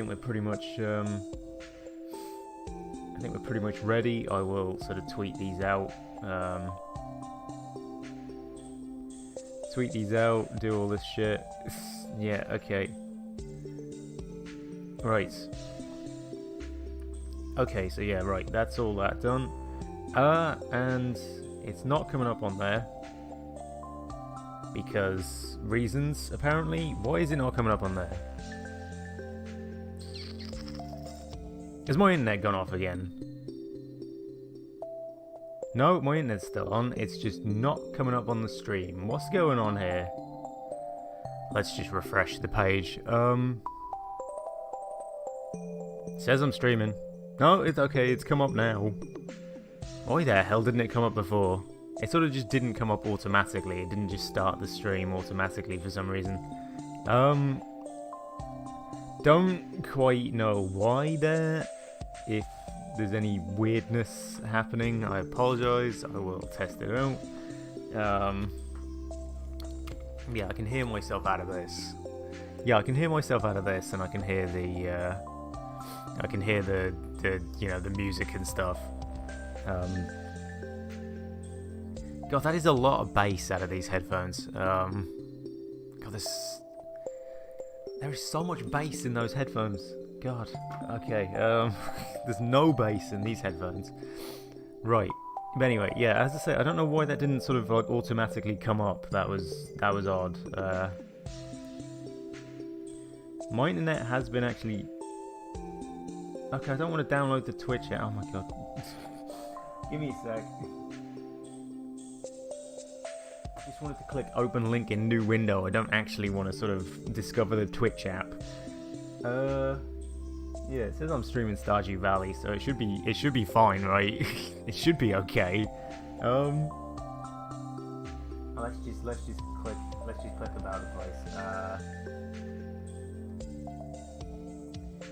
think we're pretty much ready. I will sort of tweet these out. Do all this shit. Yeah, okay. Right. Okay, so yeah, right, that's all that done. And it's not coming up on there. Because reasons, apparently. Why is it not coming up on there? Has my internet gone off again? No, my internet's still on. It's just not coming up on the stream. What's going on here? Let's just refresh the page. It says I'm streaming. No, it's okay. It's come up now. Why the hell didn't it come up before? It sort of just didn't come up automatically. It didn't just start the stream automatically for some reason. Don't quite know why there. If there's any weirdness happening, I apologise. I will test it out. Yeah, I can hear myself out of this. Yeah, I can hear myself out of this, and I can hear the you know, the music and stuff. God, that is a lot of bass out of these headphones. God, there is so much bass in those headphones. God, okay. There's no bass in these headphones. Right. But anyway, yeah, as I say, I don't know why that didn't sort of like automatically come up. That was odd. My internet has been actually... Okay, I don't want to download the Twitch app. Oh my god. Give me a sec. I just wanted to click open link in new window. I don't actually want to sort of discover the Twitch app. Yeah, it says I'm streaming Stardew Valley, so it should be fine, right? It should be okay. Let's just click about the place.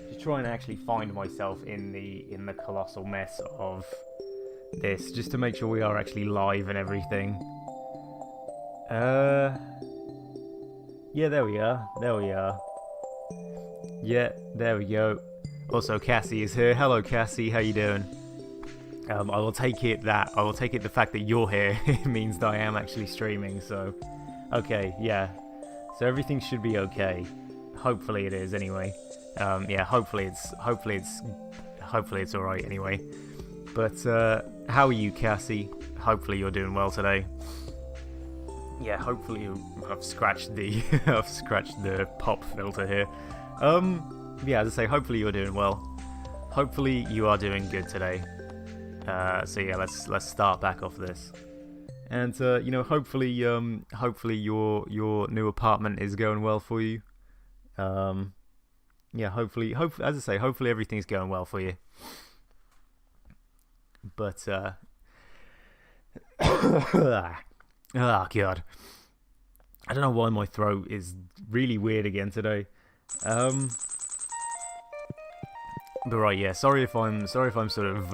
Just try and actually find myself in the colossal mess of this, just to make sure we are actually live and everything. Yeah, there we are. Yeah, there we go. Also, Cassie is here. Hello, Cassie. How you doing? I will take it the fact that you're here means that I am actually streaming. So, okay, yeah. So everything should be okay. Hopefully it is, anyway. Yeah, hopefully it's all right, anyway. But how are you, Cassie? Hopefully you're doing well today. Yeah, hopefully I've scratched the pop filter here. Yeah, as I say, hopefully you're doing well. Hopefully you are doing good today. So yeah, let's start back off this. And you know, hopefully your new apartment is going well for you. Yeah, hopefully, as I say, hopefully everything's going well for you. But oh god, I don't know why my throat is really weird again today. But right, yeah. Sorry if I'm sort of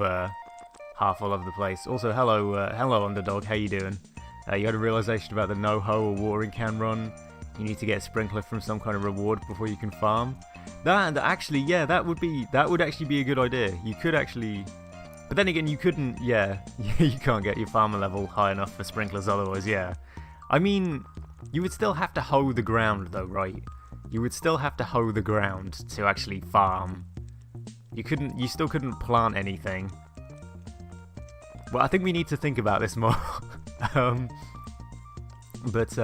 half all over the place. Also, hello Underdog. How you doing? You had a realization about the no-hoe or watering can run. You need to get a sprinkler from some kind of reward before you can farm. That actually, yeah, that would actually be a good idea. You could actually, but then again, you couldn't. Yeah, you can't get your farmer level high enough for sprinklers otherwise. Yeah, I mean, you would still have to hoe the ground though, right? You would still have to hoe the ground to actually farm. You still couldn't plant anything. Well, I think we need to think about this more. But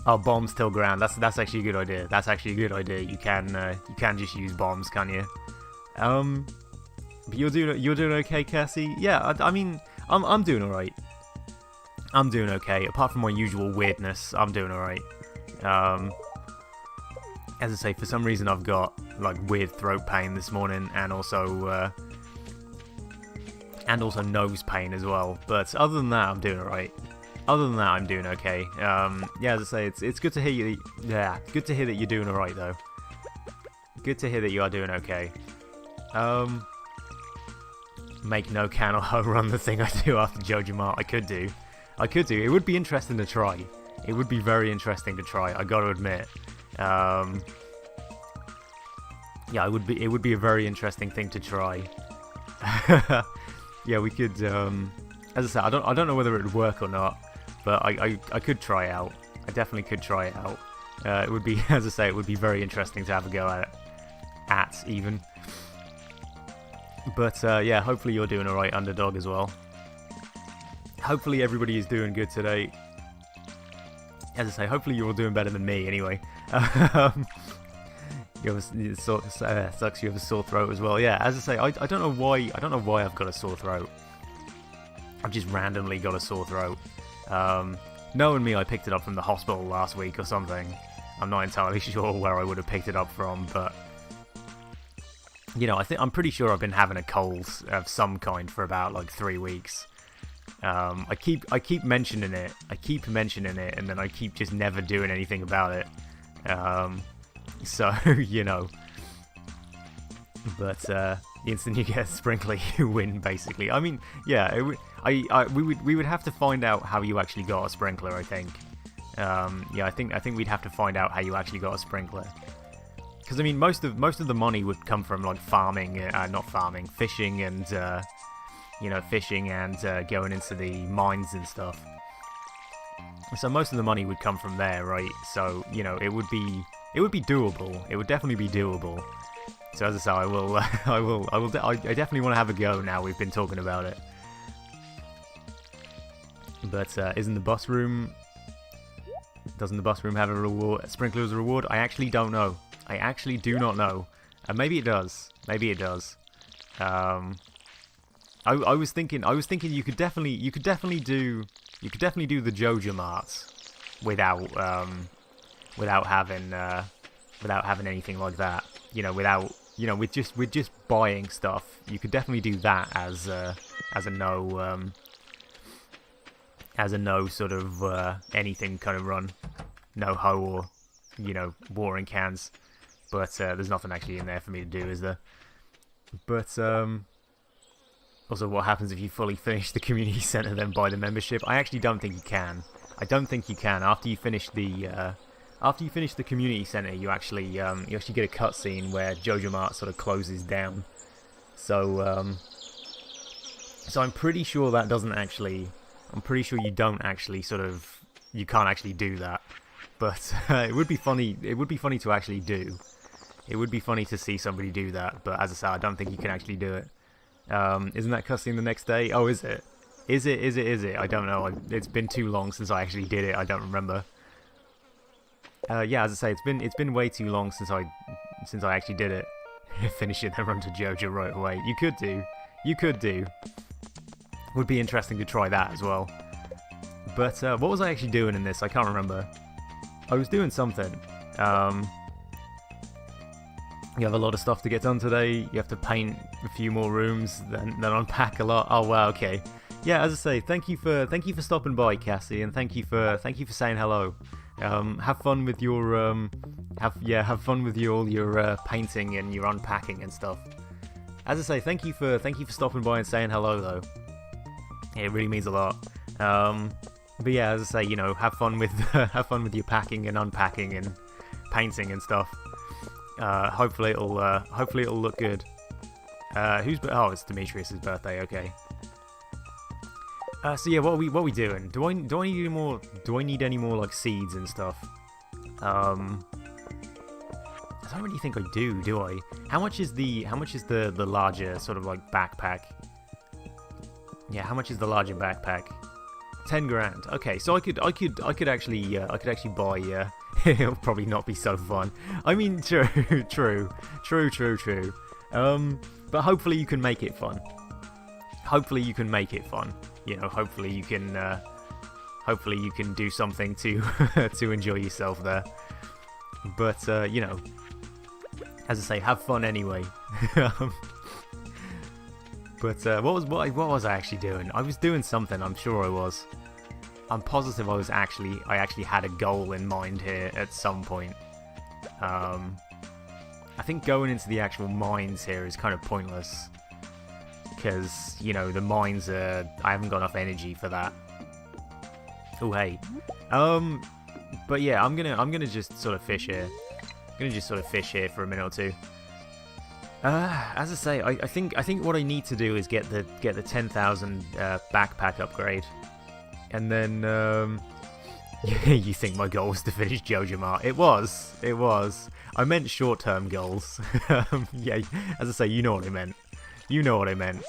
oh, bombs till ground. That's actually a good idea. That's actually a good idea. You can just use bombs, can't you? But you're doing okay, Cassie. Yeah, I mean, I'm doing all right. I'm doing okay. Apart from my usual weirdness, I'm doing all right. As I say, for some reason I've got like weird throat pain this morning, and also nose pain as well. But other than that, I'm doing alright. Other than that, I'm doing okay. Yeah, as I say, it's good to hear you. Yeah, good to hear that you're doing alright though. Good to hear that you are doing okay. Make no can or hoe run the thing I do after Joja Mart. I could do. It would be interesting to try. It would be very interesting to try. I got to admit. Yeah, it would be a very interesting thing to try. Yeah, we could, as I said, I don't know whether it would work or not, but I could try out. I definitely could try it out. It would be, as I say, it would be very interesting to have a go at even. But yeah, hopefully you're doing alright, Underdog, as well. Hopefully everybody is doing good today. As I say, hopefully you're all doing better than me anyway. It sucks you have a sore throat as well. Yeah, as I say, I don't know why I've got a sore throat. I've just randomly got a sore throat. Knowing me, I picked it up from the hospital last week or something. I'm not entirely sure where I would have picked it up from, but you know, I'm pretty sure I've been having a cold of some kind for about like 3 weeks. I keep mentioning it, and then I keep just never doing anything about it. So you know, but the instant you get a sprinkler, you win basically. I mean, yeah, we would have to find out how you actually got a sprinkler. I think, yeah, I think we'd have to find out how you actually got a sprinkler. Because I mean, most of the money would come from like fishing and you know, fishing and going into the mines and stuff. So most of the money would come from there, right? So you know, it would be doable. It would definitely be doable. So as I say, I definitely want to have a go now we've been talking about it. But isn't the bus room? Doesn't the bus room have a reward? A sprinkler as a reward? I actually don't know. I actually do not know. Maybe it does. Maybe it does. I was thinking you could definitely do the Joja Mart without having anything like that. You know, with just buying stuff. You could definitely do that as a no sort of anything kind of run, no hoe or, you know, watering cans. But there's nothing actually in there for me to do, is there? But also, what happens if you fully finish the community center then buy the membership? I actually don't think you can. I don't think you can. After you finish the community center, you actually get a cutscene where Joja Mart sort of closes down. So so I'm pretty sure that doesn't actually. I'm pretty sure you don't actually you can't actually do that. But it would be funny. It would be funny to actually do. It would be funny to see somebody do that. But as I said, I don't think you can actually do it. Isn't that cutscene the next day? Oh, is it? Is it? I don't know. It's been too long since I actually did it. I don't remember. Yeah, as I say, it's been way too long since I actually did it. Finish it, then run to Joja right away. You could do. Would be interesting to try that as well. But what was I actually doing in this? I can't remember. I was doing something. You have a lot of stuff to get done today. You have to paint a few more rooms, then unpack a lot. Oh wow, okay. Yeah, as I say, thank you for stopping by, Cassie, and thank you for saying hello. Have fun with your have fun with your painting and your unpacking and stuff. As I say, thank you for stopping by and saying hello though. It really means a lot. But yeah, as I say, you know, have fun with your packing and unpacking and painting and stuff. Hopefully it'll look good. It's Demetrius's birthday. Okay. So yeah, what are we doing? Do I need any more? Do I need any more like seeds and stuff? I don't really think I do. Do I? How much is the larger sort of like backpack? Yeah, how much is the larger backpack? 10 grand. Okay, so I could actually buy. It'll probably not be so fun. I mean, true. But hopefully you can make it fun. You know, hopefully you can do something to to enjoy yourself there. But you know, as I say, have fun anyway. But what was I actually doing? I was doing something. I'm sure I was. I'm positive I actually had a goal in mind here at some point. I think going into the actual mines here is kind of pointless. Because, you know, the mines I haven't got enough energy for that. Oh hey. But yeah, I'm gonna just sort of fish here. I'm gonna just sort of fish here for a minute or two. As I say, I think what I need to do is get the 10,000 backpack upgrade, and then you think my goal was to finish Joja Mart? It was. I meant short-term goals. Yeah, as I say, you know what I meant. You know what I meant.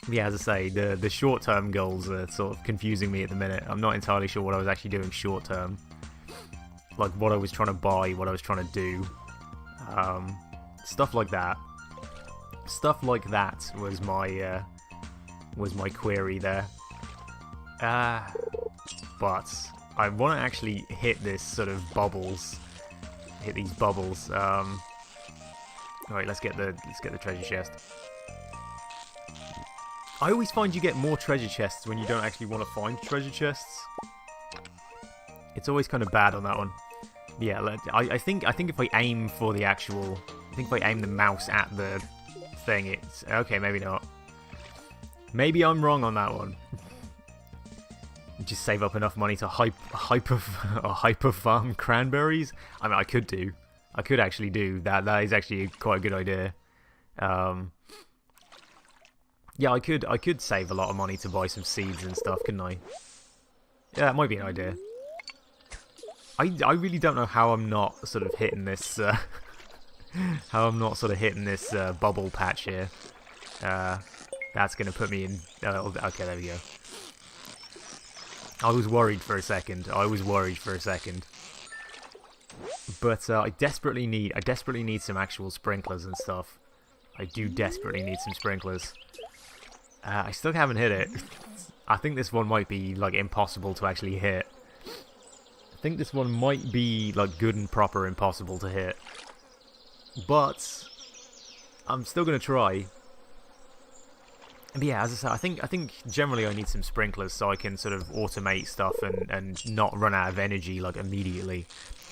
Yeah, as I say, the short-term goals are sort of confusing me at the minute. I'm not entirely sure what I was actually doing short-term, like what I was trying to buy, what I was trying to do. Stuff like that. Stuff like that was my query there. But I want to actually hit this sort of bubbles. Hit these bubbles. Alright, let's get the treasure chest. I always find you get more treasure chests when you don't actually want to find treasure chests. It's always kind of bad on that one. Yeah, I think if I aim for the actual... I think if I aim the mouse at the thing, it's... Okay, maybe not. Maybe I'm wrong on that one. Just save up enough money to hyper farm cranberries? I mean, I could do. I could actually do. That is actually quite a good idea. Yeah, I could save a lot of money to buy some seeds and stuff, couldn't I? Yeah, that might be an idea. I really don't know how I'm not sort of hitting this bubble patch here. That's gonna put me in. Okay, there we go. I was worried for a second. But I desperately need some actual sprinklers and stuff. I do desperately need some sprinklers. I still haven't hit it. I think this one might be like impossible to actually hit. I think this one might be like good and proper impossible to hit. But I'm still gonna try. But yeah, as I say, I think generally I need some sprinklers so I can sort of automate stuff and not run out of energy like immediately.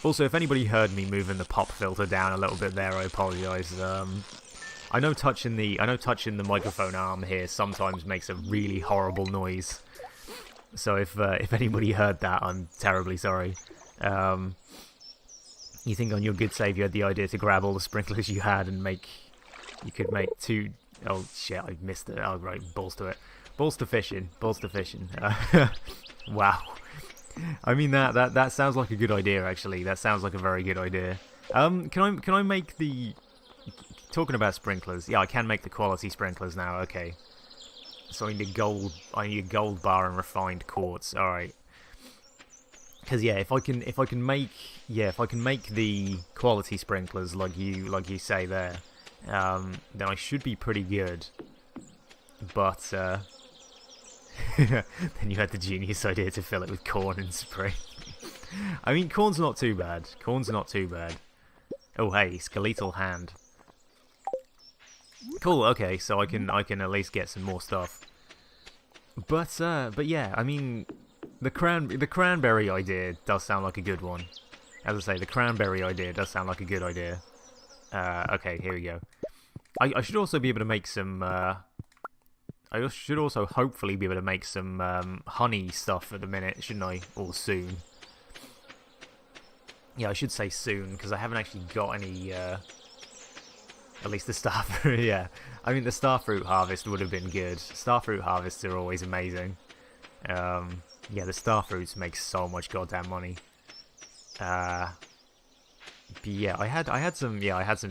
Also, if anybody heard me moving the pop filter down a little bit there, I apologise. I know touching the microphone arm here sometimes makes a really horrible noise. So if anybody heard that, I'm terribly sorry. You think on your good save you had the idea to grab all the sprinklers you had and you could make two... Oh shit, I missed it. Oh right, balls to it. Balls to fishing. Wow. I mean that sounds like a good idea actually. That sounds like a very good idea. Can I make the... Talking about sprinklers, yeah, I can make the quality sprinklers now. Okay, so I need a gold bar and refined quartz. All right, because yeah, if I can make the quality sprinklers like you say there, then I should be pretty good. But then you had the genius idea to fill it with corn in spring. I mean, corn's not too bad. Oh hey, skeletal hand. Cool. Okay, so I can at least get some more stuff. But yeah, I mean, the cranberry idea does sound like a good one. As I say, the cranberry idea does sound like a good idea. Okay, here we go. I should also be able to make some. I should also hopefully be able to make some honey stuff at the minute, shouldn't I? Or soon. Yeah, I should say soon because I haven't actually got any. At least the starfruit, yeah. I mean, the starfruit harvest would have been good. Starfruit harvests are always amazing. Yeah, the starfruits make so much goddamn money. But yeah, I had some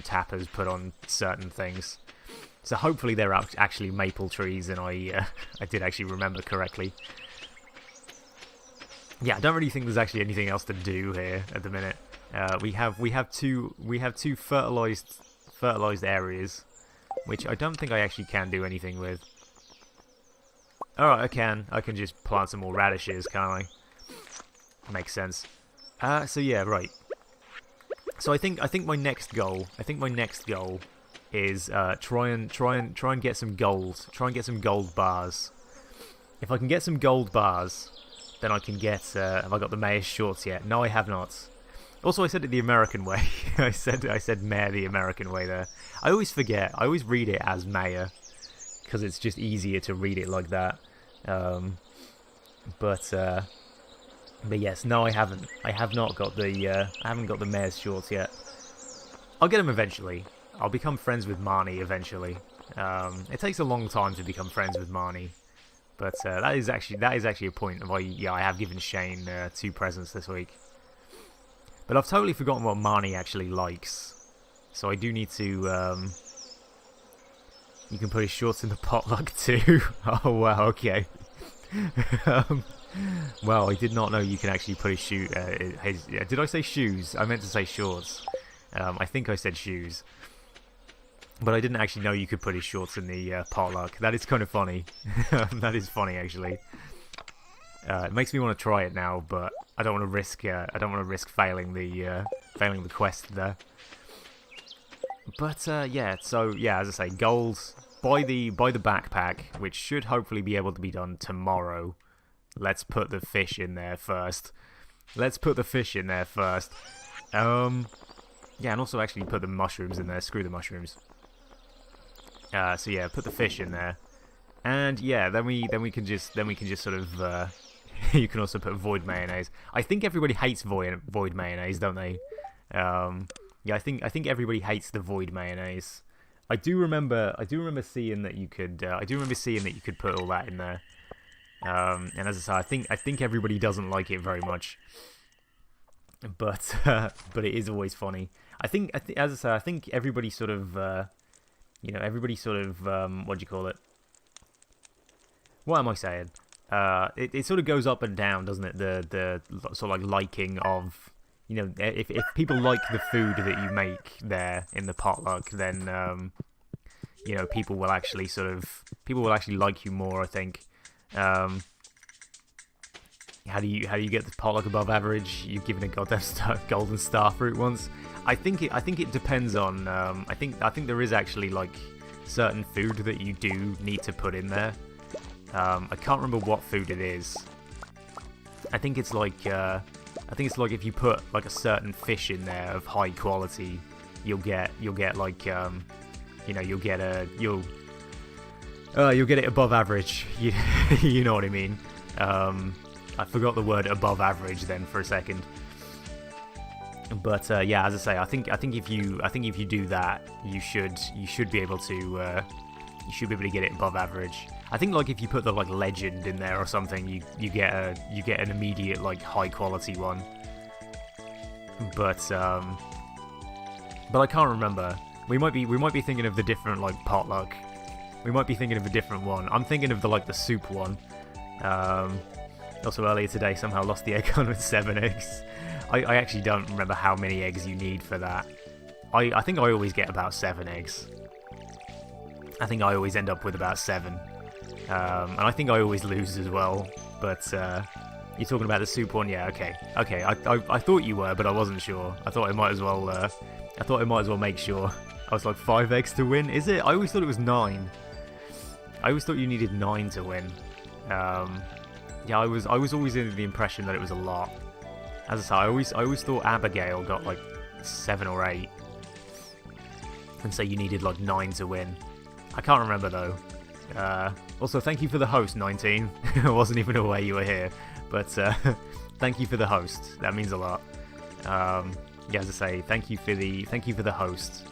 tappers put on certain things. So hopefully they're actually maple trees, and I did actually remember correctly. Yeah, I don't really think there's actually anything else to do here at the minute. We have two fertilized areas, which I don't think I actually can do anything with. Alright, I can just plant some more radishes, can't I? Makes sense. So yeah, right. So I think my next goal is try and get some gold. Try and get some gold bars. If I can get some gold bars, then I can get have I got the mayor's shorts yet? No, I have not. Also, I said it the American way. I said mayor the American way there. I always forget. I always read it as mayor because it's just easier to read it like that. But yes, no, I haven't. I have not got the. I haven't got the mayor's shorts yet. I'll get him eventually. I'll become friends with Marnie eventually. It takes a long time to become friends with Marnie. But that is actually a point of why, yeah, I have given Shane 2 presents this week. But I've totally forgotten what Marnie actually likes. So I do need to... You can put his shorts in the potluck too. Oh, wow, okay. Well, I did not know you can actually put his did I say shoes? I meant to say shorts. I think I said shoes. But I didn't actually know you could put his shorts in the potluck. That is kind of funny. That is funny, actually. It makes me want to try it now, but I don't want to risk. Failing the quest there. But yeah, so yeah, as I say, gold. Buy the backpack, which should hopefully be able to be done tomorrow. Let's put the fish in there first. Yeah, and also actually put the mushrooms in there. Screw the mushrooms. So yeah, put the fish in there, and yeah, then we can just sort of. You can also put void mayonnaise. I think everybody hates void mayonnaise, don't they? Yeah, I think everybody hates the void mayonnaise. I do remember seeing that you could. Put all that in there. And as I say, I think everybody doesn't like it very much. But it is always funny. I think as I say, I think everybody sort of. What do you call it? What am I saying? It sort of goes up and down, doesn't it? The sort of like liking of, if people like the food that you make there in the potluck, then people will actually like you more, I think. How do you get the potluck above average? You've given a goddamn golden star fruit once. I think it depends on. I think there is actually like certain food that you do need to put in there. I can't remember what food it is. I think it's like if you put like a certain fish in there of high quality, you'll get like you'll get it above average. You know what I mean? I forgot the word above average then for a second. But yeah, as I say, I think if you do that, you should be able to get it above average. I think like if you put the like legend in there or something, you get an immediate like high quality one. But I can't remember. We might be thinking of the different like potluck. We might be thinking of a different one. I'm thinking of the soup one. Also earlier today, somehow lost the egg hunt with 7 eggs. I actually don't remember how many eggs you need for that. I think I always get about 7 eggs. I think I always end up with about 7. And I think I always lose as well. But you're talking about the soup one? Yeah, okay. I thought you were, but I wasn't sure. I thought I might as well make sure. I was like 5 eggs to win. Is it? I always thought it was 9. I always thought you needed 9 to win. Yeah, I was always under the impression that it was a lot. As I say, I always thought Abigail got like 7 or 8, and so you needed like 9 to win. I can't remember though. Also, thank you for the host, 19. I wasn't even aware you were here, but thank you for the host. That means a lot. Yeah, as I say, thank you for the host.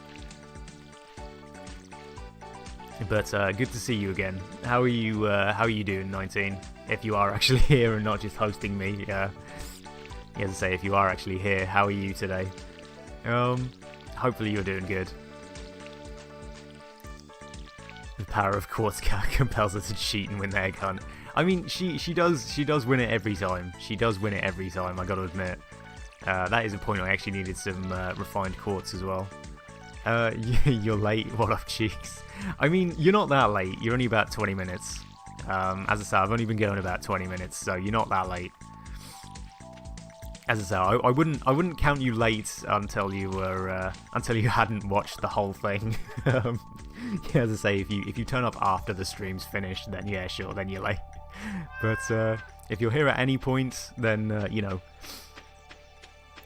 But good to see you again. How are you doing, 19? If you are actually here and not just hosting me, yeah, as I say, if you are actually here, how are you today? Hopefully you're doing good. The power of Quartz Cat compels her to cheat and win the egg hunt. I mean, she does win it every time. She does win it every time, I gotta admit. That is a point I actually needed some refined quartz as well. You're late, what up, cheeks? I mean, you're not that late, you're only about 20 minutes. As I say, I've only been going about 20 minutes, so you're not that late. As I say, I wouldn't count you late until you hadn't watched the whole thing. Yeah, as I say, if you turn up after the stream's finished, then yeah, sure, then you're late. But if you're here at any point, then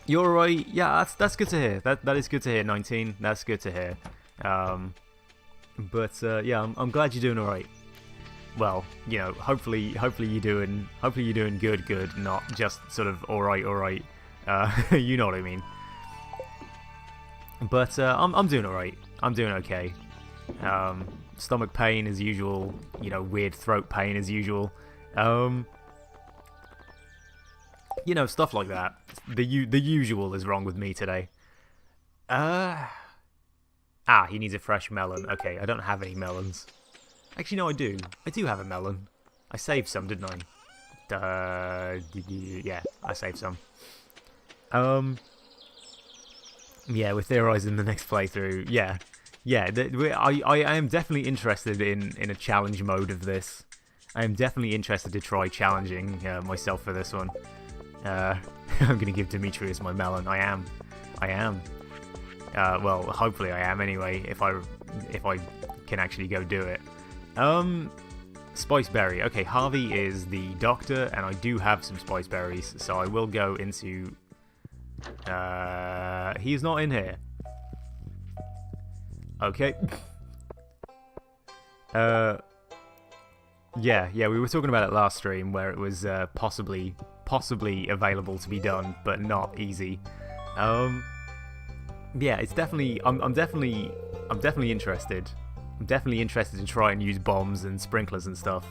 you're alright. Yeah, that's good to hear. That is good to hear, 19. That's good to hear. But yeah, I'm glad you're doing alright. Well, you know, hopefully you're doing good, not just sort of alright. You know what I mean. But I'm doing alright. I'm doing okay. Stomach pain as usual. You know, weird throat pain as usual. You know, stuff like that. The usual is wrong with me today. He needs a fresh melon. Okay, I don't have any melons. Actually, no, I do. I do have a melon. I saved some, didn't I? Yeah, I saved some. Yeah, we're theorizing the next playthrough. Yeah. I am definitely interested in a challenge mode of this. I am definitely interested to try challenging myself for this one. I'm gonna give Demetrius my melon. I am. Well, hopefully I am anyway. If I can actually go do it. Spice berry. Okay, Harvey is the doctor, and I do have some spice berries, so I will go into. He's not in here. Okay. Yeah, we were talking about it last stream where it was possibly available to be done, but not easy. Yeah, it's definitely. I'm definitely interested. I'm definitely interested to try and use bombs and sprinklers and stuff.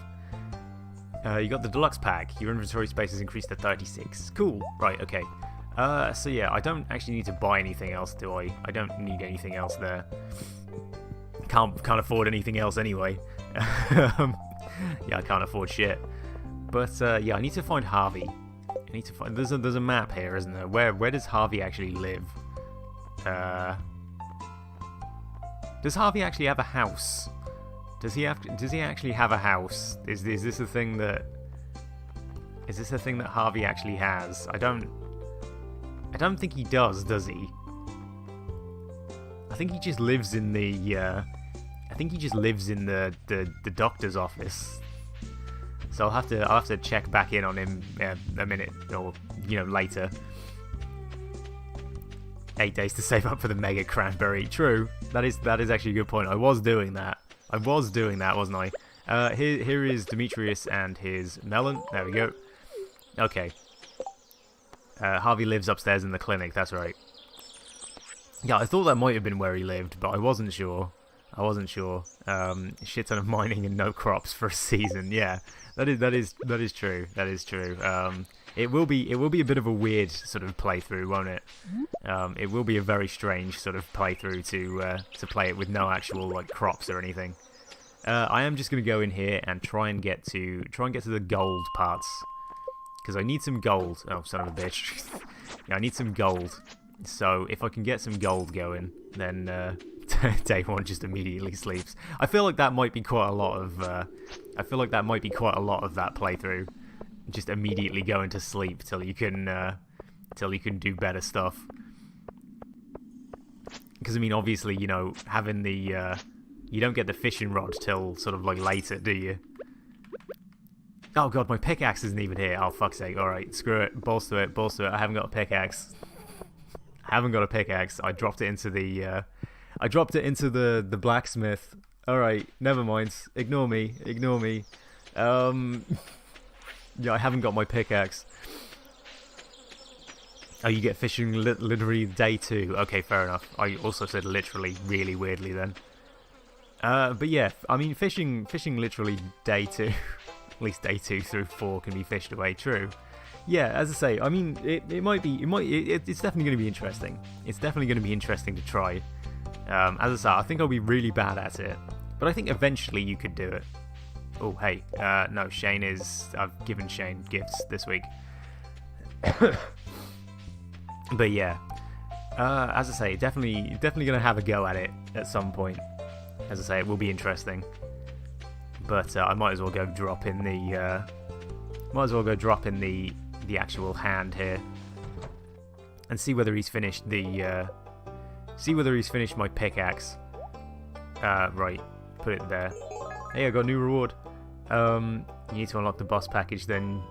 You got the deluxe pack. Your inventory space has increased to 36. Cool. Right. Okay. So yeah, I don't actually need to buy anything else, do I? I don't need anything else there. Can't afford anything else anyway. Yeah, I can't afford shit. But yeah, I need to find Harvey. I need to find. There's a map here, isn't there? Where does Harvey actually live? Does Harvey actually have a house? Does he actually have a house? Is this a thing that? Is this a thing that Harvey actually has? I don't think he does he? I think he just lives in the. I think he just lives in the doctor's office. So I'll have to check back in on him a minute or later. 8 days to save up for the mega cranberry. True. That is actually a good point. I was doing that, wasn't I? Here is Demetrius and his melon. There we go. Okay. Harvey lives upstairs in the clinic. That's right. Yeah, I thought that might have been where he lived, but I wasn't sure. Shit ton of mining and no crops for a season. Yeah, that is true. That is true. It will be a bit of a weird sort of playthrough, won't it? It will be a very strange sort of playthrough to play it with no actual like crops or anything. I am just gonna go in here and try and get to the gold parts because I need some gold. Oh, son of a bitch! Yeah, I need some gold. So if I can get some gold going, then day one just immediately sleeps. I feel like that might be quite a lot of. That playthrough. Just immediately go into sleep till you can do better stuff. Because I mean, obviously, having the you don't get the fishing rod till sort of like later, do you? Oh god, my pickaxe isn't even here. Oh fuck's sake! All right, screw it. Balls to it. I haven't got a pickaxe. I dropped it into the. The blacksmith. All right, never mind. Ignore me. Yeah, I haven't got my pickaxe. Oh, you get fishing literally day 2. Okay, fair enough. I also said literally really weirdly then. But yeah, I mean fishing literally day 2. At least day 2 through 4 can be fished away. True. Yeah, as I say, I mean it's definitely going to be interesting. It's definitely going to be interesting to try. As I say, I think I'll be really bad at it, but I think eventually you could do it. Oh, hey, no, I've given Shane gifts this week. But yeah, as I say, definitely gonna have a go at it at some point. As I say, it will be interesting. But I might as well go drop in the the actual hand here and see whether he's finished my pickaxe. Right, put it there. Hey, I got a new reward. You need to unlock the boss package, then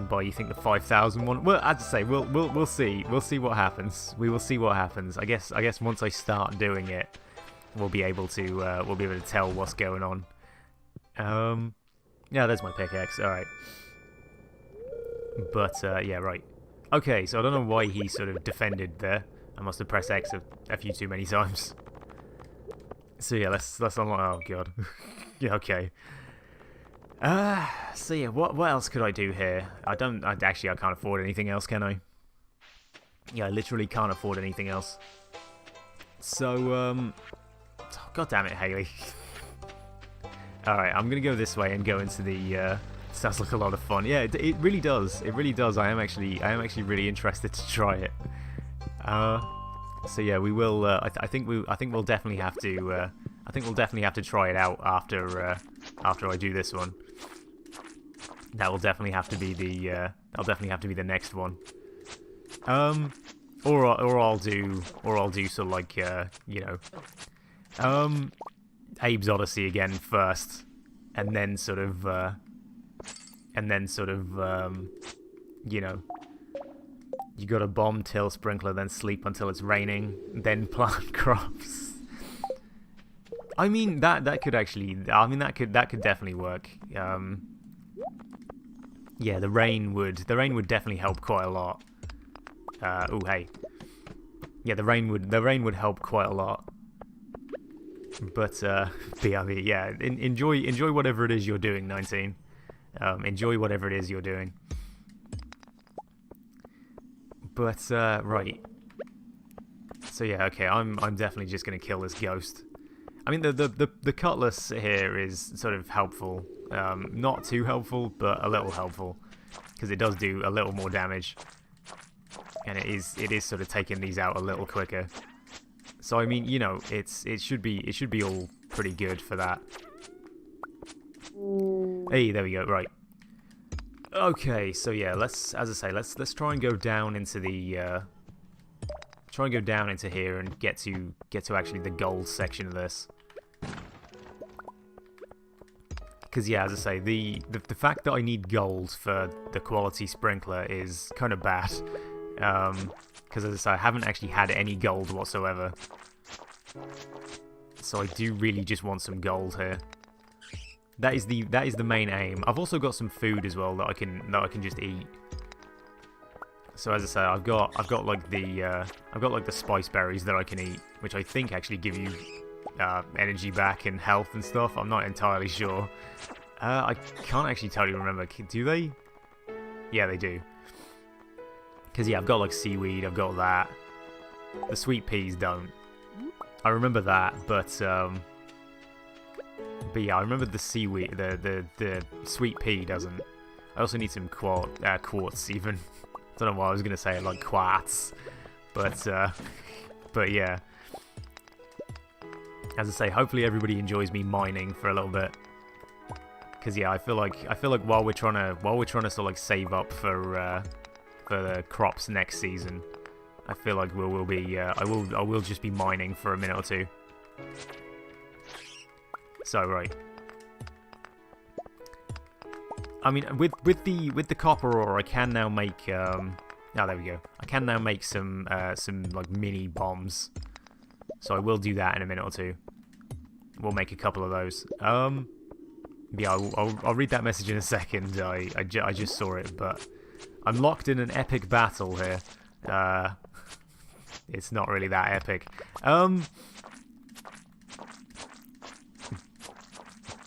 buy. You think the 5,000 one? Well, as I say, we'll see. We'll see what happens. We will see what happens. I guess once I start doing it, we'll be able to tell what's going on. Yeah, there's my pickaxe. All right. But yeah, right. Okay, so I don't know why he sort of defended there. I must have pressed X a few too many times. So yeah, let's unlock. Oh god. Yeah, okay. So yeah, what else could I do here? I can't afford anything else, can I? Yeah, I literally can't afford anything else. So god damn it, Haley. All right, I'm gonna go this way and go into the. Sounds like a lot of fun. Yeah, it really does. It really does. I am actually really interested to try it. So yeah, we will. I think we'll definitely have to. I think we'll definitely have to try it out after I do this one. That will definitely have to be the. That'll definitely have to be the next one. Or I'll do sort of like you know, Abe's Odyssey again first, and then sort of you know, you got to bomb, till, sprinkler, then sleep until it's raining, then plant crops. I mean that could actually, I mean that could definitely work. Yeah, the rain would definitely help quite a lot. Oh hey, yeah, the rain would help quite a lot. But yeah, enjoy whatever it is you're doing, 19. Enjoy whatever it is you're doing. But right. So yeah, okay, I'm definitely just gonna kill this ghost. I mean the cutlass here is sort of helpful. Not too helpful, but a little helpful, because it does do a little more damage. And it is sort of taking these out a little quicker. So I mean, you know, it should be all pretty good for that. Hey, there we go. Right. Okay, so yeah, let's try and go down into the here and get to actually the gold section of this. Because yeah, as I say, the fact that I need gold for the quality sprinkler is kind of bad. Because as I say, I haven't actually had any gold whatsoever. So I do really just want some gold here. That is the main aim. I've also got some food as well that I can just eat. So as I say, I've got like the spice berries that I can eat, which I think actually give you energy back and health and stuff. I'm not entirely sure. I can't actually remember. Do they? Yeah, they do. Because yeah, I've got like seaweed. I've got that. The sweet peas don't. I remember that, but yeah, I remember the seaweed. The sweet pea doesn't. I also need some quartz even. I don't know why I was gonna say it like quartz, but yeah. As I say, hopefully everybody enjoys me mining for a little bit. Because yeah, I feel like while we're trying to sort of like save up for the crops next season, I feel like I will just be mining for a minute or two. So right. I mean, with the copper ore, I can now make oh, there we go. I can now make some like mini bombs. So I will do that in a minute or two. We'll make a couple of those. Yeah, I'll read that message in a second. I just saw it, but I'm locked in an epic battle here. It's not really that epic.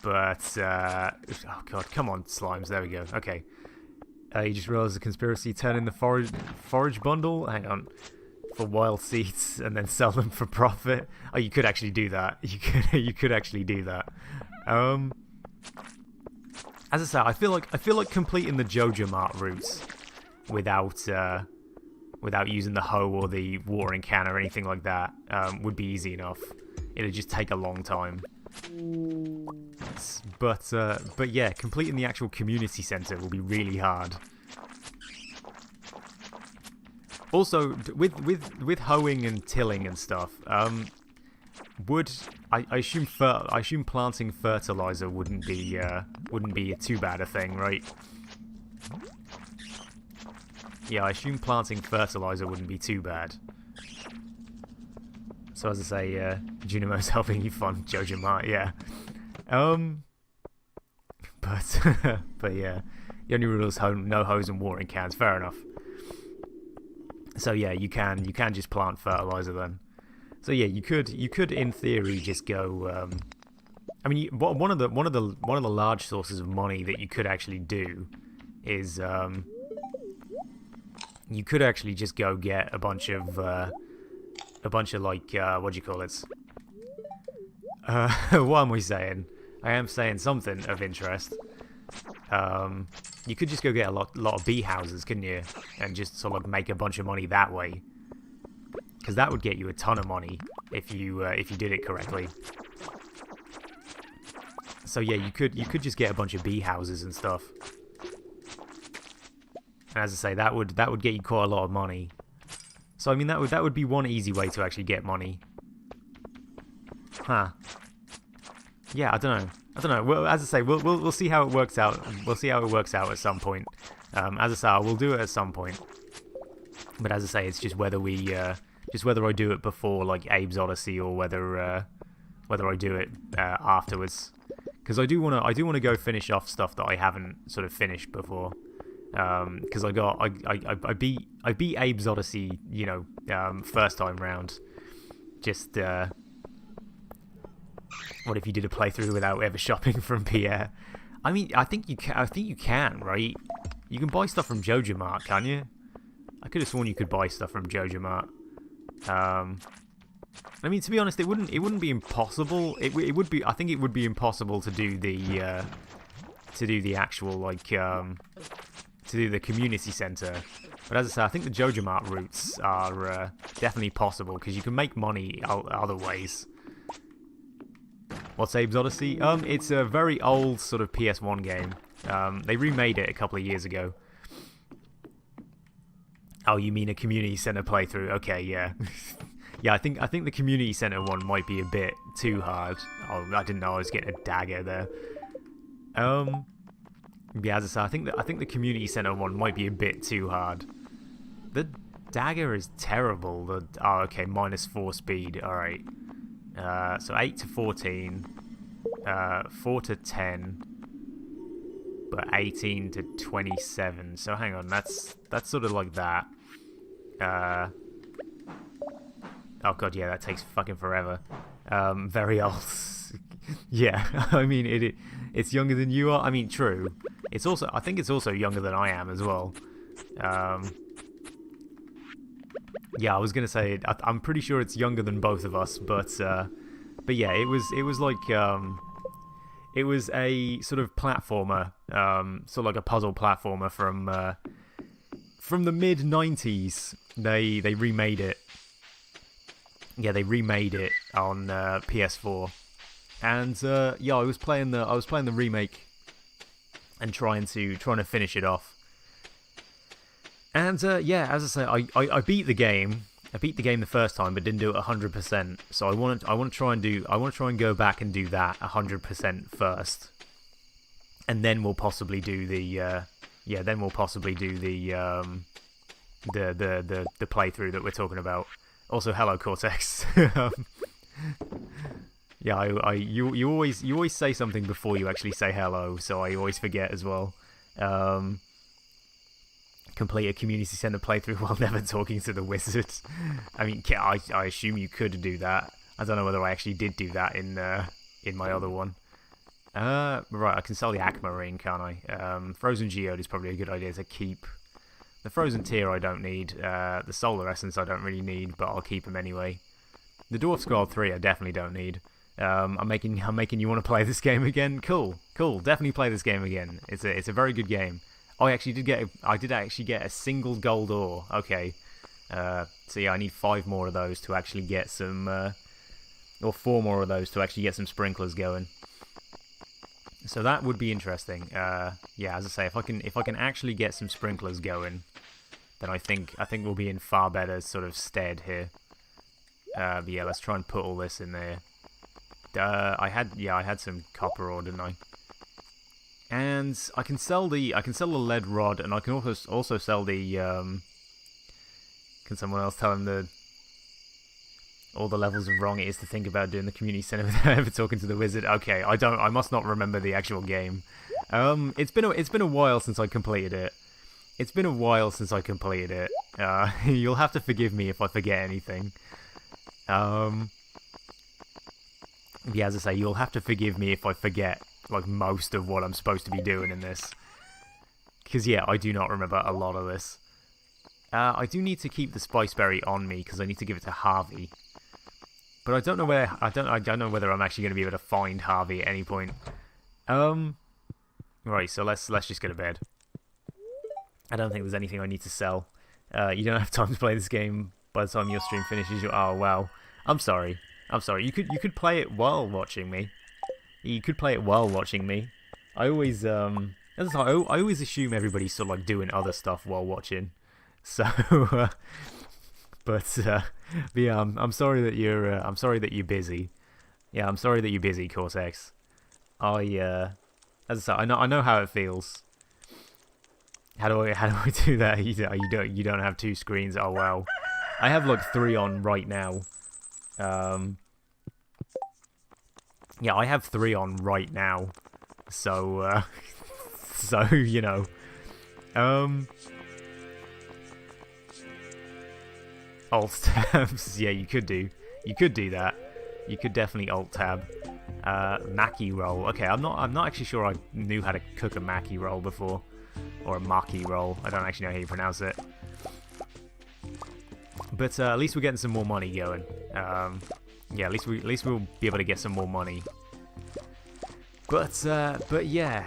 But oh god, come on, slimes. There we go. Okay. You just realised the conspiracy. Turn in the forage bundle. Hang on. For wild seeds and then sell them for profit. Oh, you could actually do that. You could actually do that. As I say, I feel like completing the Joja Mart routes without using the hoe or the watering can or anything like that would be easy enough. It'd just take a long time. But yeah, completing the actual community center will be really hard. Also, with hoeing and tilling and stuff, I assume planting fertilizer wouldn't be too bad a thing, right? Yeah, I assume planting fertilizer wouldn't be too bad. So as I say, Junimo's helping you fund Joja Mart, yeah. But yeah, the only rule is no hose and watering cans. Fair enough. So yeah, you can just plant fertilizer then. So yeah, you could in theory just go. I mean, one of the large sources of money that you could actually do is you could actually just go get a bunch of like what do you call it? What am I saying? I am saying something of interest. You could just go get a lot of bee houses, couldn't you? And just sort of make a bunch of money that way. Because that would get you a ton of money if you did it correctly. So yeah, you could just get a bunch of bee houses and stuff. And as I say, that would get you quite a lot of money. So I mean, that would be one easy way to actually get money. Huh. Yeah, I don't know. Well, as I say, we'll see how it works out. We'll see how it works out at some point. As I say, we'll do it at some point. But as I say, it's just whether we whether I do it before like Abe's Odyssey or whether I do it afterwards. Because I do wanna go finish off stuff that I haven't sort of finished before. Because I beat Abe's Odyssey, you know, first time round. Just what if you did a playthrough without ever shopping from Pierre? I mean, I think you can, right? You can buy stuff from Joja Mart, can you? I could have sworn you could buy stuff from Joja Mart. I mean, to be honest, it wouldn't be impossible. It would be. I think it would be impossible to do the actual like to do the community center. But as I say, I think the Joja Mart routes are definitely possible because you can make money other ways. What's Abe's Odyssey? It's a very old sort of PS1 game. They remade it a couple of years ago. Oh, you mean a community center playthrough? Okay, yeah. Yeah, I think the community center one might be a bit too hard. Oh, I didn't know I was getting a dagger there. Yeah, as I say, I think the community center one might be a bit too hard. The dagger is terrible. Oh, okay, -4 speed. All right. So 8 to 14, 4 to 10, but 18 to 27. So hang on, that's sort of like that. Oh god, yeah, that takes fucking forever. Very old. Yeah, I mean it's younger than you are. I mean, true. I think it's also younger than I am as well. Yeah, I was gonna say I'm pretty sure it's younger than both of us, but yeah, it was like it was a sort of platformer, sort of like a puzzle platformer from the mid-90s. They remade it. Yeah, they remade it on PS4, and yeah, I was playing the remake and trying to finish it off. And yeah, as I say, I beat the game. I beat the game the first time, but didn't do it 100%. So I want to try and go back and do that 100% first, and then we'll possibly do the the playthrough that we're talking about. Also, hello Cortex. Yeah, you always say something before you actually say hello, so I always forget as well. Complete a community center playthrough while never talking to the wizard. I mean, I assume you could do that. I don't know whether I actually did do that in my other one. Right, I can sell the aquamarine, can't I? Frozen geode is probably a good idea to keep. The frozen tear I don't need. The solar essence I don't really need, but I'll keep them anyway. The dwarf skull 3 I definitely don't need. I'm making you want to play this game again. Cool. Definitely play this game again. It's a very good game. Oh, I did actually get a single gold ore. Okay. So yeah, I need 5 more of those to actually get some, or 4 more of those to actually get some sprinklers going. So that would be interesting. Yeah, as I say, if I can actually get some sprinklers going, then I think we'll be in far better sort of stead here. But yeah, let's try and put all this in there. I had some copper ore, didn't I? And I can sell the lead rod, and I can also sell the Can someone else tell him all the levels of wrong it is to think about doing the community center without ever talking to the wizard? Okay, I must not remember the actual game. It's been a while since I completed it. It's been a while since I completed it. You'll have to forgive me if I forget anything. Yeah, as I say, you'll have to forgive me if I forget, like, most of what I'm supposed to be doing in this. Because, yeah, I do not remember a lot of this. I do need to keep the spiceberry on me, because I need to give it to Harvey. But I don't know where, I don't know whether I'm actually going to be able to find Harvey at any point. Right, so let's just go to bed. I don't think there's anything I need to sell. You don't have time to play this game by the time your stream finishes. Oh, wow. I'm sorry. I'm sorry. You could play it while watching me. You could play it while watching me. I always I always assume everybody's sort of like doing other stuff while watching. So, but yeah, I'm sorry that you're busy. Yeah, I'm sorry that you're busy, Cortex. As I say, I know how it feels. How do I do that? You don't have two screens. Oh wow, I have like 3 on right now. Yeah, I have 3 on right now. So so you know, alt tabs. Yeah, you could do that. You could definitely alt tab. Maki roll. Okay, I'm not actually sure I knew how to cook a maki roll before. Or a maki roll. I don't actually know how you pronounce it. But at least we're getting some more money going. Yeah, at least we'll be able to get some more money. But yeah.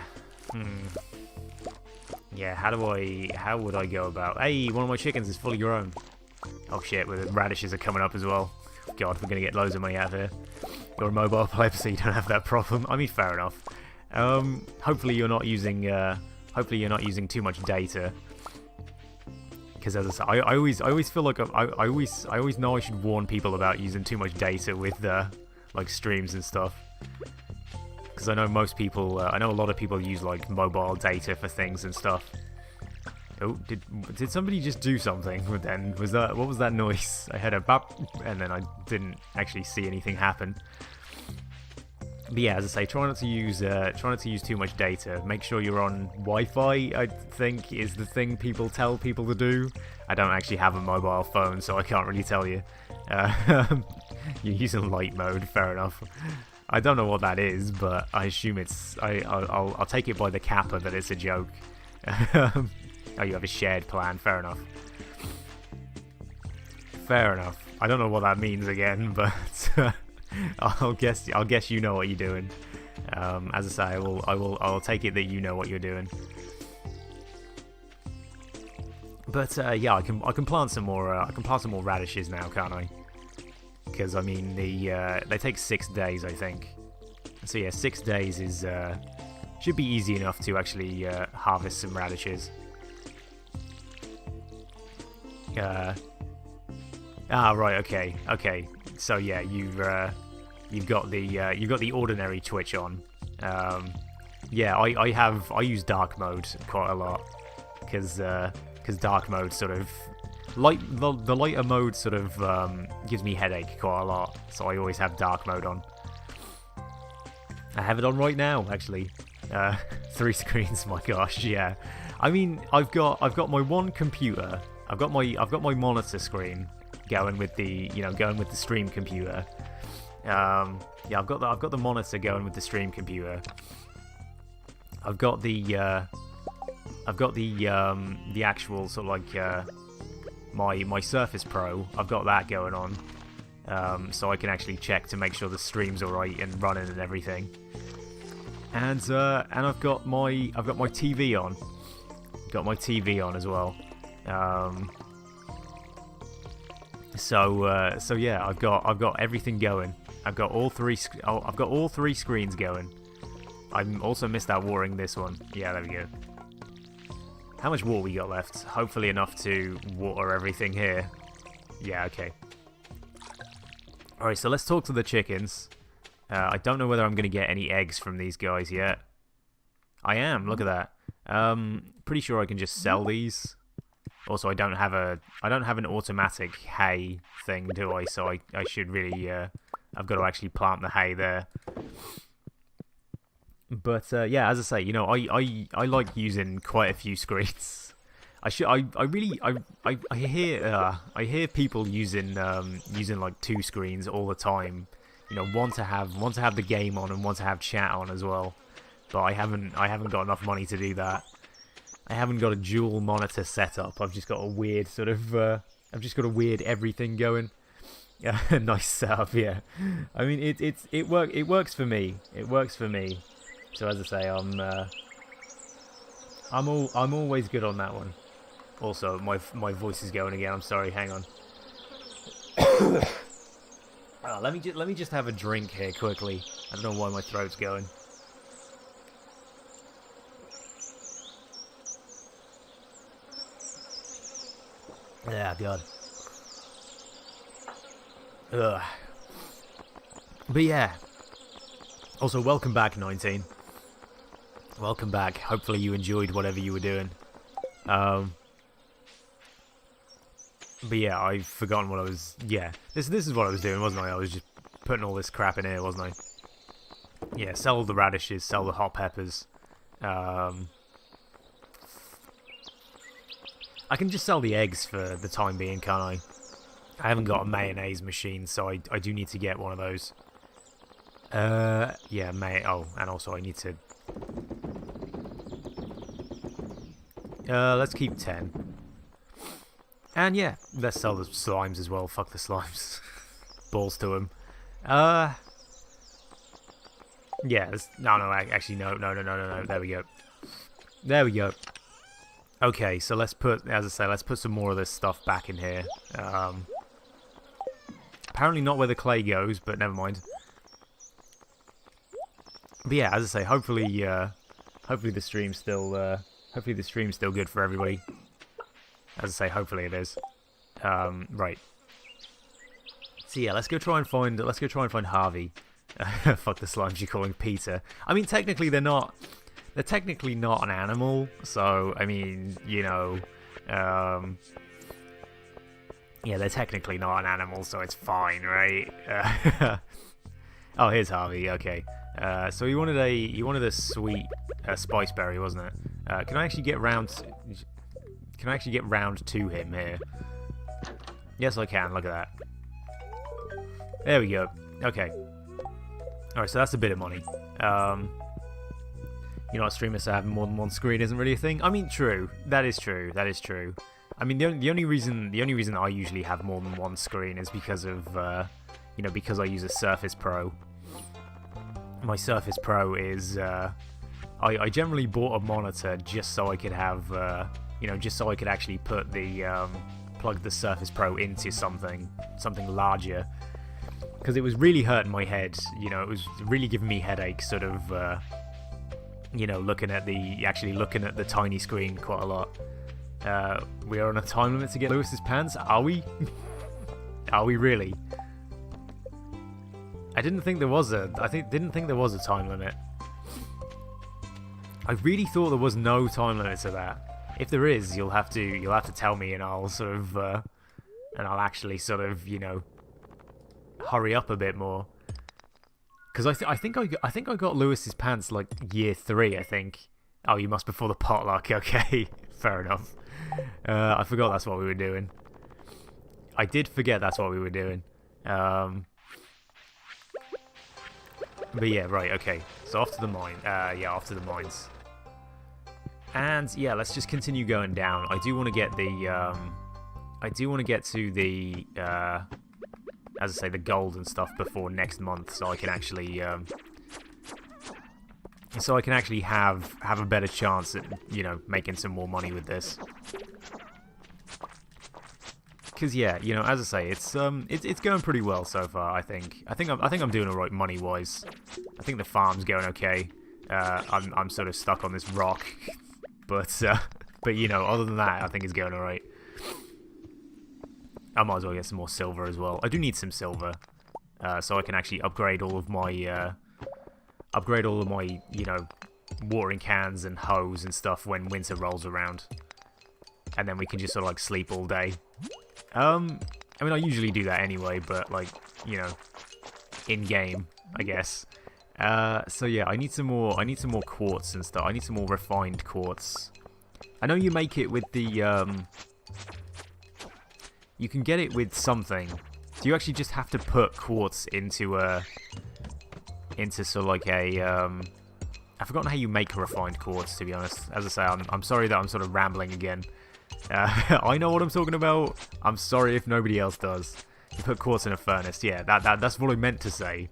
Yeah, how would I go about? Hey, one of my chickens is fully grown. Oh shit, the radishes are coming up as well. God, we're gonna get loads of money out of here. You're a mobile player, so you don't have that problem. I mean, fair enough. Hopefully you're not using too much data. Because as I say, I always feel like I always know I should warn people about using too much data with like streams and stuff. Because I know most people, I know a lot of people use like mobile data for things and stuff. Oh, did somebody just do something? Then what was that noise? I heard a bop, and then I didn't actually see anything happen. But yeah, as I say, try not to use too much data. Make sure you're on Wi-Fi, I think, is the thing people tell people to do. I don't actually have a mobile phone, so I can't really tell you. You're using light mode, fair enough. I don't know what that is, but I assume it's... I'll take it by the kappa that it's a joke. Oh, you have a shared plan, fair enough. Fair enough. I don't know what that means again, but... I'll guess you know what you're doing. As I say, I'll take it that you know what you're doing. But yeah, I can plant some more. I can plant some more radishes now, can't I? Because I mean, they take 6 days, I think. So yeah, 6 days is should be easy enough to actually harvest some radishes. Right, okay. So yeah, you've got the ordinary Twitch on. Yeah, I use dark mode quite a lot because dark mode sort of the lighter mode sort of gives me headache quite a lot, so I always have dark mode on. I have it on right now, actually. 3 screens, my gosh, yeah. I mean, I've got my one computer. I've got my monitor screen going with the stream computer. Yeah, I've got the monitor going with the stream computer. I've got the actual sort of like my Surface Pro. I've got that going on, so I can actually check to make sure the stream's alright and running and everything. And I've got my TV on. Got my TV on as well. So yeah, I've got everything going. I've got all three screens going. I also missed out watering this one. Yeah, there we go. How much water we got left? Hopefully enough to water everything here. Yeah, okay. Alright, so let's talk to the chickens. I don't know whether I'm going to get any eggs from these guys yet. I am, look at that. Pretty sure I can just sell these. Also, I don't have an automatic hay thing, do I? So I should really, I've got to actually plant the hay there. But yeah, as I say, you know, I like using quite a few screens. I hear people using like two screens all the time. You know, one to have the game on and one to have chat on as well. But I haven't got enough money to do that. I haven't got a dual monitor setup. I've just got a weird sort of I've just got a weird everything going. Yeah, nice setup. Yeah, I mean it works for me. It works for me. So as I say, I'm always good on that one. Also, my voice is going again. I'm sorry. Hang on. Let me just have a drink here quickly. I don't know why my throat's going. Yeah, God. Ugh. But yeah. Also, welcome back, 19. Welcome back. Hopefully you enjoyed whatever you were doing. But yeah, I've forgotten what I was... Yeah, this is what I was doing, wasn't I? I was just putting all this crap in here, wasn't I? Yeah, sell the radishes, sell the hot peppers. I can just sell the eggs for the time being, can't I? I haven't got a mayonnaise machine, so I do need to get one of those. Yeah, oh, and also I need to... let's keep 10. And yeah, let's sell the slimes as well. Fuck the slimes. Balls to them. Yeah, no, actually, no. There we go. There we go. Okay, so let's put, as I say, let's put some more of this stuff back in here. Apparently not where the clay goes, but never mind. But yeah, as I say, hopefully the stream's still good for everybody. As I say, hopefully it is. Right. So yeah, let's go try and find Harvey. Fuck the slimes you're calling Peter. I mean, technically they're not. They're technically not an animal, so I mean, you know, yeah, they're technically not an animal, so it's fine, right? Oh, here's Harvey. Okay. So he wanted a sweet spice berry, wasn't it? Can I actually get round to him here? Yes, I can. Look at that. There we go. Okay. All right, so that's a bit of money. You know, streamers having more than one screen isn't really a thing. I mean, true. That is true. That is true. I mean, the only reason I usually have more than one screen is because of you know, because I use a Surface Pro. My Surface Pro is I generally bought a monitor just so I could have you know, just so I could actually put the plug the Surface Pro into something larger, because it was really hurting my head. You know, it was really giving me headaches, sort of. You know, looking at the tiny screen quite a lot. We are on a time limit to get Lewis's pants. Are we? Are we really? I didn't think there was a time limit. I really thought there was no time limit to that. If there is, you'll have to tell me, and I'll sort of and I'll actually sort of, you know, hurry up a bit more. Because I think I got Lewis's pants like year 3, I think. Oh, you must before the potluck. Okay, fair enough. I forgot that's what we were doing. I did forget that's what we were doing. But yeah, right. Okay, so off to the mine. Yeah, off to the mines. And yeah, let's just continue going down. I do want to get the. I do want to get to the. As I say, the gold and stuff before next month, so I can actually have a better chance at, you know, making some more money with this. Because yeah, you know, as I say, it's going pretty well so far. I think I'm doing alright money wise. I think the farm's going okay. I'm sort of stuck on this rock, but you know, other than that, I think it's going alright. I might as well get some more silver as well. I do need some silver, so I can actually upgrade all of my, you know, watering cans and hose and stuff when winter rolls around. And then we can just sort of like sleep all day. I mean, I usually do that anyway, but like, you know, in game, I guess. So yeah, I need some more quartz and stuff. I need some more refined quartz I know you make it with the, you can get it with something. Do you actually just have to put quartz into sort of like a, I've forgotten how you make refined quartz, to be honest. As I say, I'm sorry that I'm sort of rambling again. I know what I'm talking about. I'm sorry if nobody else does. You put quartz in a furnace. Yeah, that's what I meant to say.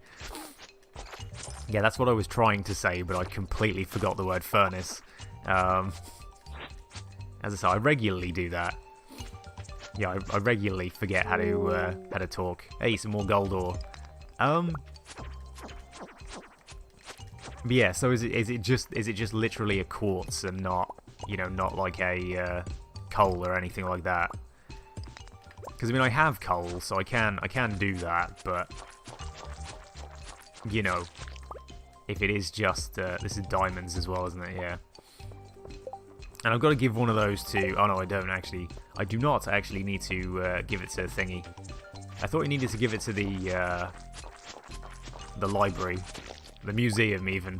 Yeah, that's what I was trying to say, but I completely forgot the word furnace. As I say, I regularly do that. Yeah, I regularly forget how to talk. Hey, some more gold ore. But yeah, so is it just literally a quartz and not, you know, not like a coal or anything like that? Because I mean, I have coal, so I can do that, but you know, if it is just this is diamonds as well, isn't it? Yeah. And I've got to give one of those to... Oh, no, I don't actually. I do not actually need to give it to Thingy. I thought you needed to give it to the library. The museum, even.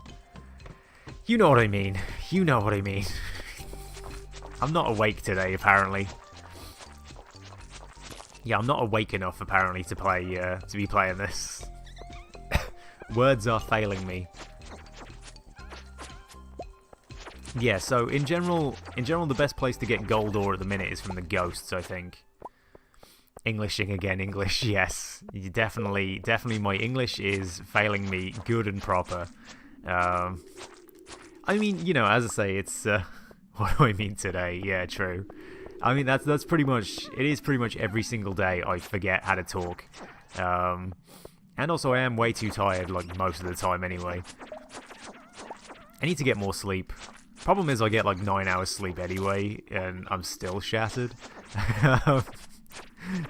You know what I mean. You know what I mean. I'm not awake today, apparently. Yeah, I'm not awake enough, apparently, to play, to be playing this. Words are failing me. Yeah, so in general, the best place to get gold ore at the minute is from the ghosts, I think. Englishing again, English, yes. You definitely, my English is failing me good and proper. I mean, you know, as I say, it's, what do I mean today? Yeah, true. I mean, that's pretty much, it is pretty much every single day I forget how to talk. And also I am way too tired, like, most of the time anyway. I need to get more sleep. Problem is I get like 9 hours sleep anyway, and I'm still shattered.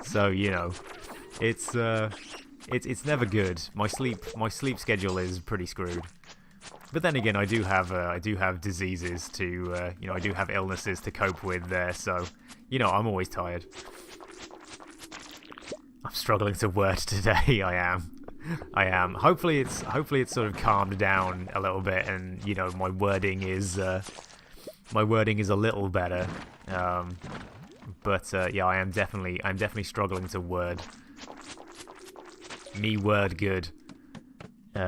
So, you know, it's never good. My sleep schedule is pretty screwed. But then again, I do have diseases to, you know, I do have illnesses to cope with there, so, you know, I'm always tired. I'm struggling to word today, I am. Hopefully it's sort of calmed down a little bit, and you know my wording is a little better. But yeah, I'm definitely struggling to word. Me word good.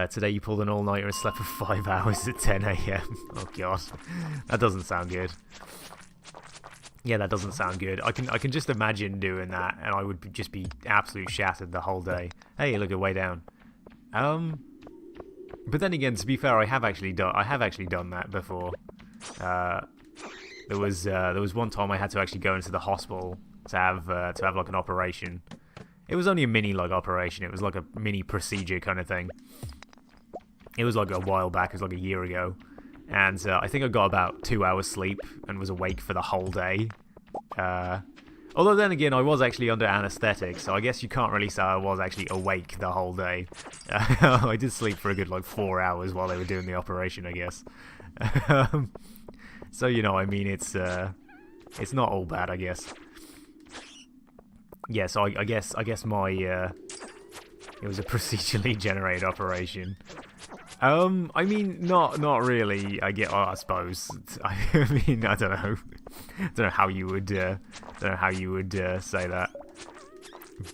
Today you pulled an all-nighter and slept for 5 hours at 10 AM. Oh god, that doesn't sound good. Yeah, that doesn't sound good. I can just imagine doing that, and I would just be absolutely shattered the whole day. Hey, look at way down. But then again, to be fair, I have actually done that before. There was one time I had to actually go into the hospital to have like an operation. It was only a mini like operation. It was like a mini procedure kind of thing. It was like a while back. It was like a year ago. And I think I got about 2 hours sleep and was awake for the whole day. Although then again, I was actually under anesthetic, so I guess you can't really say I was actually awake the whole day. I did sleep for a good like 4 hours while they were doing the operation, I guess. So you know, I mean, it's not all bad, I guess. Yeah, so I guess my it was a procedurally generated operation. I mean, not really. I suppose. I mean, I don't know. I don't know how you would say that.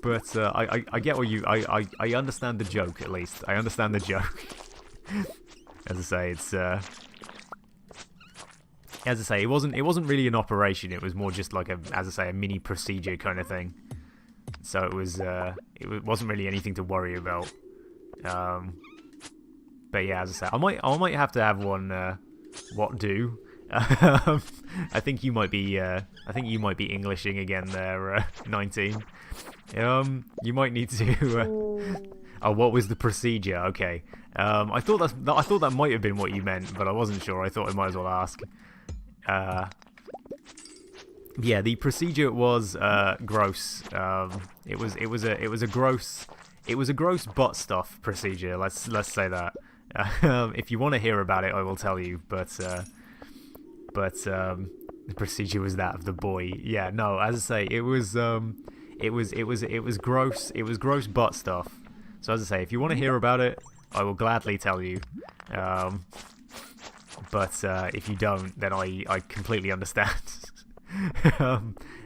But I get what you. I understand the joke at least. I understand the joke. As I say, it's. As I say, it wasn't really an operation. It was more just like a mini procedure kind of thing. So it wasn't really anything to worry about. But yeah, as I say, I might have to have one. What do? I think you might be Englishing again there, 19. You might need to. Oh, what was the procedure? Okay. I thought that might have been what you meant, but I wasn't sure. I thought I might as well ask. Yeah, the procedure was gross. It was a gross butt stuff procedure. Let's say that. If you want to hear about it, I will tell you. But the procedure was that of the boy. Yeah, no. As I say, it was gross. It was gross butt stuff. So as I say, if you want to hear about it, I will gladly tell you. But if you don't, then I completely understand.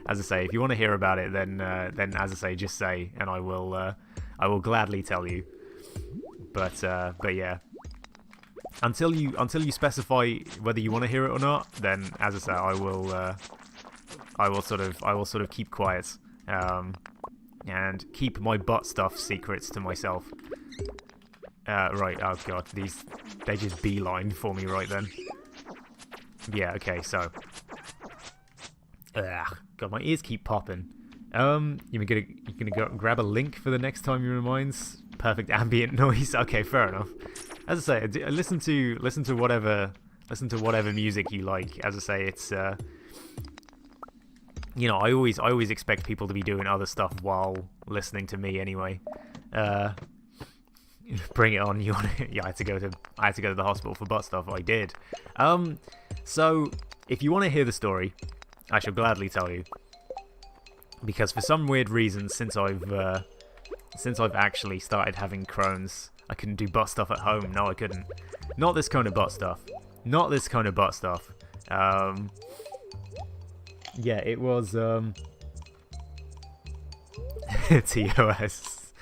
As I say, if you want to hear about it, then as I say, just say, and I will gladly tell you. But yeah, until you specify whether you want to hear it or not, then as I say, I will sort of keep quiet, and keep my butt stuff secrets to myself. Right, oh god, they just beelined for me right then. Yeah, okay, so. God, my ears keep popping. You're gonna go grab a link for the next time you reminds? Perfect ambient noise. Okay, fair enough. As I say, listen to whatever music you like. As I say, it's you know, I always expect people to be doing other stuff while listening to me anyway. Bring it on. You want? Yeah, I had to go to the hospital for butt stuff. I did. So if you want to hear the story, I shall gladly tell you. Because for some weird reason, since I've actually started having Crohn's, I couldn't do butt stuff at home. No, I couldn't. Not this kind of butt stuff. Not this kind of butt stuff. Yeah, it was TOS.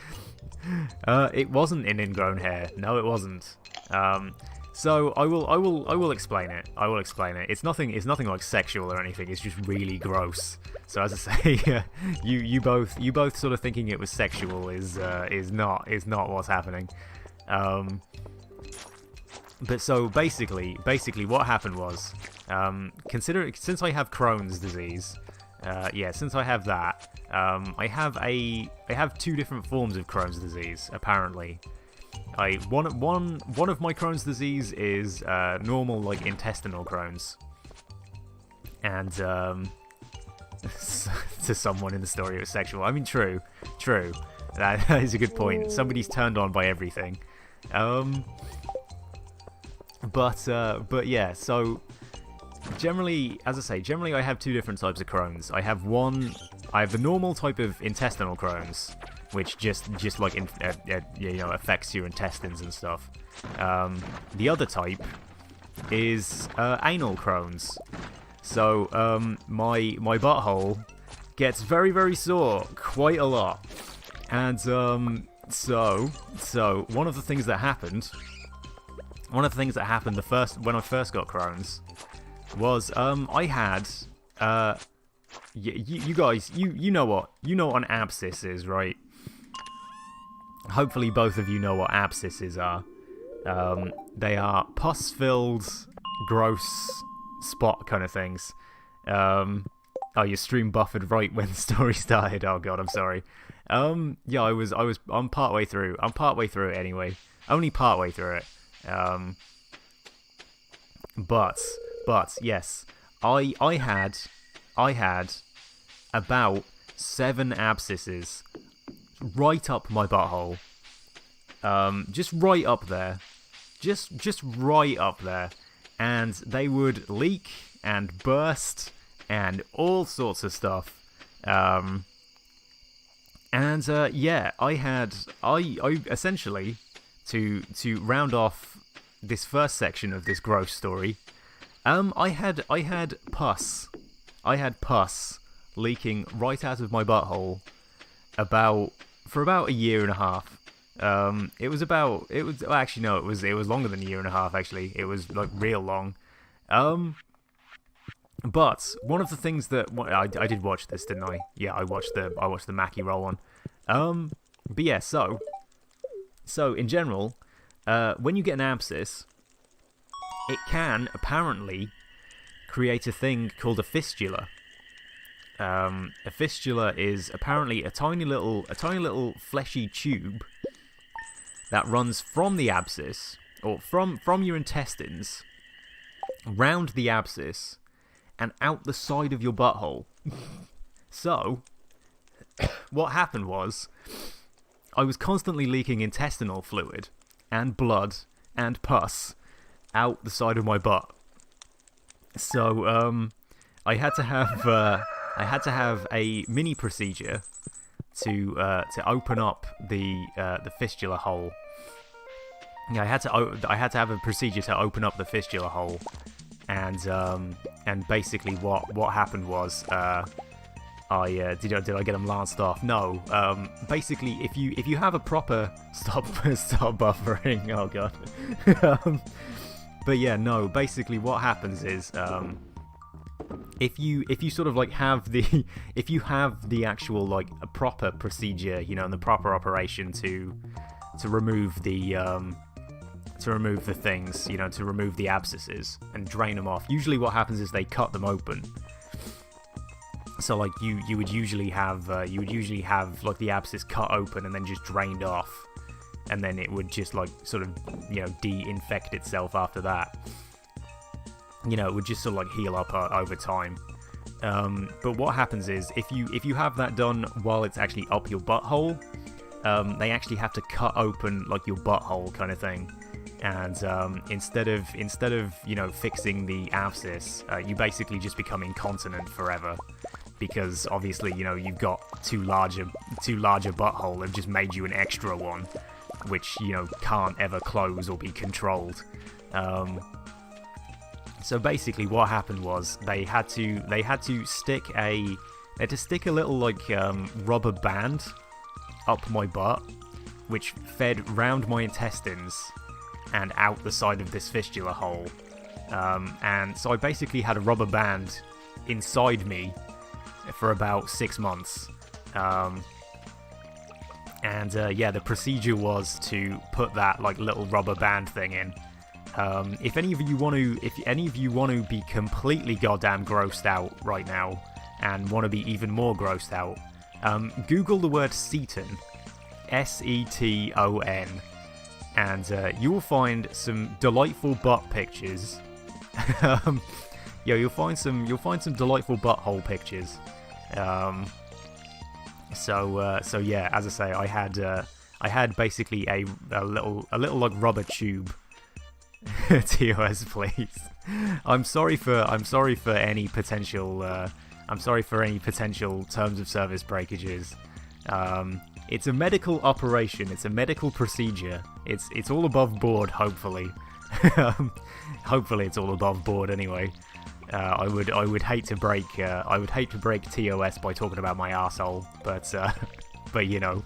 It wasn't in ingrown hair. No, it wasn't. So I will explain it. I will explain it. It's nothing like sexual or anything. It's just really gross. So as I say, you both sort of thinking it was sexual is not what's happening. But so basically what happened was, since I have Crohn's disease, since I have that, I have two different forms of Crohn's disease apparently. One of my Crohn's disease is normal, like intestinal Crohn's, and to someone in the story it was sexual. I mean, true. That is a good point. Somebody's turned on by everything. But yeah. So generally, as I say, I have two different types of Crohn's. I have the normal type of intestinal Crohn's, which just like affects your intestines and stuff. The other type is anal Crohn's. So my butthole gets very, very sore quite a lot, and so one of the things that happened when I first got Crohn's was I had you guys, you know what an abscess is, right? Hopefully both of you know what abscesses are. They are pus-filled, gross spot kind of things. Oh, your stream buffered right when the story started. Oh god, I'm sorry. Yeah, I'm partway through. I'm partway through it anyway. Only partway through it. But yes, I had about 7 abscesses right up my butthole. Just right up there. Just right up there. And they would leak and burst and all sorts of stuff. Yeah, I essentially, to round off this first section of this gross story, I had pus leaking right out of my butthole for about a year and a half. It was longer than a year and a half, actually. It was like real long. But one of the things that I did watch this, didn't I? Yeah, I watched the Mackie roll one. But yeah, so in general, when you get an abscess, it can apparently create a thing called a fistula. A fistula is apparently a tiny little fleshy tube that runs from the abscess, or from your intestines, round the abscess, and out the side of your butthole. So, what happened was, I was constantly leaking intestinal fluid, and blood, and pus, out the side of my butt. So, I had to have a mini procedure to open up the fistula hole. Yeah, I had to have a procedure to open up the fistula hole, and basically what happened was did I get them lanced off? No. Basically, if you have a proper stop buffering. Oh god. But yeah, no. Basically, what happens is if you sort of like have the if you have the actual like a proper procedure, you know, and the proper operation to remove the things, you know, to remove the abscesses and drain them off. Usually what happens is they cut them open. So like you would usually have like the abscess cut open and then just drained off, and then it would just like sort of, you know, de-infect itself after that. You know, it would just sort of like heal up over time. But what happens is if you have that done while it's actually up your butthole, they actually have to cut open like your butthole kind of thing. And instead of you know fixing the abscess, you basically just become incontinent forever, because obviously, you know, you've got too large a butthole. They've just made you an extra one, which, you know, can't ever close or be controlled. So basically, what happened was they had to stick a little like rubber band up my butt, which fed round my intestines and out the side of this fistula hole. And so I basically had a rubber band inside me for about 6 months. Yeah, the procedure was to put that like little rubber band thing in. If any of you want to be completely goddamn grossed out right now and want to be even more grossed out, Google the word seton, S-E-T-O-N, and you will find some delightful butt pictures. Yeah, you'll find some delightful butthole pictures. So yeah, as I say, I had basically a little like rubber tube. TOS, please. I'm sorry for any potential terms of service breakages. It's a medical operation. It's a medical procedure. It's all above board, hopefully. Hopefully, it's all above board anyway. I would hate to break TOS by talking about my arsehole, but you know,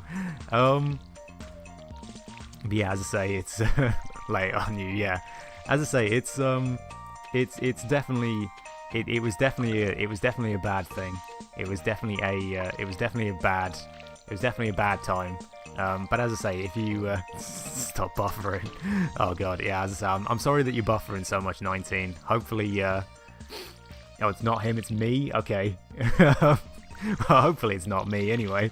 but yeah, as I say, it's late on you. Yeah, as I say, it's definitely it was definitely a bad thing. It was definitely a bad time. But as I say, if you stop buffering, oh god, yeah. As I say, I'm sorry that you're buffering so much, 19. Hopefully, oh, it's not him, it's me. Okay. Well, hopefully it's not me anyway.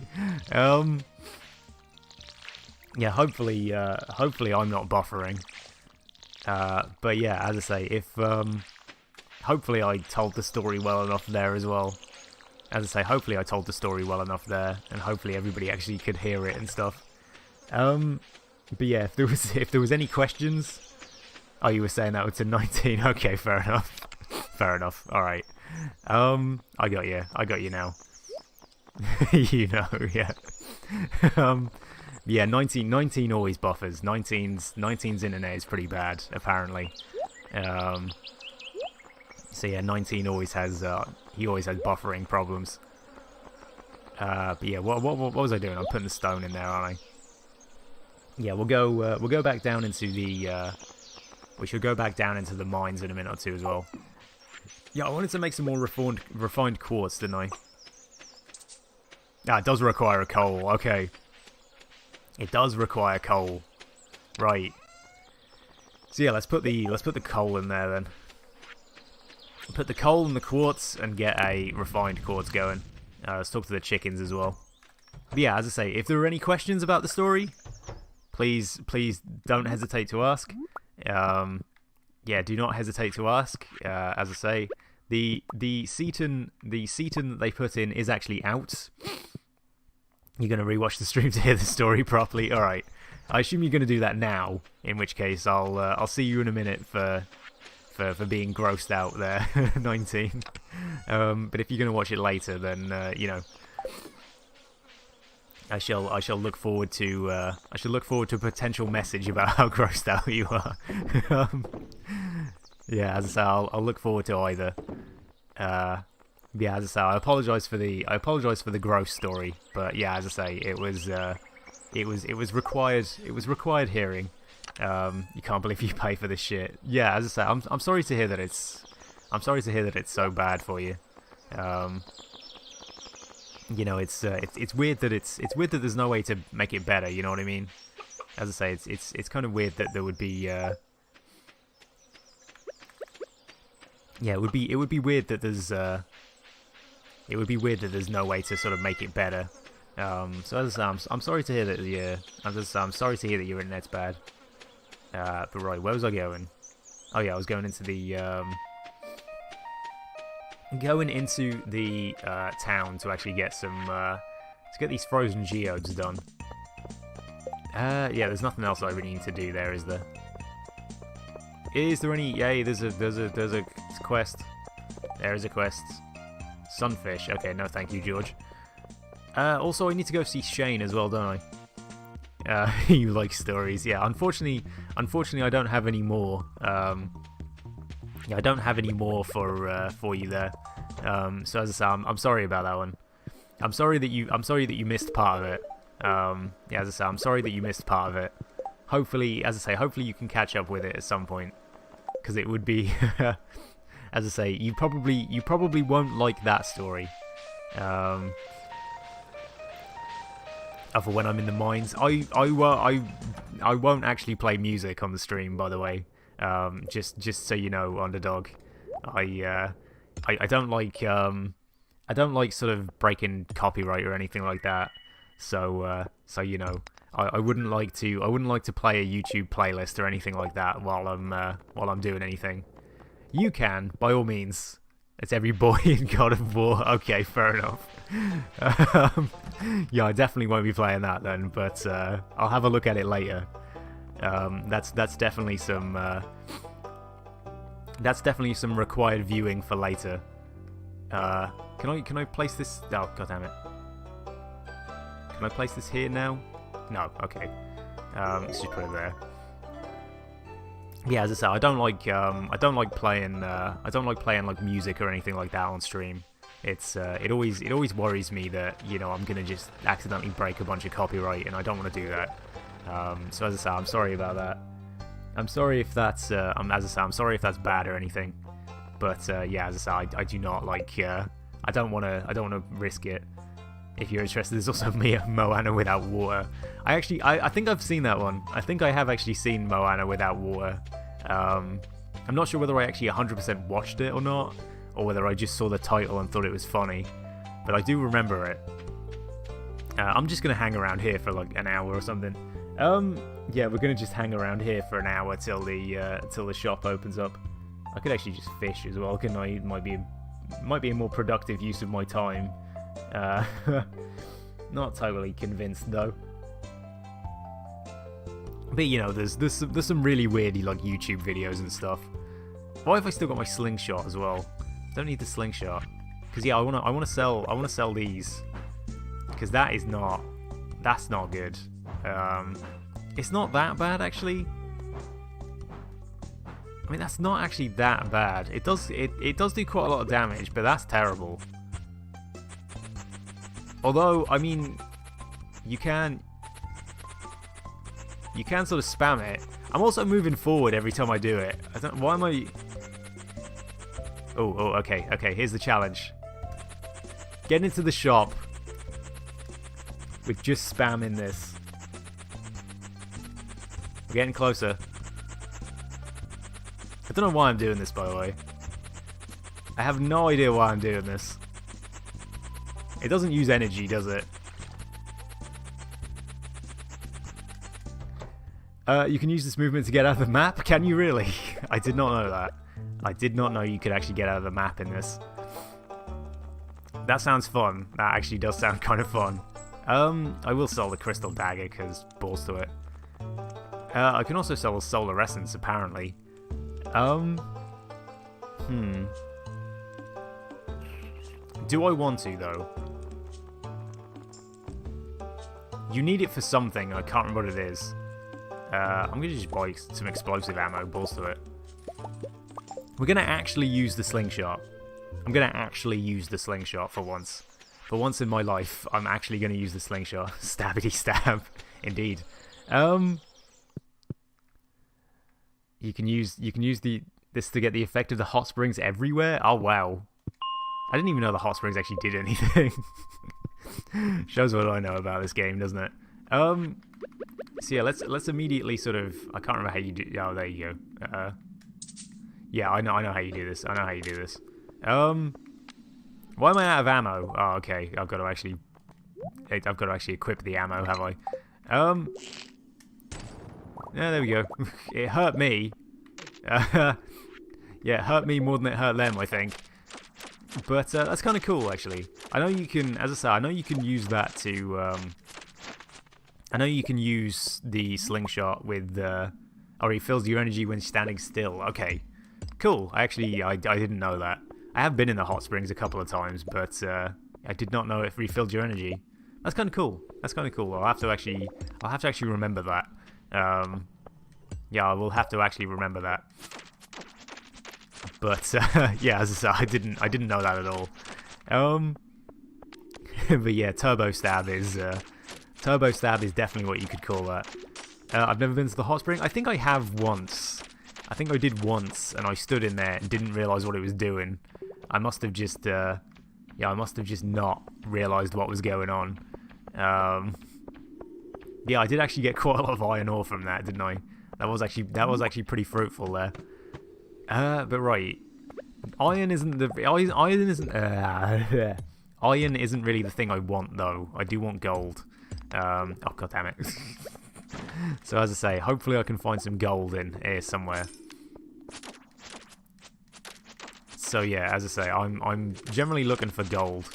Yeah, hopefully I'm not buffering. But yeah, as I say, if hopefully I told the story well enough there as well. As I say, hopefully I told the story well enough there, and hopefully everybody actually could hear it and stuff. But yeah, if there was any questions, oh, you were saying that was a 19. Okay, fair enough. Fair enough. All right. I got you now. You know, yeah. Yeah, 19 always buffers. 19's internet is pretty bad, apparently. So yeah, 19 always has buffering problems. But yeah, what was I doing? I'm putting the stone in there, aren't I? Yeah, we'll go back down into the we should go back down into the mines in a minute or two as well. Yeah, I wanted to make some more refined quartz, didn't I? Ah, it does require a coal. Okay. It does require coal. Right. So yeah, let's put the coal in there then. Put the coal and the quartz and get a refined quartz going. Let's talk to the chickens as well. But yeah, as I say, if there are any questions about the story, please don't hesitate to ask. Yeah, do not hesitate to ask. As I say, the seton that they put in is actually out. You're gonna rewatch the stream to hear the story properly. All right, I assume you're gonna do that now. In which case, I'll see you in a minute for being grossed out there, 19. But if you're gonna watch it later, then you know. I shall look forward to a potential message about how grossed out you are. Yeah, as I say, I'll look forward to either. Yeah, as I say, I apologize for the gross story, but yeah, as I say, it was required hearing. You can't believe you pay for this shit. Yeah, as I say, I'm sorry to hear that it's so bad for you. You know, it's weird that it's weird that there's no way to make it better. You know what I mean? As I say, it's kind of weird that there would be. Yeah, it would be weird that there's. It would be weird that there's no way to sort of make it better. So as I say, I'm sorry to hear that I'm sorry to hear that your internet's bad. But right, where was I going? Oh yeah, I was going into the town to actually get some to get these frozen geodes done. Yeah, there's nothing else I really need to do there, is there? Is there any? Yay, there's a quest. There is a quest. Sunfish. Okay, no, thank you, George. Also, I need to go see Shane as well, don't I? You like stories? Yeah. Unfortunately, I don't have any more. Yeah, I don't have any more for you there. So as I say, I'm sorry about that one. I'm sorry that you missed part of it. Yeah, as I say, I'm sorry that you missed part of it. Hopefully, as I say, hopefully you can catch up with it at some point, because it would be, as I say, you probably won't like that story. For when I'm in the mines, I won't actually play music on the stream, by the way. Just so you know, Underdog, I don't like sort of breaking copyright or anything like that. So you know, I wouldn't like to play a YouTube playlist or anything like that while I'm doing anything. You can, by all means. It's every boy in God of War. Okay, fair enough. Yeah, I definitely won't be playing that then, but I'll have a look at it later. That's definitely some required viewing for later. Can I place this? Oh, god damn it! Can I place this here now? No. Okay. Let's just put it there. Yeah, as I said, I don't like playing like music or anything like that on stream. It always worries me that, you know, I'm gonna just accidentally break a bunch of copyright, and I don't want to do that. So as I say, I'm sorry about that. I'm sorry if that's I'm sorry if that's bad or anything. But yeah, as I say, I do not like. I don't want to risk it. If you're interested, there's also Moana Without Water. I think I've seen that one. I think I have actually seen Moana Without Water. I'm not sure whether I actually 100% watched it or not, or whether I just saw the title and thought it was funny. But I do remember it. I'm just gonna hang around here for like an hour or something. Yeah, we're gonna just hang around here for an hour till the shop opens up. I could actually just fish as well, couldn't I? It might be a more productive use of my time. Not totally convinced though. But you know, there's some really weird like YouTube videos and stuff. Why have I still got my slingshot as well? Don't need the slingshot, because yeah, I wanna sell these, because that's not good. It's not that bad actually. I mean, that's not actually that bad. It does do quite a lot of damage, but that's terrible. Although, I mean, you can sort of spam it. I'm also moving forward every time I do it. Why am I... Oh, okay, here's the challenge. Get into the shop with just spamming this. We're getting closer. I don't know why I'm doing this, by the way. I have no idea why I'm doing this. It doesn't use energy, does it? You can use this movement to get out of the map? Can you really? I did not know that. I did not know you could actually get out of the map in this. That sounds fun. That actually does sound kind of fun. I will sell the crystal dagger, because balls to it. I can also sell solar essence, apparently. Do I want to, though? You need it for something, and I can't remember what it is. I'm going to just buy some explosive ammo, balls to it. We're going to actually use the slingshot. I'm going to actually use the slingshot for once. For once in my life, I'm actually going to use the slingshot. Stabbity stab. Indeed. You can use this to get the effect of the hot springs everywhere. Oh wow. I didn't even know the hot springs actually did anything. Shows what I know about this game, doesn't it? So yeah, let's immediately sort of, I can't remember how you do. Oh, there you go. Yeah, I know how you do this. I know how you do this. Why am I out of ammo? Oh, okay. I've got to actually equip the ammo, have I? Yeah, there we go. It hurt me. Yeah, it hurt me more than it hurt them, I think. But that's kind of cool, actually. I know you can, as I say, I know you can use that to. I know you can use the slingshot with, or he fills your energy when standing still. Okay, cool. I didn't know that. I have been in the hot springs a couple of times, but I did not know it refilled your energy. That's kind of cool. That's kind of cool. I'll have to actually remember that. Yeah, I will have to actually remember that. But yeah, as I said, I didn't know that at all. But yeah, turbo stab is definitely what you could call that. I've never been to the hot spring. I think I have once. I think I did once, and I stood in there and didn't realize what it was doing. I must have just I must have just not realized what was going on. Yeah, I did actually get quite a lot of iron ore from that, didn't I? That was actually pretty fruitful there. But right, iron isn't really the thing I want though. I do want gold. Oh god damn it. So as I say, hopefully I can find some gold in here somewhere. So yeah, as I say, I'm generally looking for gold.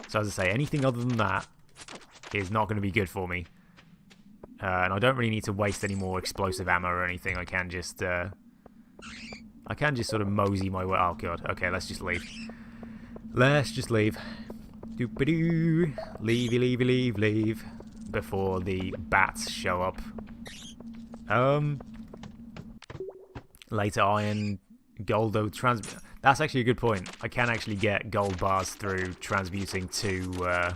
So as I say, anything other than that is not going to be good for me. And I don't really need to waste any more explosive ammo or anything. I can just sort of mosey my way. Oh god. Okay, let's just leave. Let's just leave. Doop-a-doo. Leave. Before the bats show up. Later iron, gold though that's actually a good point. I can actually get gold bars through transmuting to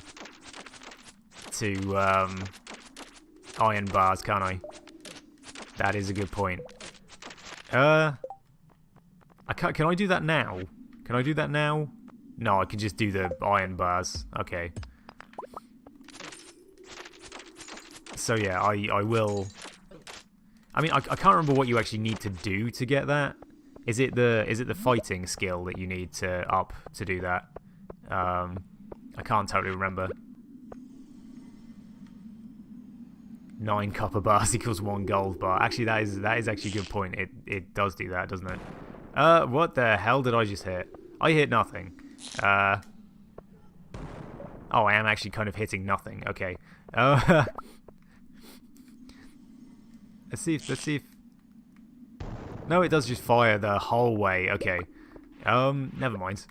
iron bars, can't I? That is a good point. Can I do that now? Can I do that now? No, I can just do the iron bars. Okay. So yeah, I will. I mean, I can't remember what you actually need to do to get that. Is it the fighting skill that you need to up to do that? I can't totally remember. 9 copper bars equals 1 gold bar. Actually, that is actually a good point. It does do that, doesn't it? What the hell did I just hit? I hit nothing. Oh, I am actually kind of hitting nothing. Okay. Let's see if... No, it does just fire the whole way. Okay. Never mind.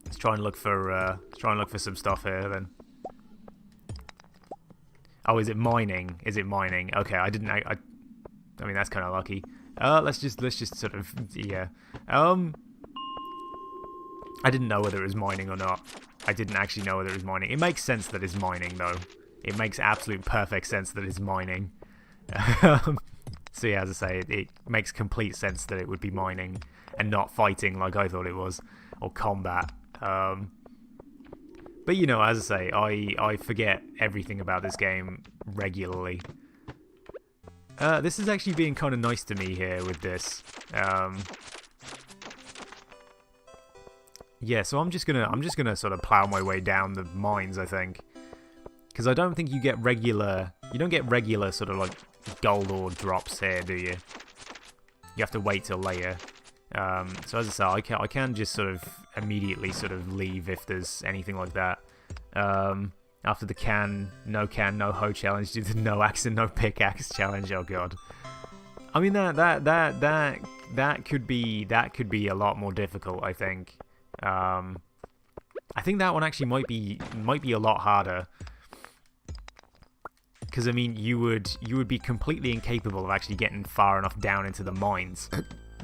Let's try and look for some stuff here then. Oh, is it mining? Is it mining? Okay, I didn't. I mean, that's kind of lucky. Let's just sort of, yeah. I didn't know whether it was mining or not. I didn't actually know whether it was mining. It makes sense that it's mining, though. It makes absolute perfect sense that it's mining. So yeah, as I say, it makes complete sense that it would be mining and not fighting like I thought it was, or combat. But you know, as I say, I forget everything about this game regularly. This is actually being kind of nice to me here with this. Yeah, so I'm just gonna sort of plow my way down the mines, I think, because I don't think you don't get regular sort of like gold ore drops here, do you? You have to wait till later. So as I say, I can just sort of immediately sort of leave if there's anything like that. After the no hoe challenge due to no axe and no pickaxe challenge. Oh god. I mean that could be a lot more difficult, I think. I think that one actually might be a lot harder. because I mean, you would be completely incapable of actually getting far enough down into the mines.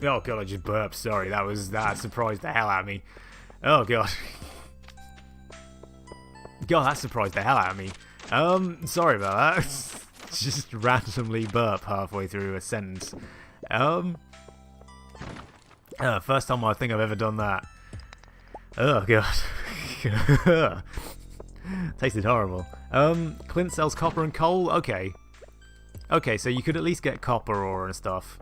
Oh god, I just burped. Sorry, that surprised the hell out of me. Oh god. God, that surprised the hell out of me. Sorry about that. Just randomly burp halfway through a sentence. First time I think I've ever done that. Oh god. Tasted horrible. Clint sells copper and coal? Okay. Okay, so you could at least get copper ore and stuff.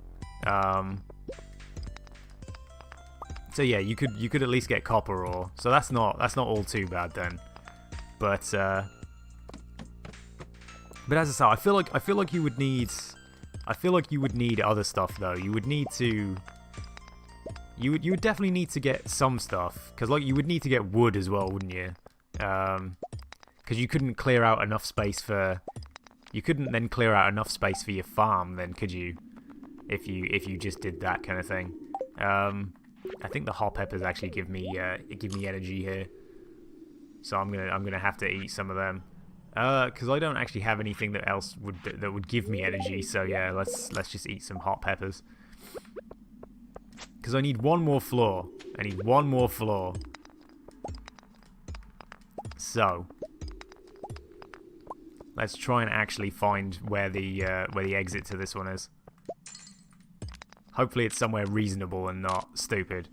So yeah, you could at least get copper ore. So that's not all too bad then. But as I say, I feel like you would need other stuff though. You would need to you would definitely need to get some stuff, because like you would need to get wood as well, wouldn't you? Because you couldn't clear out enough space for your farm then, could you? If you just did that kind of thing. I think the hot peppers actually give me energy here, so I'm gonna have to eat some of them. Because I don't actually have anything that would give me energy. So yeah, let's just eat some hot peppers. Because I need one more floor. So let's try and actually find where the exit to this one is. Hopefully it's somewhere reasonable and not stupid.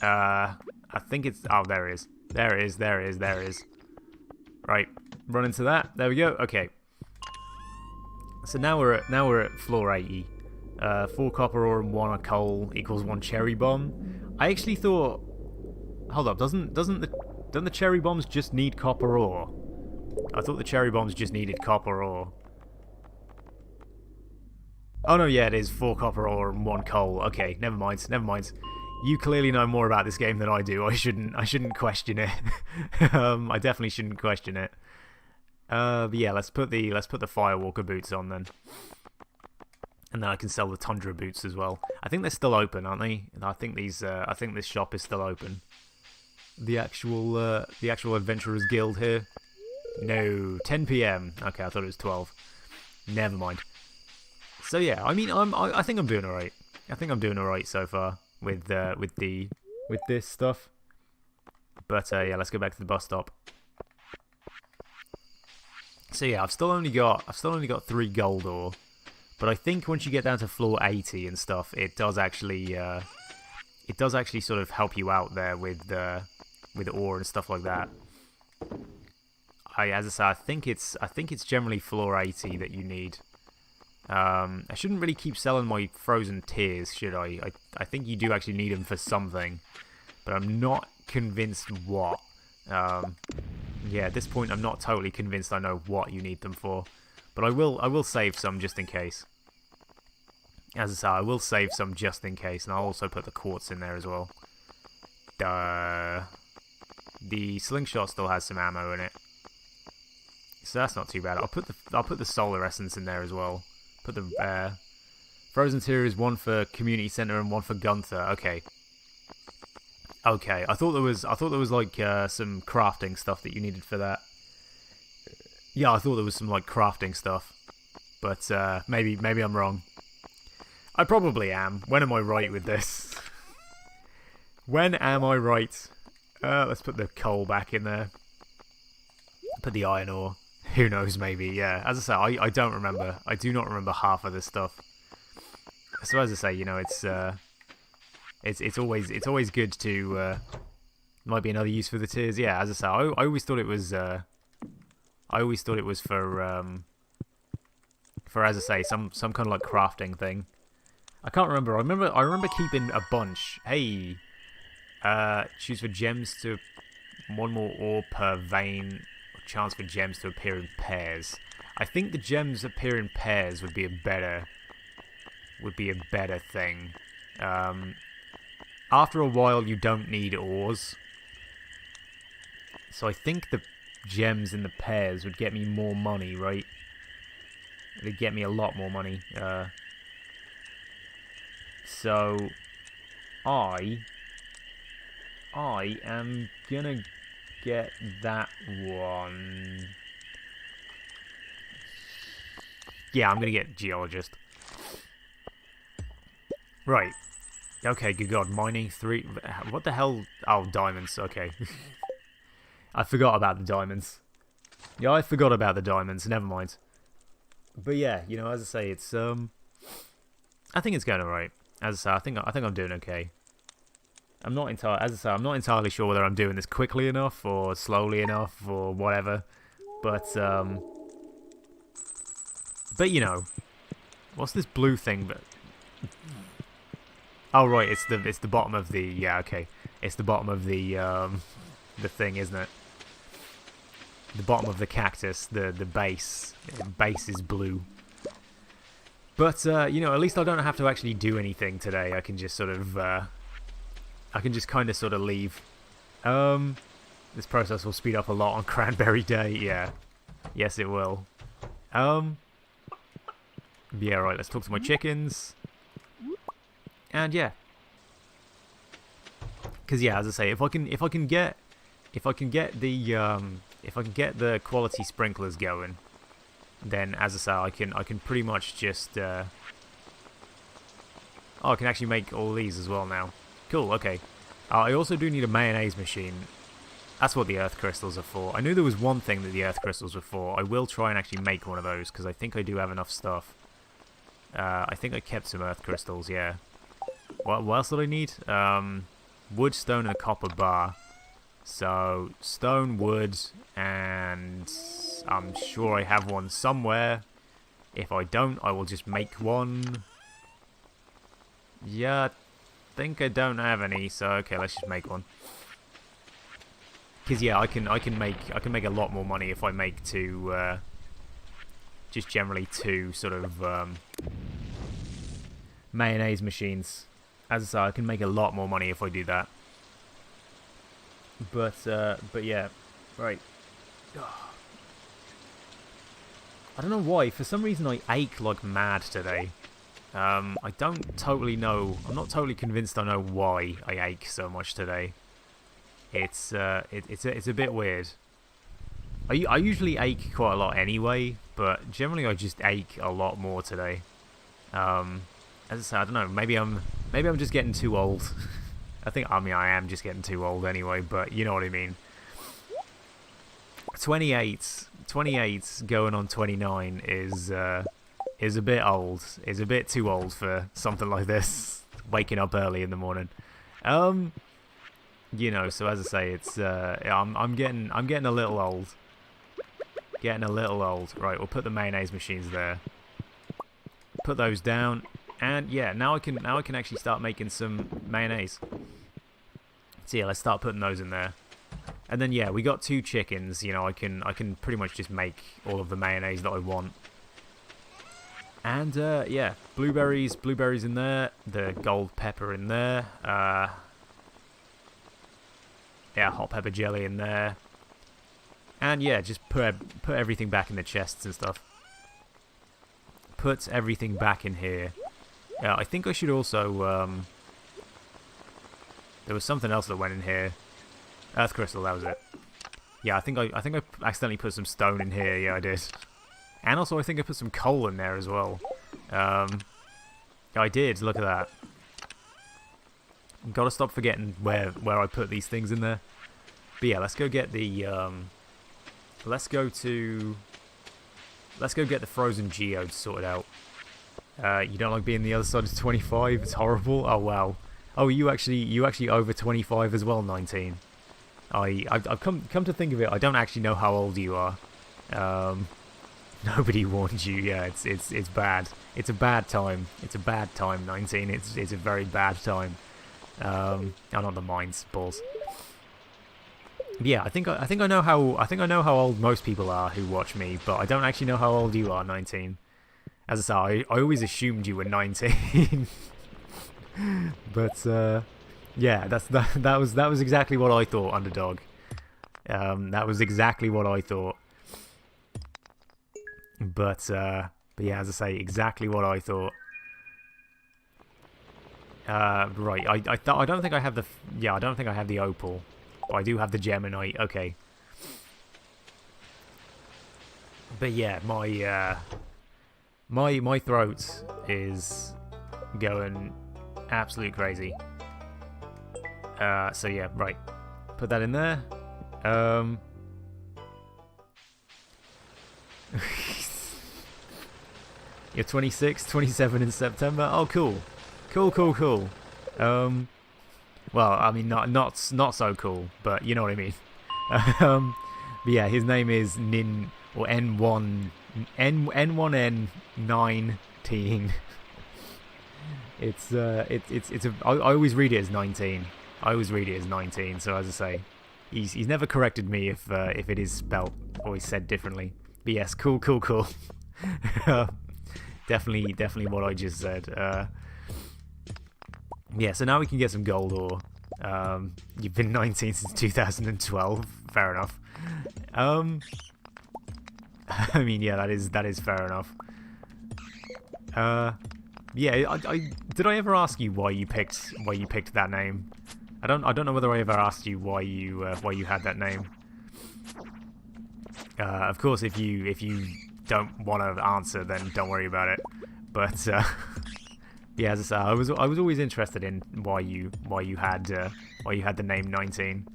I think it's... Oh, there it is. There it is. Right, run into that. There we go. Okay. So now we're at floor 80. 4 copper ore and 1 coal equals 1 cherry bomb. I actually thought... Hold up, don't the cherry bombs just need copper ore? I thought the cherry bombs just needed copper ore. Oh no, yeah, it is 4 copper ore and 1 coal. Okay, never mind. You clearly know more about this game than I do. I shouldn't question it. I definitely shouldn't question it. But yeah, let's put the Firewalker boots on then, and then I can sell the Tundra boots as well. I think they're still open, aren't they? I think this shop is still open. The actual Adventurers Guild here. No, 10 PM. Okay, I thought it was 12. Never mind. So yeah, I mean, I think I'm doing alright. I think I'm doing alright so far with this stuff. But yeah, let's go back to the bus stop. So yeah, I've still only got 3 gold ore, but I think once you get down to floor 80 and stuff, it does actually sort of help you out there with ore and stuff like that. As I say, I think it's generally floor 80 that you need. I shouldn't really keep selling my frozen tears, should I? I think you do actually need them for something, but I'm not convinced what. Yeah, at this point I'm not totally convinced I know what you need them for, but I will save some just in case. As I say, I will save some just in case, and I'll also put the quartz in there as well. The slingshot still has some ammo in it, so that's not too bad. I'll put the solar essence in there as well. Put the frozen tear is 1 for community center and 1 for Gunther. Okay. Okay. I thought there was like some crafting stuff that you needed for that. Yeah, I thought there was some like crafting stuff, but maybe I'm wrong. I probably am. When am I right with this? When am I right? Let's put the coal back in there. Put the iron ore. Who knows, maybe, yeah. As I say, I don't remember. I do not remember half of this stuff. So as I say, you know, it's always good to might be another use for the tears. Yeah, as I say, I always thought it was for as I say, some kind of like crafting thing. I can't remember. I remember keeping a bunch. Hey, choose for gems to 1 more ore per vein. Chance for gems to appear in pairs. I think the gems appear in pairs would be a better thing. After a while, you don't need ores, so I think the gems in the pairs would get me more money, right? It'd get me a lot more money. So I am gonna get that one. Yeah, I'm gonna get geologist. Right. Okay, good god. Mining 3... What the hell? Oh, diamonds. Okay. I forgot about the diamonds. Yeah, I forgot about the diamonds. Never mind. But yeah, you know, as I say, it's... I think it's going alright. As I say, I think I'm doing okay. I'm not entirely... As I say, I'm not entirely sure whether I'm doing this quickly enough or slowly enough or whatever. But, you know... What's this blue thing? But oh right, it's the bottom of the okay. It's the bottom of the thing, isn't it? The bottom of the cactus, the base. The base is blue. But you know, at least I don't have to actually do anything today. I can just sort of I can just kind of sort of leave. This process will speed up a lot on Cranberry Day. Yeah. Yes, it will. Yeah, right, let's talk to my chickens. And yeah. Cause yeah, as I say, if I can get the quality sprinklers going, then as I say, I can pretty much just oh, I can actually make all these as well now. Cool, okay. I also do need a mayonnaise machine. That's what the earth crystals are for. I knew there was one thing that the earth crystals were for. I will try and actually make one of those, because I think I do have enough stuff. I think I kept some earth crystals, yeah. What else did I need? Wood, stone, and a copper bar. So, stone, wood, and I'm sure I have one somewhere. If I don't, I will just make one. Yeah, I think I don't have any, so okay, let's just make one. Because yeah, I can make a lot more money if I make two. Just generally two sort of mayonnaise machines. As I say, I can make a lot more money if I do that. But yeah, right. I don't know why. For some reason, I ache like mad today. I don't totally know. I'm not totally convinced I know why I ache so much today. It's a bit weird. I usually ache quite a lot anyway, but generally I just ache a lot more today. As I say, I don't know. Maybe I'm just getting too old. I am just getting too old anyway. But you know what I mean. 28 going on 29 is a bit old. Is a bit too old for something like this. Waking up early in the morning. You know. So as I say, it's I'm getting a little old. Getting a little old. Right, we'll put the mayonnaise machines there. Put those down, and yeah, now I can actually start making some mayonnaise. So yeah, let's start putting those in there. And then yeah, we got 2 chickens. You know, I can pretty much just make all of the mayonnaise that I want. And yeah, blueberries in there. The gold pepper in there. Yeah, hot pepper jelly in there. And yeah, just put everything back in the chests and stuff. Put everything back in here. I think I should also... there was something else that went in here. Earth crystal, that was it. Yeah, I think I accidentally put some stone in here. Yeah, I did. And also I think I put some coal in there as well. I did, look at that. Gotta stop forgetting where I put these things in there. But yeah, let's go get the... Let's go get the frozen geodes sorted out. You don't like being the other side of 25? It's horrible. Oh wow. Oh, you actually over 25 as well, 19. I've come to think of it. I don't actually know how old you are. Nobody warned you. Yeah, it's bad. It's a bad time. It's a bad time. 19. It's a very bad time. I'm not the mines balls. Yeah, I think I know how old most people are who watch me, but I don't actually know how old you are, 19. As I say, I always assumed you were 19. But yeah, that was exactly what I thought, Underdog. That was exactly what I thought. But yeah, as I say, exactly what I thought. Right, I don't think I have the... Yeah, I don't think I have the opal. But I do have the geminite, okay. But yeah, my My throat is going absolute crazy. So yeah, right. Put that in there. You're 26, 27 in September. Oh, cool. Cool. Well, I mean, not so cool, but you know what I mean. But yeah, his name is Nin or N1N19. It's I always read it as 19. I always read it as 19. So as I say, he's never corrected me if it is spelt or said differently. But yes, cool. Definitely what I just said. Yeah, so now we can get some gold ore. You've been 19 since 2012. Fair enough. I mean, yeah, that is fair enough. Yeah, did I ever ask you why you picked that name? I don't know whether I ever asked you why you had that name. Of course, if you don't want to answer, then don't worry about it. But yeah, as I say, I was always interested in why you had the name 19.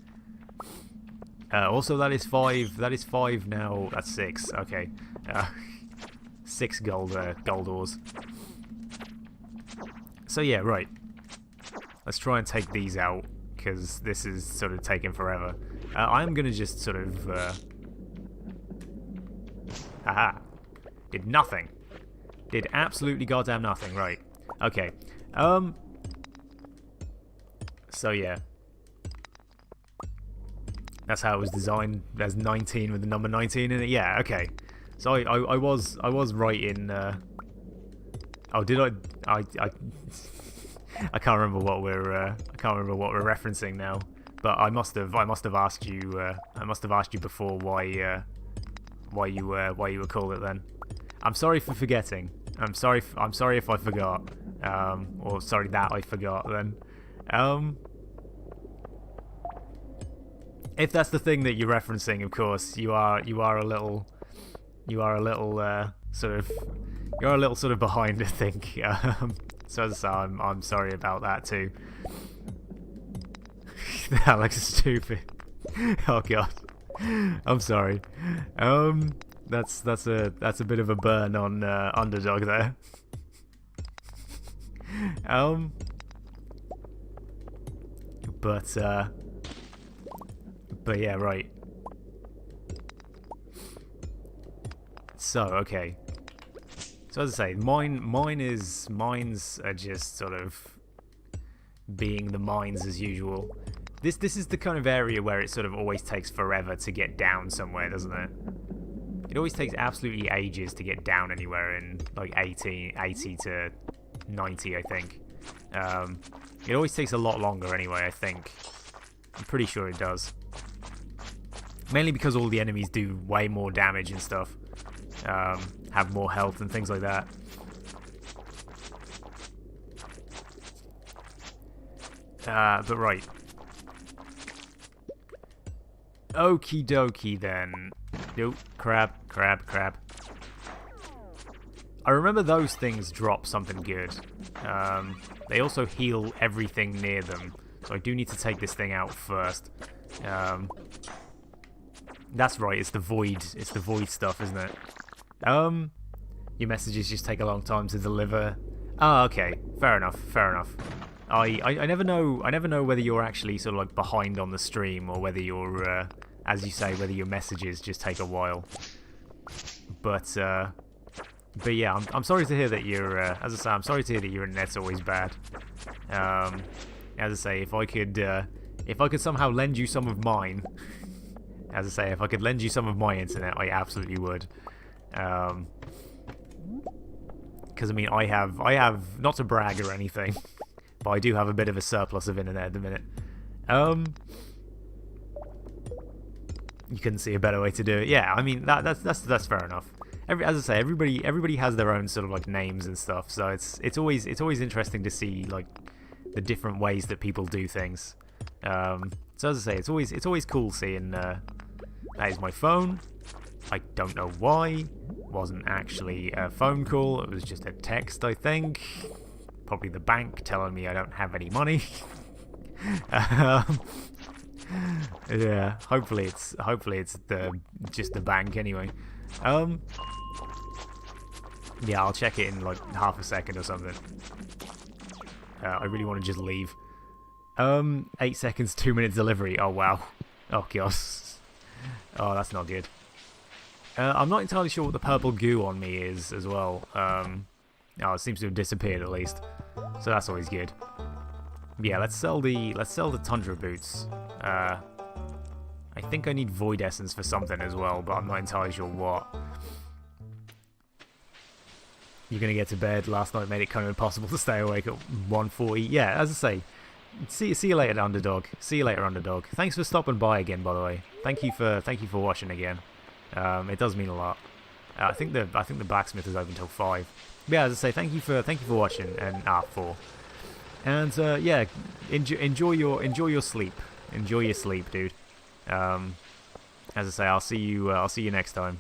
Also, that is 5. That is 5 now. That's 6. Okay, 6 gold ores. So yeah, right. Let's try and take these out because this is sort of taking forever. I'm gonna just sort of. Aha! Did nothing. Did absolutely goddamn nothing. Right. Okay. So yeah. That's how it was designed. There's 19 with the number 19 in it. Yeah. Okay. So I was right in. Oh, did I? I can't remember what we're referencing now. But I must have asked you. I must have asked you before why you were called it then. I'm sorry for forgetting. I'm sorry if I forgot. Or sorry that I forgot then. If that's the thing that you're referencing, of course, you are a little sort of behind, I think. So as I say, I'm sorry about that too. That looks stupid. Oh god. I'm sorry. That's a bit of a burn on Underdog there. But yeah, right. So okay. So as I say, mines are just sort of being the mines as usual. This is the kind of area where it sort of always takes forever to get down somewhere, doesn't it? It always takes absolutely ages to get down anywhere in like 80 to 90, I think. It always takes a lot longer anyway, I think. I'm pretty sure it does. Mainly because all the enemies do way more damage and stuff. Have more health and things like that. But right. Okie dokie then. Nope. Crab. I remember those things drop something good. They also heal everything near them. So I do need to take this thing out first. That's right, it's the void stuff, isn't it? Your messages just take a long time to deliver. Ah, okay. Fair enough. I never know whether you're actually sort of like behind on the stream or whether you're as you say, whether your messages just take a while. But yeah, I'm sorry to hear that you're as I say, I'm sorry to hear that your internet's always bad. As I say, if I could somehow lend you some of mine, as I say, if I could lend you some of my internet, I absolutely would. Because I mean, I have not to brag or anything, but I do have a bit of a surplus of internet at the minute. You couldn't see a better way to do it. Yeah, I mean that's fair enough. As I say, everybody has their own sort of like names and stuff, so it's always interesting to see like the different ways that people do things. So as I say, it's always cool seeing. That is my phone. I don't know why. Wasn't actually a phone call, it was just a text, I think. Probably the bank telling me I don't have any money. Yeah, hopefully it's just the bank anyway. Yeah, I'll check it in like half a second or something. I really want to just leave. 8 seconds, 2 minutes delivery. Oh wow. Oh gosh. Oh, that's not good. I'm not entirely sure what the purple goo on me is as well. Oh, it seems to have disappeared at least, so that's always good. Yeah, let's sell the tundra boots. I think I need void essence for something as well, but I'm not entirely sure what. You're gonna get to bed. Last night made it kind of impossible to stay awake at 1:40. Yeah, as I say, see you later, underdog. See you later, underdog. Thanks for stopping by again, by the way. Thank you for watching again. It does mean a lot. I think the blacksmith is open till 5. But yeah, as I say, thank you for watching and 4. And yeah, enjoy your sleep. Enjoy your sleep, dude. As I say, I'll see you next time.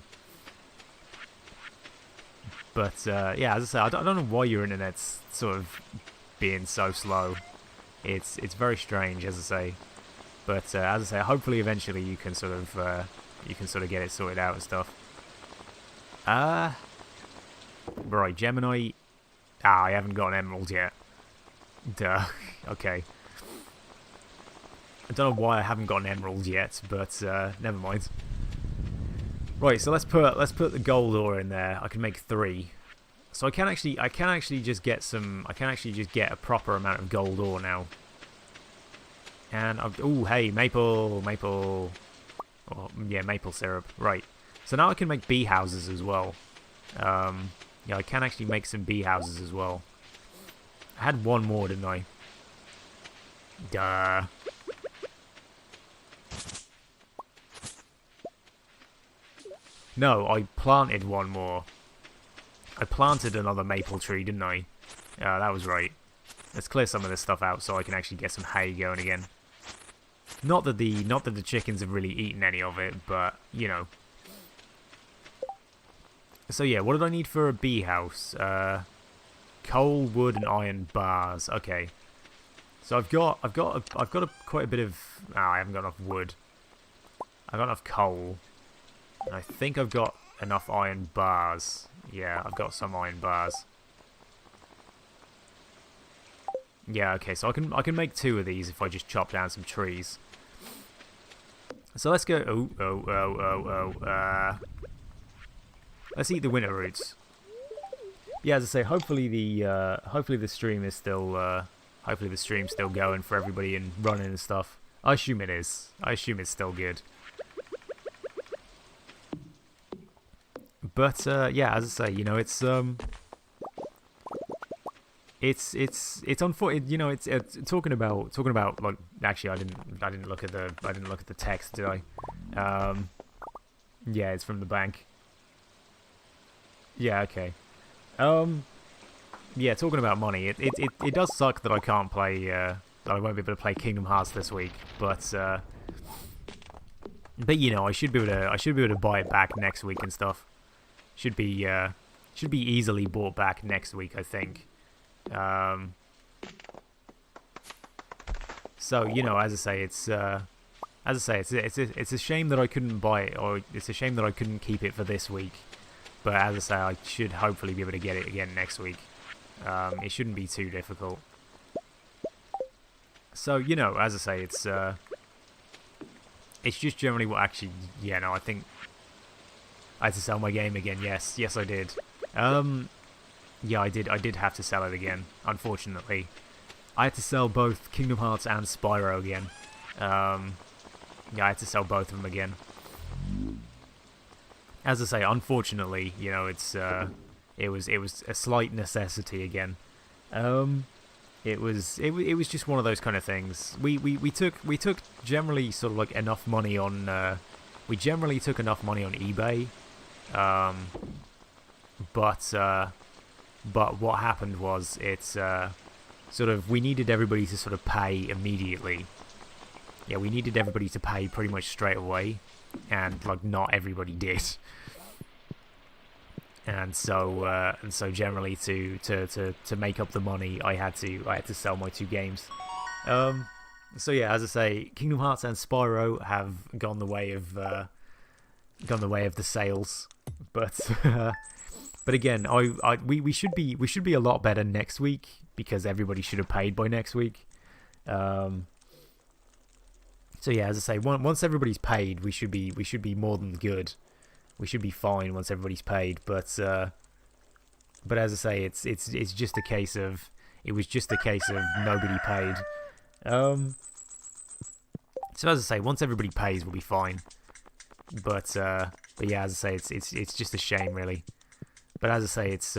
But yeah, as I say, I don't know why your internet's sort of being so slow. It's very strange, as I say. But as I say, hopefully eventually you can sort of get it sorted out and stuff. Right, Gemini. I haven't got an emerald yet. Duh. Okay. I don't know why I haven't got an emerald yet, but never mind. Right, so let's put the gold ore in there. I can make 3. So I can actually just get a proper amount of gold ore now. And oh hey, maple. Oh, yeah, maple syrup. Right. So now I can make bee houses as well. Yeah, I can actually make some bee houses as well. I had one more, didn't I? Duh. No, I planted one more. I planted another maple tree, didn't I? That was right. Let's clear some of this stuff out so I can actually get some hay going again. Not that the chickens have really eaten any of it, but you know. So yeah, what did I need for a bee house? Coal, wood, and iron bars. Okay. So I've got quite a bit of. Oh, I haven't got enough wood. I've got enough coal. And I think I've got enough iron bars. Yeah, I've got some iron bars. Yeah, okay, so I can make 2 of these if I just chop down some trees. So let's go. Let's eat the winter roots. Yeah, as I say, hopefully the stream is still hopefully the stream's still going for everybody and running and stuff. I assume it is. I assume it's still good. But yeah, as I say, you know, it's unfortunate. You know, it's talking about like. Actually, I didn't look at the text, did I? Yeah, it's from the bank. Yeah, okay. Yeah, talking about money, it does suck that I can't play. That I won't be able to play Kingdom Hearts this week, but you know, I should be able to buy it back next week and stuff. Should be easily bought back next week, I think. So you know, as I say, it's a shame that I couldn't buy it, or it's a shame that I couldn't keep it for this week. But as I say, I should hopefully be able to get it again next week. It shouldn't be too difficult. So you know, as I say, it's just generally what actually. Yeah, no, I think I had to sell my game again. Yes, I did. Yeah, I did have to sell it again, unfortunately. I had to sell both Kingdom Hearts and Spyro again. Yeah, I had to sell both of them again. As I say, unfortunately, you know, it was a slight necessity again. It was just one of those kind of things. We took generally sort of like enough money on we generally took enough money on eBay. But what happened was sort of we needed everybody to sort of pay immediately. Yeah, we needed everybody to pay pretty much straight away. and like not everybody did. And so generally to make up the money, I had to sell my 2 games. So yeah, as I say, Kingdom Hearts and Spyro have gone the way of the sales, but again, we should be a lot better next week, because everybody should have paid by next week. So yeah, as I say, once everybody's paid, we should be more than good. We should be fine once everybody's paid, but as I say, it's just a case of nobody paid. So as I say, once everybody pays, we'll be fine. But yeah, as I say, it's just a shame, really. But as I say, it's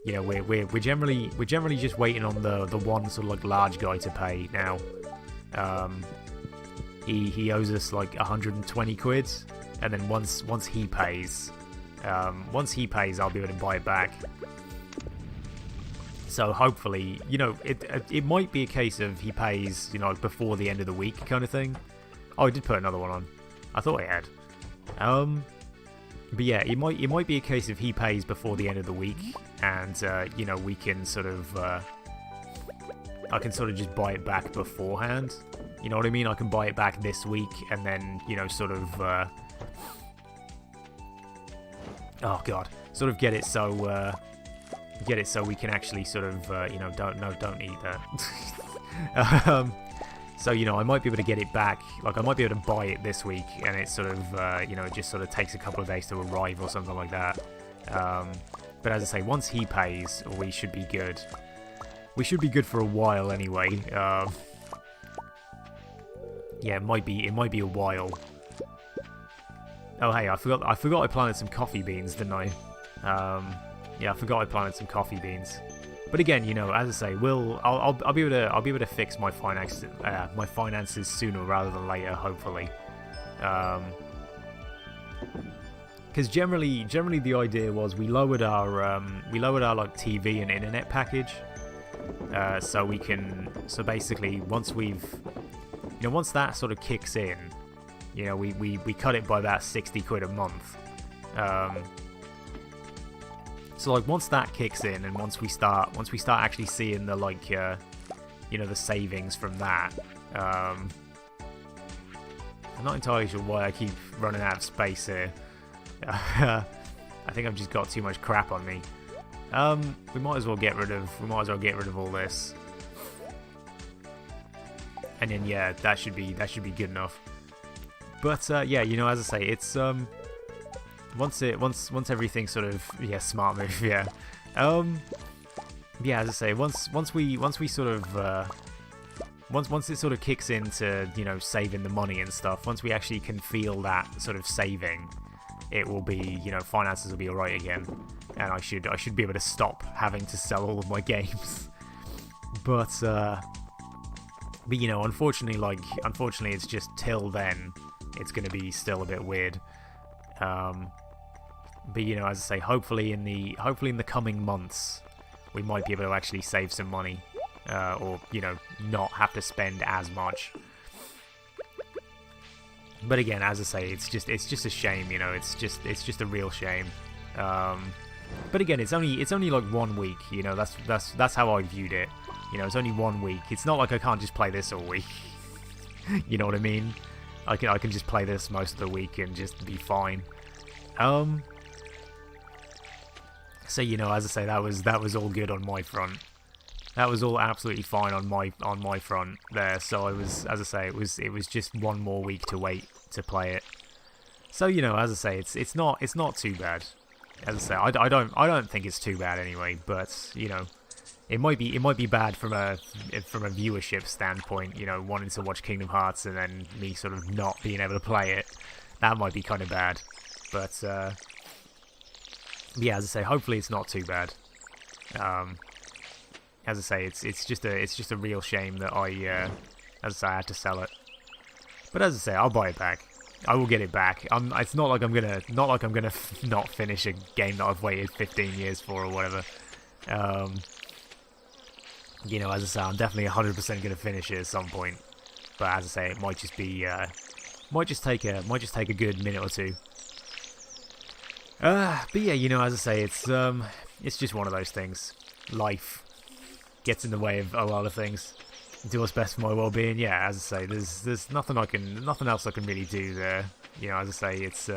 you know, we're generally just waiting on the one sort of like large guy to pay now. He owes us like 120 quid, and then once he pays, I'll be able to buy it back. So hopefully, you know, it might be a case of he pays, you know, before the end of the week kind of thing. Oh, I did put another one on. I thought I had. But yeah, it might be a case of he pays before the end of the week, and you know, we can sort of I can sort of just buy it back beforehand. You know what I mean? I can buy it back this week, and then, you know, sort of oh god, sort of get it so we can actually sort of you know, don't eat that. So, you know, I might be able to get it back, like I might be able to buy it this week, and it sort of you know, it just sort of takes a couple of days to arrive or something like that. But as I say, once he pays, we should be good. We should be good for a while anyway. Yeah, it might be a while. Oh hey, I forgot I planted some coffee beans, didn't I? Yeah, I forgot I planted some coffee beans. But again, you know, as I say, I'll be able to fix my finances sooner rather than later, hopefully. Because generally the idea was we lowered our like TV and internet package, so basically once that sort of kicks in, you know, we cut it by about 60 quid a month. So like once that kicks in, and once we start actually seeing the like you know, the savings from that, I'm not entirely sure why I keep running out of space here. I think I've just got too much crap on me. We might as well get rid of all this. And then yeah, that should be good enough. But yeah, you know, as I say, it's once everything sort of, yeah, smart move, yeah. Yeah, as I say, once we sort of once it sort of kicks into, you know, saving the money and stuff, once we actually can feel that sort of saving, it will be, you know, finances will be alright again, and I should be able to stop having to sell all of my games. But you know, unfortunately, it's just till then, it's going to be still a bit weird. But you know, as I say, hopefully in the coming months, we might be able to actually save some money, or, you know, not have to spend as much. But again, as I say, it's just a shame, you know, it's just a real shame. But again, it's only like 1 week, you know, that's how I viewed it. You know, it's only 1 week. It's not like I can't just play this all week. You know what I mean? I can just play this most of the week and just be fine. So, you know, as I say, that was all good on my front. That was all absolutely fine on my front there. So I was, as I say, it was just 1 more week to wait to play it. So, you know, as I say, it's not too bad. As I say, I don't think it's too bad anyway. But, you know, it might be bad from a viewership standpoint. You know, wanting to watch Kingdom Hearts and then me sort of not being able to play it. That might be kind of bad. But yeah, as I say, hopefully it's not too bad. As I say, it's just a real shame that as I say, I had to sell it. But as I say, I'll buy it back. I will get it back. It's not like I'm gonna not finish a game that I've waited 15 years for or whatever. You know, as I say, I'm definitely 100% gonna finish it at some point. But as I say, it might just be Might just take a good minute or two. But yeah, you know, as I say, it's just one of those things. Life gets in the way of a lot of things. Do what's best for my well-being. Yeah, as I say, there's nothing else I can really do there. You know, as I say, it's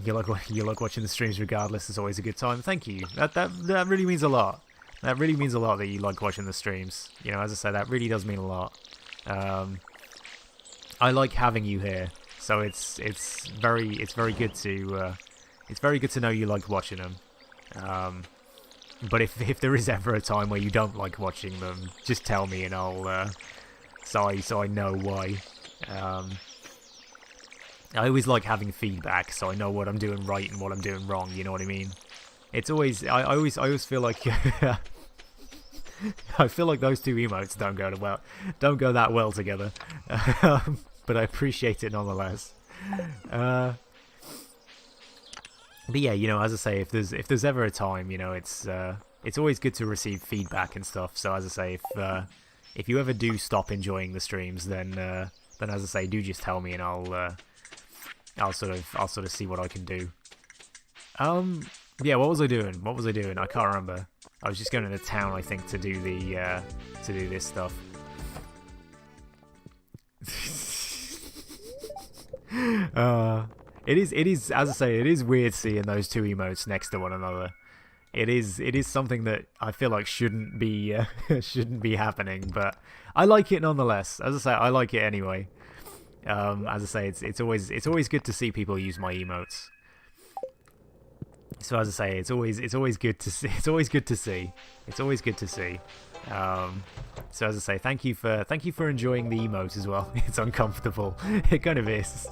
you like watching the streams regardless. It's always a good time. Thank you. That really means a lot. That really means a lot that you like watching the streams. You know, as I say, that really does mean a lot. I like having you here, so it's very good to know you like watching them. But if there is ever a time where you don't like watching them, just tell me and I'll so I know why. I always like having feedback, so I know what I'm doing right and what I'm doing wrong. You know what I mean? It's always I always feel like I feel like those two emotes don't go that well together. But I appreciate it nonetheless. But yeah, you know, as I say, if there's ever a time, you know, it's always good to receive feedback and stuff. So as I say, if you ever do stop enjoying the streams, then as I say, do just tell me and I'll sort of see what I can do. Yeah, what was I doing? I can't remember. I was just going to town, I think, to do this stuff. It is as I say, it is weird seeing those two emotes next to one another. It is something that I feel like shouldn't be happening, but I like it nonetheless. As I say, I like it anyway. As I say, it's always good to see people use my emotes. So as I say, it's always good to see. It's always good to see. So as I say, thank you for enjoying the emote as well. It's uncomfortable. It kind of is.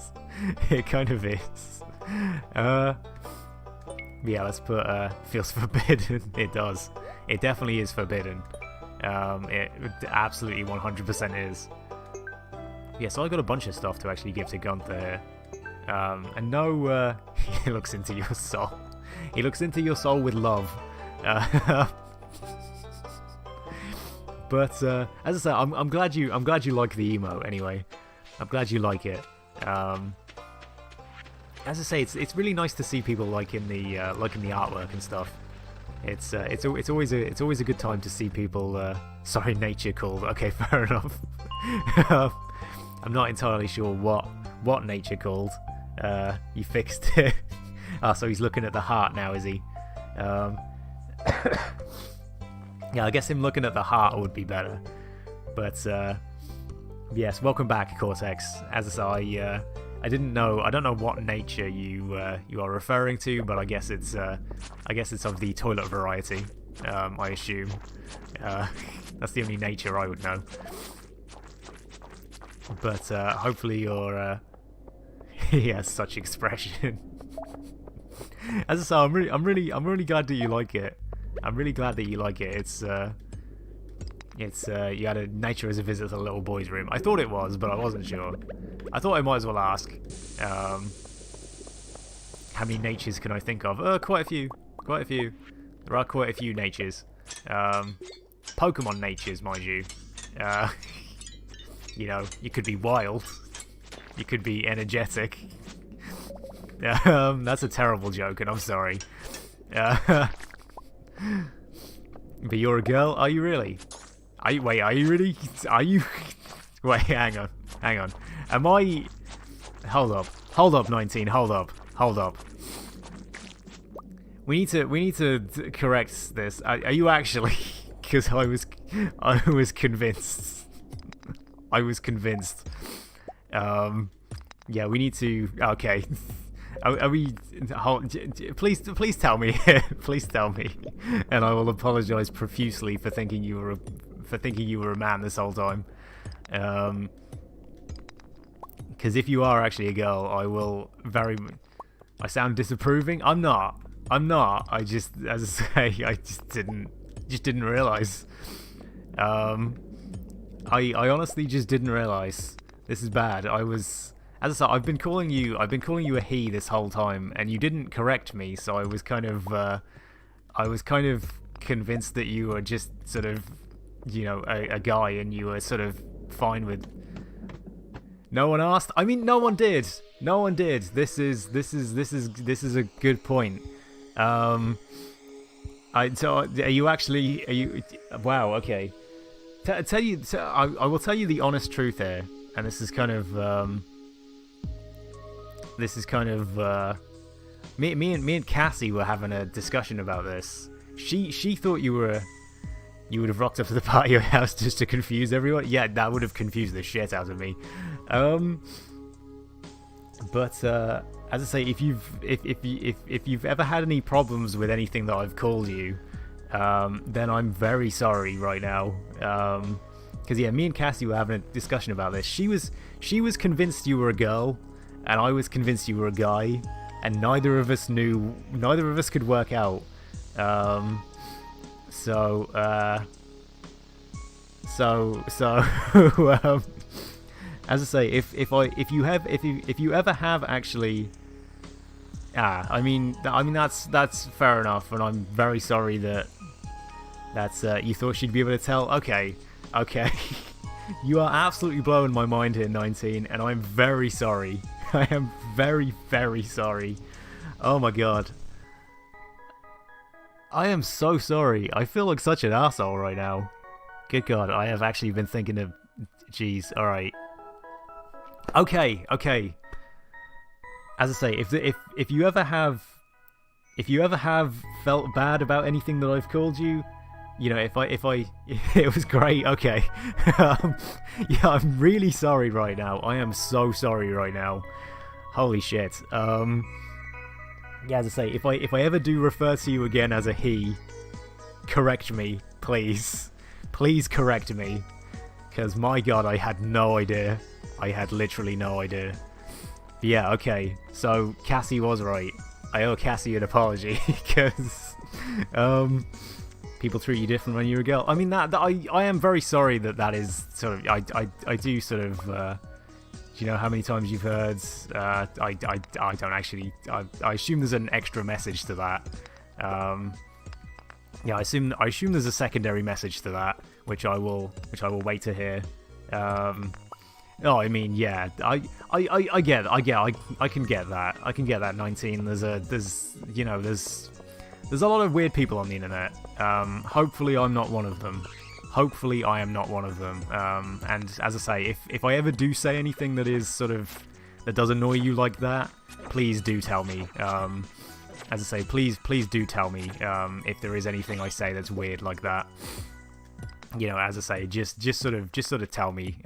Yeah, let's put feels forbidden. It does. It definitely is forbidden. It absolutely 100% is. Yeah, so I got a bunch of stuff to actually give to Gunther here. And no, he looks into your soul. He looks into your soul with love. But as I say, I'm glad you like the emote anyway. I'm glad you like it. As I say, it's really nice to see people liking the artwork and stuff. It's always a good time to see people. Sorry, nature called. Okay, fair enough. I'm not entirely sure what nature called. You fixed it. Ah, so he's looking at the heart now, is he? Yeah, I guess him looking at the heart would be better. But yes, welcome back, Cortex. As I say, I don't know what nature you are referring to, but I guess it's of the toilet variety. I assume. That's the only nature I would know. But hopefully you're he has such expression. As I say, I'm really glad that you like it. I'm really glad that you like it. It's you had a nature as a visit to the little boy's room. I thought it was, but I wasn't sure. I thought I might as well ask. How many natures can I think of? Quite a few. There are quite a few natures. Pokemon natures, mind you. You know, you could be wild. You could be energetic. That's a terrible joke, and I'm sorry. But you're a girl? Are you really? Are you really? Are you? Wait, hang on. Am I? Hold up, 19. Hold up. We need to correct this. Are you actually? Because I was convinced. Yeah, we need to. Okay. Are we? Please tell me. Please tell me, and I will apologise profusely for thinking you were a man this whole time. Because if you are actually a girl, I will I sound disapproving. I'm not. I just, as I say, I just didn't realise. I honestly just didn't realise. This is bad. As I said, I've been calling you a he this whole time, and you didn't correct me, so I was kind of convinced that you were just sort of, you know, a guy, and you were sort of fine with. No one asked. I mean, no one did. No one did. This is a good point. So are you actually? Are you? Wow. Okay. Tell you. I will tell you the honest truth here, and this is kind of. Me and Cassie were having a discussion about this. She thought you would have rocked up to the party house just to confuse everyone. Yeah, that would have confused the shit out of me. But as I say, if you've ever had any problems with anything that I've called you, then I'm very sorry right now. Because yeah, me and Cassie were having a discussion about this. She was convinced you were a girl, and I was convinced you were a guy, and neither of us could work out. So as I say, if you ever have actually, I mean that's fair enough, and I'm very sorry that you thought she'd be able to tell. Okay, you are absolutely blowing my mind here, 19, and I'm very sorry. I am very, very sorry. Oh my god. I am so sorry. I feel like such an asshole right now. Good god, I have actually been thinking of... Jeez, alright. Okay. As I say, if you ever have felt bad about anything that I've called you, you know, if I it was great. Okay. Yeah, I'm really sorry right now. I am so sorry right now. Holy shit. Yeah, as I say, if I ever do refer to you again as a he, correct me, please. Please correct me. Because my god, I had no idea. I had literally no idea. But yeah, okay. So Cassie was right. I owe Cassie an apology because people treat you different when you're a girl. I mean, that I am very sorry that is sort of I do sort of do you know how many times you've heard I don't actually I assume there's an extra message to that. Yeah, I assume there's a secondary message to that, which I will wait to hear. Oh, I mean, yeah, I get, I can get that. I can get that. 19. There's a lot of weird people on the internet. Hopefully, I'm not one of them. Hopefully, I am not one of them. And as I say, if I ever do say anything that is sort of that does annoy you like that, please do tell me. As I say, please do tell me if there is anything I say that's weird like that. You know, as I say, just sort of tell me.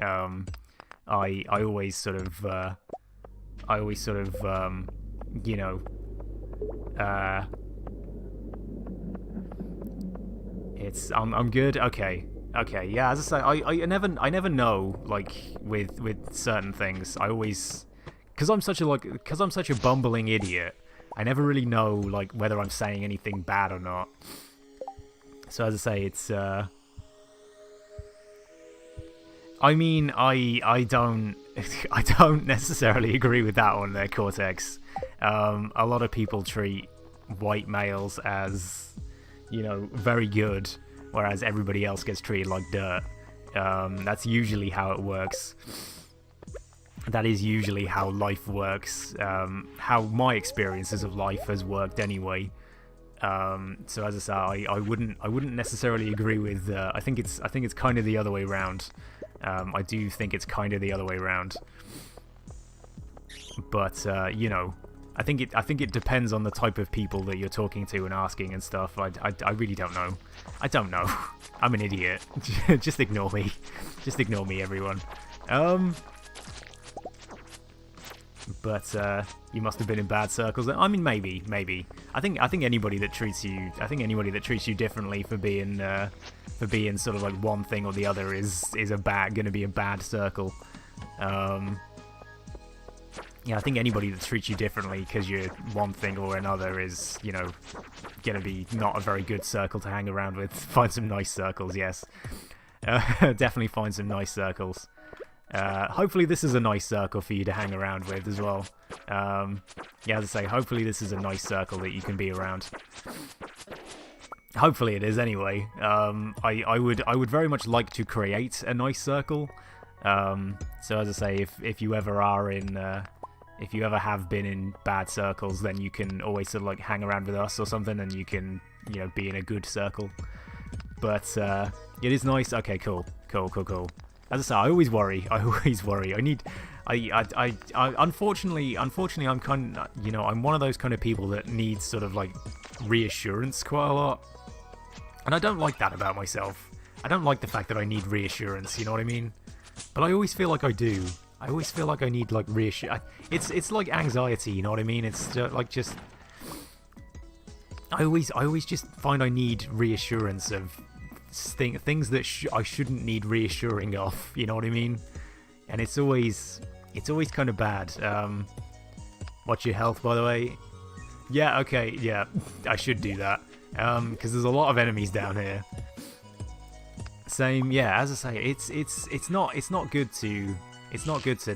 I always sort of you know, it's I'm good. Okay, yeah. As I say, I never know, like with certain things. I always, because I'm such a bumbling idiot. I never really know like whether I'm saying anything bad or not. So as I say, it's I mean, I don't necessarily agree with that one there, Cortex. A lot of people treat white males as, you know, very good, whereas everybody else gets treated like dirt. That's usually how it works. That is usually how life works. How my experiences of life has worked anyway. So as I say, I wouldn't necessarily agree with. I think it's kind of the other way around. I do think it's kind of the other way around. But you know, I think it depends on the type of people that you're talking to and asking and stuff. I really don't know. I don't know. I'm an idiot. Just ignore me. Just ignore me, everyone. But you must have been in bad circles. I mean, maybe. I think anybody that treats you differently for being sort of like one thing or the other is going to be a bad circle. Yeah, I think anybody that treats you differently because you're one thing or another is, you know, going to be not a very good circle to hang around with. Find some nice circles, yes. Definitely find some nice circles. Hopefully this is a nice circle for you to hang around with as well. Yeah, as I say, hopefully this is a nice circle that you can be around. Hopefully it is anyway. I would very much like to create a nice circle. So as I say, if you ever are in, if you ever have been in bad circles, then you can always sort of like hang around with us or something, and you can, you know, be in a good circle. But it is nice. Okay, cool. As I say, I always worry. I unfortunately, I'm kind of, you know, I'm one of those kind of people that needs sort of like reassurance quite a lot, and I don't like that about myself. I don't like the fact that I need reassurance. You know what I mean? But I always feel like I do. I always feel like I need like reassurance. It's like anxiety. You know what I mean? It's like just. I always just find I need reassurance of things that I shouldn't need reassuring of. You know what I mean? And it's always kind of bad. Watch your health, by the way. Yeah, okay, yeah, I should do that. Because there's a lot of enemies down here. Same, yeah. As I say, it's not good to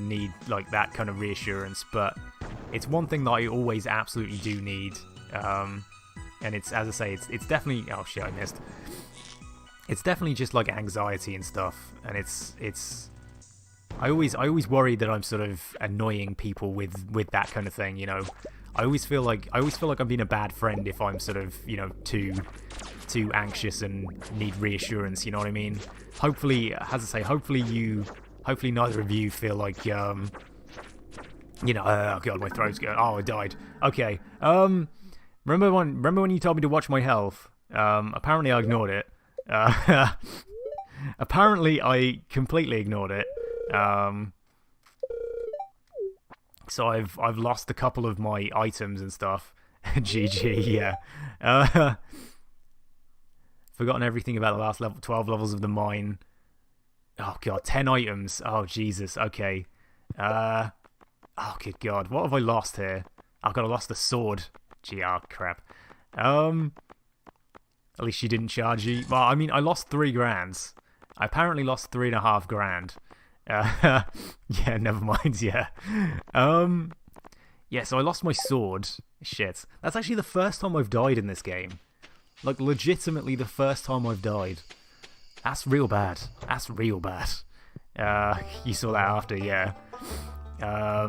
need like that kind of reassurance, but it's one thing that I always absolutely do need. And it's, as I say, it's definitely. Oh shit, I missed. It's definitely just like anxiety and stuff, and it's. I always worry that I'm sort of annoying people with that kind of thing, you know. I always feel like I'm being a bad friend if I'm sort of, you know, too anxious and need reassurance, you know what I mean? Hopefully, as I say, hopefully neither of you feel like you know, oh god, my throat's going. Oh, I died. Okay. Remember when you told me to watch my health? Apparently I ignored it. Apparently I completely ignored it. So I've lost a couple of my items and stuff. GG, yeah. Forgotten everything about the last 12 levels of the mine. Oh god, 10 items. Oh Jesus, okay. Oh good god, what have I lost here? Oh god, I lost the sword. Gee, oh crap. At least she didn't charge you. Well, I mean, I lost 3 grand. I apparently lost 3.5 grand. Yeah, never mind, yeah. Yeah, so I lost my sword. Shit. That's actually the first time I've died in this game. Like, legitimately the first time I've died. That's real bad. That's real bad. You saw that after, yeah. Yeah,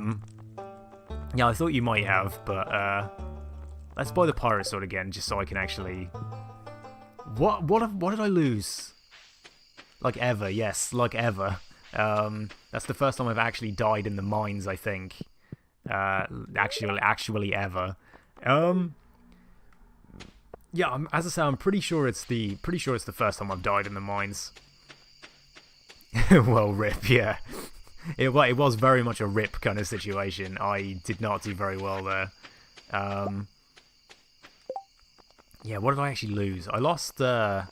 I thought you might have, but, let's buy the pirate sword again, just so I can actually... What did I lose? Like ever, yes, like ever. That's the first time I've actually died in the mines, I think. Actually ever. Yeah, as I say, I'm pretty sure it's the first time I've died in the mines. Well, rip, yeah. It was very much a rip kind of situation. I did not do very well there. Yeah, what did I actually lose? I lost, I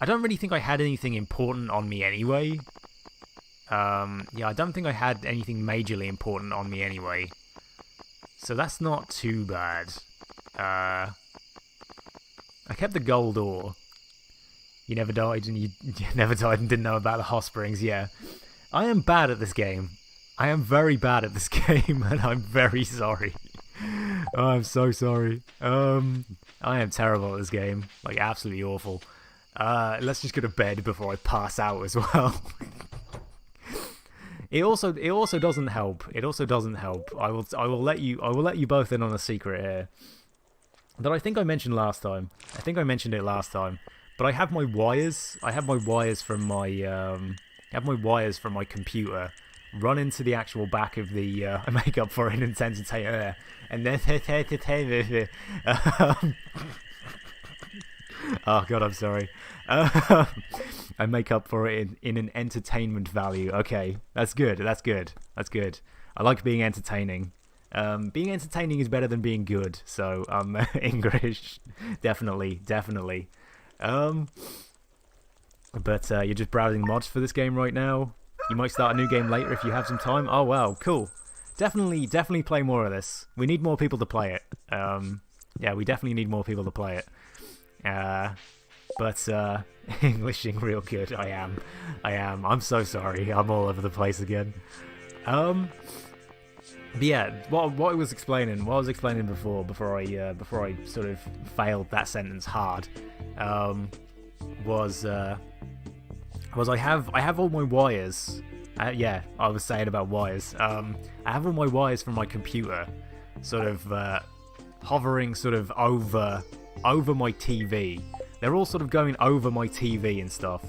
don't really think I had anything important on me anyway. Yeah, I don't think I had anything majorly important on me anyway. So that's not too bad. I kept the gold ore. You never died and you never died and didn't know about the hot springs, yeah. I am bad at this game. I am very bad at this game, and I'm very sorry. Oh, I'm so sorry. I am terrible at this game. Like, absolutely awful. Let's just go to bed before I pass out as well. It also doesn't help. It also doesn't help. I will let you both in on a secret here. That I think I mentioned last time. I think I mentioned it last time. But I have my wires. I have my wires from my computer run into the actual back of the I make up for it in entertainer, and then oh god, I'm sorry. I make up for it in an entertainment value. Okay, that's good. That's good. That's good. I like being entertaining. Being entertaining is better than being good. So English, definitely. But you're just browsing mods for this game right now. You might start a new game later if you have some time. Oh wow, cool. Definitely play more of this. We need more people to play it. Yeah, we definitely need more people to play it. But Englishing real good. I am. I'm so sorry. I'm all over the place again. But yeah, what I was explaining before I sort of failed that sentence hard, was was I have all my wires. Yeah, I was saying about wires. I have all my wires from my computer, sort of hovering sort of over my TV. They're all sort of going over my TV and stuff.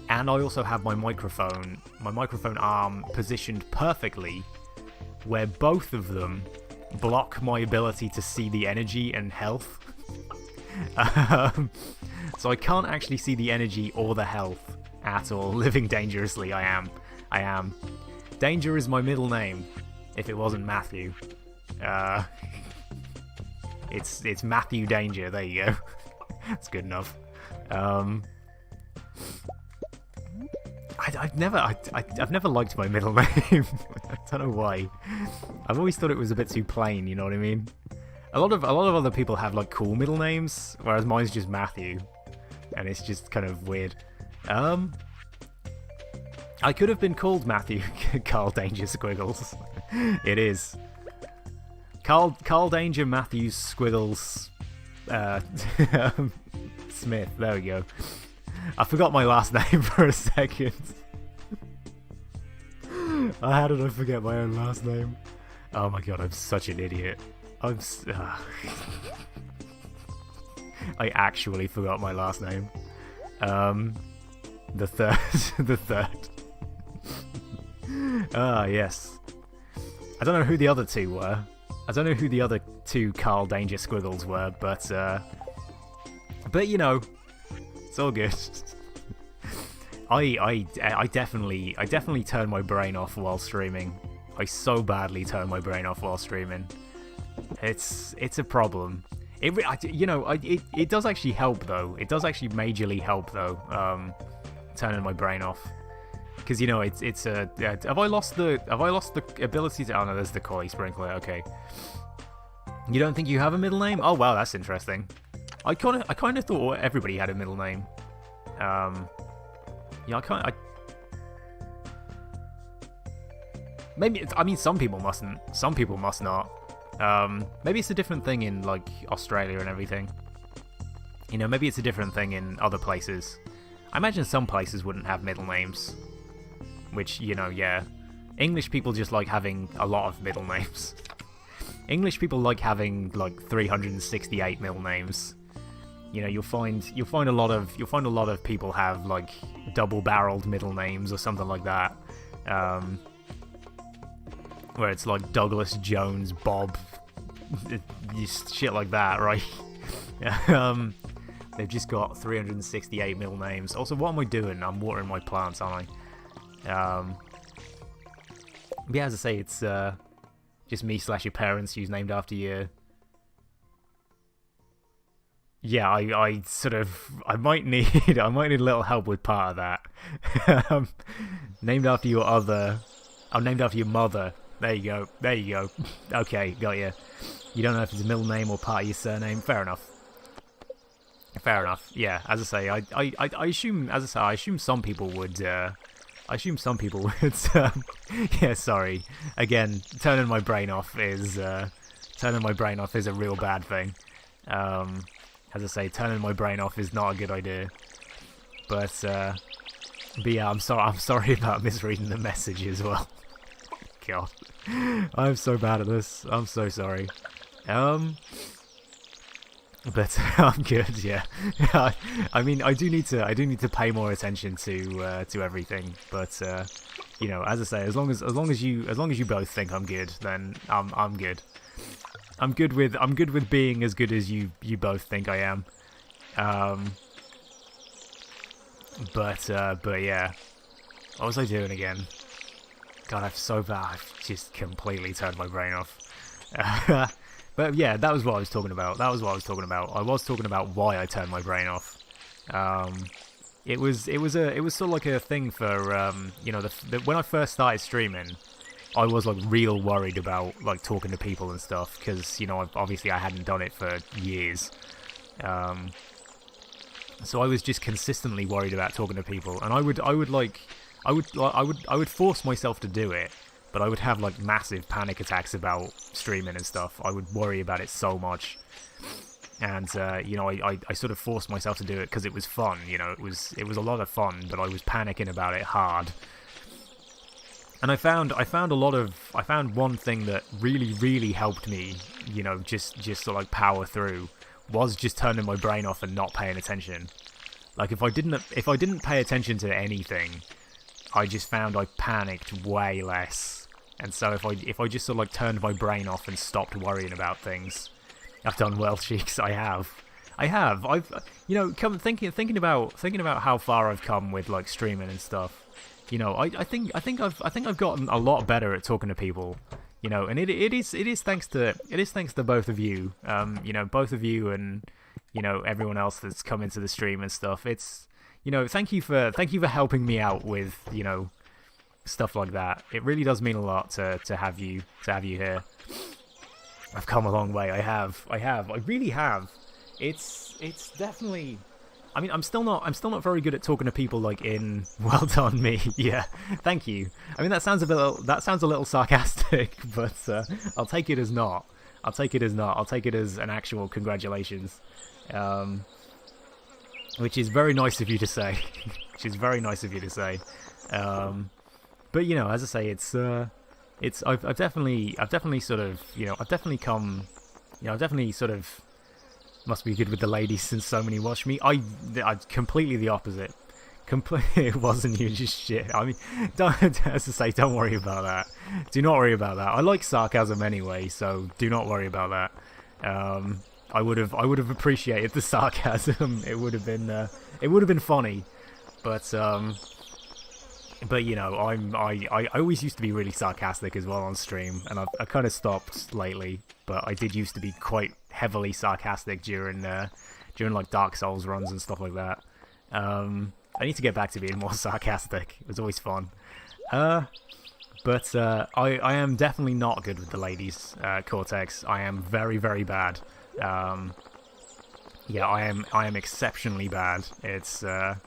And I also have my microphone arm positioned perfectly, where both of them block my ability to see the energy and health. So I can't actually see the energy or the health at all. Living dangerously, I am. Danger is my middle name. If it wasn't Matthew, it's Matthew Danger. There you go. That's good enough. I've never liked my middle name. I don't know why. I've always thought it was a bit too plain. You know what I mean? A lot of other people have like cool middle names, whereas mine's just Matthew, and it's just kind of weird. I could have been called Matthew Carl Danger Squiggles. It is Carl Danger Matthews Squiggles Smith. There we go. I forgot my last name for a second. How did I forget my own last name? Oh my god, I'm such an idiot. I actually forgot my last name. The third. The third. Ah, yes. I don't know who the other two were. I don't know who the other two Carl Danger Squiggles were, but you know, it's all good. I definitely turn my brain off while streaming. I so badly turn my brain off while streaming. It's a problem. It does actually help though. It does actually majorly help though. Turning my brain off, because you know it's a. Have I lost the ability to? Oh no, there's the koi sprinkler. Okay. You don't think you have a middle name? Oh wow, that's interesting. I kind of thought everybody had a middle name. Yeah, maybe I mean some people mustn't. Some people must not. Maybe it's a different thing in like Australia and everything. You know, maybe it's a different thing in other places. I imagine some places wouldn't have middle names, which, you know, yeah. English people just like having a lot of middle names. English people like having like 368 middle names. You know, you'll find a lot of people have like double-barreled middle names or something like that. Where it's like Douglas, Jones, Bob, shit like that, right? They've just got 368 middle names. Also, what am I doing? I'm watering my plants, aren't I? Yeah, as I say, it's just me / your parents who's named after you. Yeah, I might need a little help with part of that. Named after your other. I'm named after your mother. There you go. Okay, got you. You don't know if it's a middle name or part of your surname. Fair enough. Yeah, as I say, I assume some people would. Yeah, sorry. Again, turning my brain off is a real bad thing. As I say, turning my brain off is not a good idea. But yeah, I'm sorry about misreading the message as well. God, I'm so bad at this. I'm so sorry. But I'm good. Yeah. I mean, I do need to pay more attention to everything. But you know, as I say, as long as you both think I'm good, then I'm good. I'm good with being as good as you both think I am. But yeah, what was I doing again? God, I'm so bad. I've just completely turned my brain off. But yeah, that was what I was talking about. I was talking about why I turned my brain off. It was sort of like a thing for you know, when I first started streaming, I was like real worried about like talking to people and stuff, because you know, obviously I hadn't done it for years. So I was just consistently worried about talking to people, and I would force myself to do it, but I would have like massive panic attacks about streaming and stuff. I would worry about it so much. and you know, I sort of forced myself to do it because it was fun. You know, it was a lot of fun, but I was panicking about it hard. And I found one thing that really helped me, you know, just to like power through, was just turning my brain off and not paying attention. Like if I didn't pay attention to anything, I just found I panicked way less. And so if I just sort of like turned my brain off and stopped worrying about things, I've done well, Cheeks. I've you know, thinking about how far I've come with like streaming and stuff. You know, I think I've gotten a lot better at talking to people. You know, and it is thanks to both of you. You know, both of you and, you know, everyone else that's come into the stream and stuff. It's, you know, thank you for helping me out with, you know, stuff like that. It really does mean a lot to have you here. I've come a long way. I really have. It's definitely. I mean, I'm still not very good at talking to people like in. Well done, me. Yeah, thank you. I mean, that sounds a little sarcastic, but I'll take it as not. I'll take it as an actual congratulations, which is very nice of you to say. But you know, as I say, I've definitely sort of, you know, I've definitely sort of. Must be good with the ladies since so many watch me. I completely the opposite. It wasn't you, just shit. I mean, as I say, don't worry about that. Do not worry about that. I like sarcasm anyway, so do not worry about that. I would have appreciated the sarcasm. It would have been funny, but you know, I always used to be really sarcastic as well on stream, and I kind of stopped lately. But I did used to be quite heavily sarcastic during like Dark Souls runs and stuff like that. I need to get back to being more sarcastic. It was always fun. But I am definitely not good with the ladies, Cortex. I am very bad. Yeah, I am exceptionally bad. It's I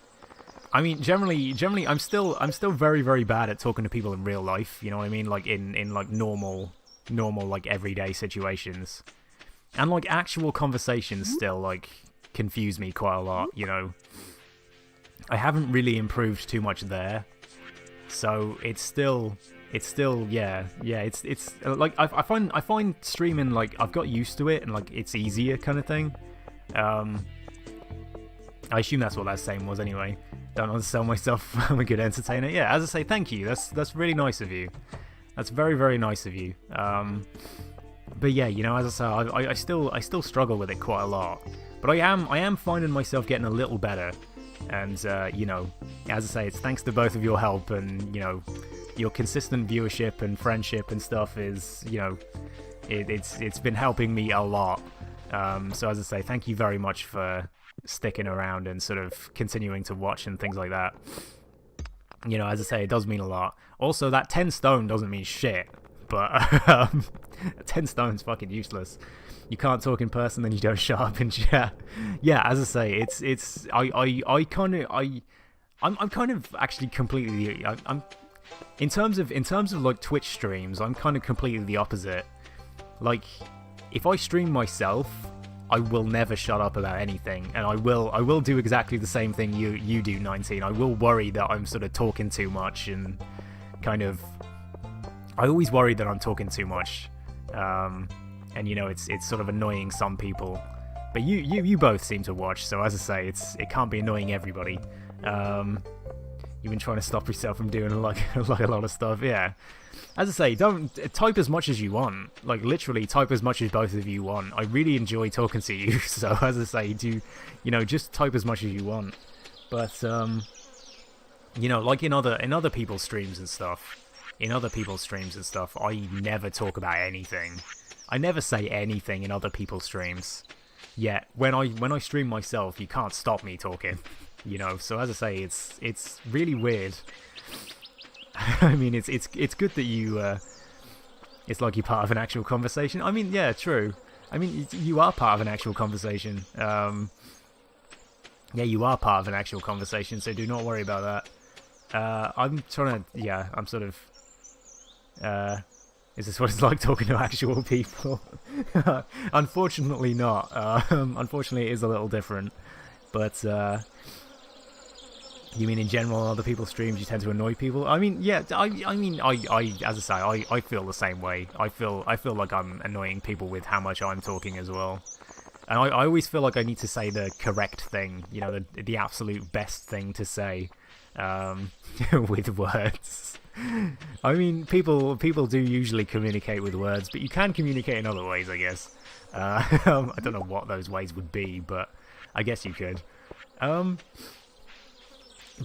mean, generally, I'm still very bad at talking to people in real life. You know what I mean? Like in like normal like everyday situations, and like actual conversations still like confuse me quite a lot. You know, I haven't really improved too much there, so it's still yeah. It's like I find streaming, like I've got used to it and like it's easier kind of thing. I assume that's what that saying was anyway. Don't undersell myself. I'm a good entertainer. Yeah, as I say, thank you. That's really nice of you. That's very nice of you. But yeah, you know, as I say, I still struggle with it quite a lot. But I am finding myself getting a little better. And you know, as I say, it's thanks to both of your help and, you know, your consistent viewership and friendship and stuff is, you know, it's been helping me a lot. So as I say, thank you very much for sticking around and sort of continuing to watch and things like that. You know, as I say, it does mean a lot. Also, that 10 stone doesn't mean shit, but 10 stone's fucking useless. You can't talk in person, then you don't shut up in chat. Yeah, as I say, I'm kind of actually completely. I'm in terms of like Twitch streams, I'm kind of completely the opposite. Like, if I stream myself, I will never shut up about anything, and I will do exactly the same thing you do, 19. I will worry that I'm sort of talking too much, and kind of I always worry that I'm talking too much, and you know, it's sort of annoying some people, but you both seem to watch, so as I say, it can't be annoying everybody. You've been trying to stop yourself from doing like a lot of stuff, yeah. As I say, don't type as much as you want. Like, literally, type as much as both of you want. I really enjoy talking to you, so as I say, you know, just type as much as you want. But you know, like in other people's streams and stuff, I never talk about anything. I never say anything in other people's streams. Yet when I stream myself, you can't stop me talking. You know, so as I say, it's really weird. I mean, it's good that you it's like you're part of an actual conversation. I mean, yeah, true. I mean, you are part of an actual conversation. Yeah, you are part of an actual conversation, so do not worry about that. I'm trying to, yeah, I'm sort of Is this what it's like talking to actual people? Unfortunately not. Unfortunately it is a little different. But, you mean in general on other people's streams you tend to annoy people? I mean, yeah, I mean, as I say, I feel the same way. I feel like I'm annoying people with how much I'm talking as well. And I always feel like I need to say the correct thing, you know, the absolute best thing to say, with words. I mean, people do usually communicate with words, but you can communicate in other ways, I guess. I don't know what those ways would be, but I guess you could.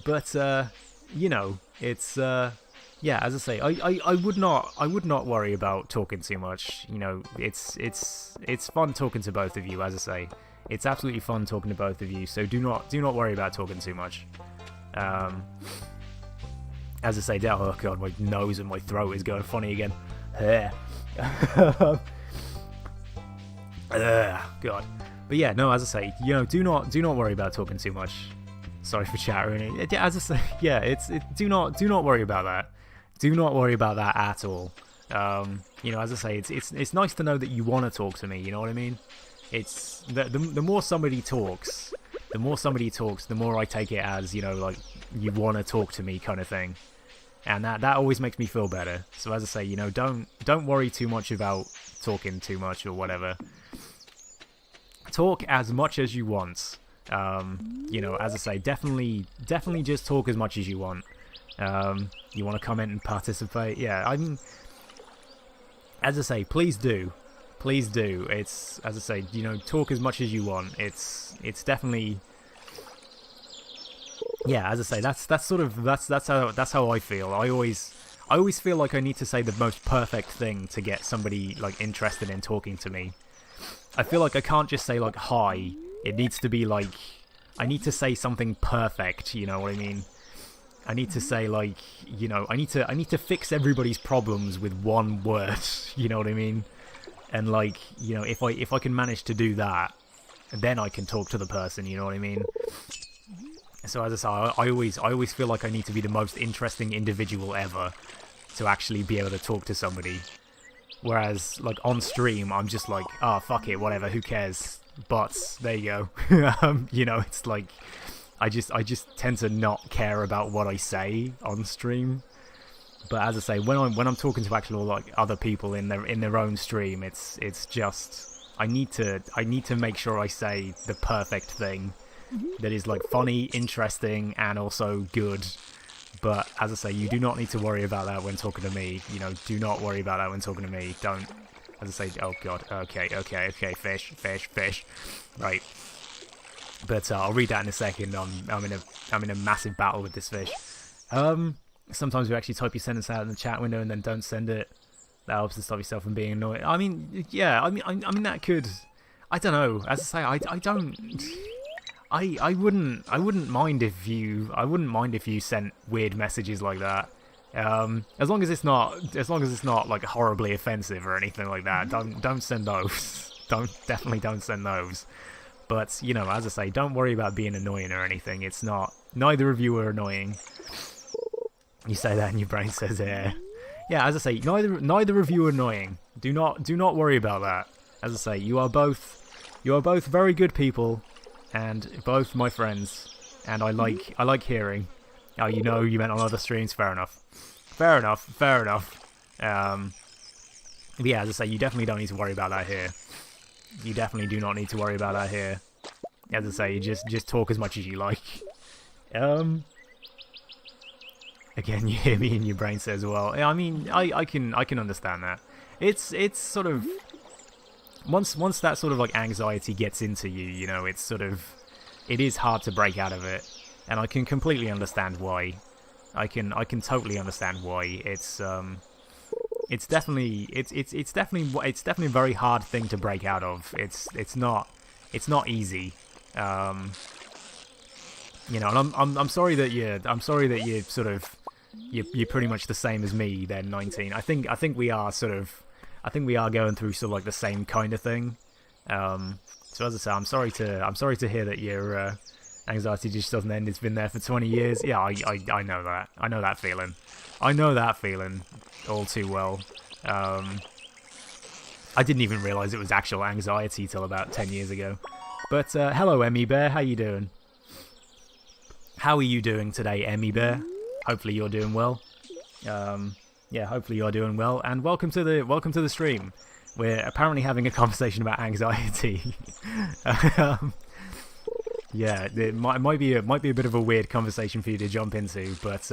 But you know, it's yeah, as I say, I would not worry about talking too much. You know, it's fun talking to both of you, as I say. It's absolutely fun talking to both of you, so do not worry about talking too much. As I say, oh god, my nose and my throat is going funny again. God. But yeah, no, as I say, you know, do not worry about talking too much. Sorry for chattering. As I say, yeah, do not worry about that. Do not worry about that at all. You know, as I say, it's nice to know that you want to talk to me. You know what I mean? It's the more somebody talks, the more I take it as, you know, like you want to talk to me kind of thing, and that always makes me feel better. So as I say, you know, don't worry too much about talking too much or whatever. Talk as much as you want. You know, as I say, definitely just talk as much as you want. You want to comment and participate? Yeah, I mean, as I say, please do. It's, as I say, you know, talk as much as you want. It's definitely, yeah, as I say, that's how I feel. I always feel like I need to say the most perfect thing to get somebody like interested in talking to me. I feel like I can't just say like hi. It needs to be like, I need to say something perfect, you know what I mean? I need to say like, you know, I need to fix everybody's problems with one word, you know what I mean? And like, you know, if I can manage to do that, then I can talk to the person, you know what I mean? So as I say, I always feel like I need to be the most interesting individual ever to actually be able to talk to somebody. Whereas like on stream, I'm just like, oh fuck it, whatever, who cares? But there you go. You know, it's like I just tend to not care about what I say on stream. But as I say, when I'm talking to actual like other people in their own stream, it's just I need to make sure I say the perfect thing that is like funny, interesting, and also good. But as I say, you do not need to worry about that when talking to me. You know, do not worry about that when talking to me. Don't. As I say, oh god, okay, fish, right. But I'll read that in a second. I'm in a massive battle with this fish. Sometimes you actually type your sentence out in the chat window and then don't send it. That helps to stop yourself from being annoyed. I mean, yeah, I mean that could, I don't know. As I say, I wouldn't mind if you sent weird messages like that. As long as it's not like horribly offensive or anything like that, don't send those. Definitely don't send those. But you know, as I say, don't worry about being annoying or anything. It's not. Neither of you are annoying. You say that and your brain says, yeah. Yeah, as I say, neither of you are annoying. Do not worry about that. As I say, you are both very good people, and both my friends. And I like hearing. Oh, you know, you meant on other streams. Fair enough. But yeah, as I say, you definitely don't need to worry about that here. You definitely do not need to worry about that here. As I say, you just talk as much as you like. Again, you hear me and your brain says, well, I mean, I can understand that. It's sort of once that sort of like anxiety gets into you, you know, it's sort of, it is hard to break out of it, and I can completely understand why. I can totally understand why. It's definitely a very hard thing to break out of. It's not easy. You know, and I'm sorry that you're sort of you're pretty much the same as me then, 19. I think we are going through sort of like the same kind of thing. So as I say, I'm sorry to hear that your anxiety just doesn't end. It's been there for 20 years. Yeah, I know that. I know that feeling all too well. I didn't even realize it was actual anxiety till about 10 years ago. But hello, Emmy Bear. How you doing? How are you doing today, Emmy Bear? Hopefully you're doing well. Yeah, hopefully you're doing well. And welcome to the stream. We're apparently having a conversation about anxiety. Yeah, it might be a bit of a weird conversation for you to jump into, but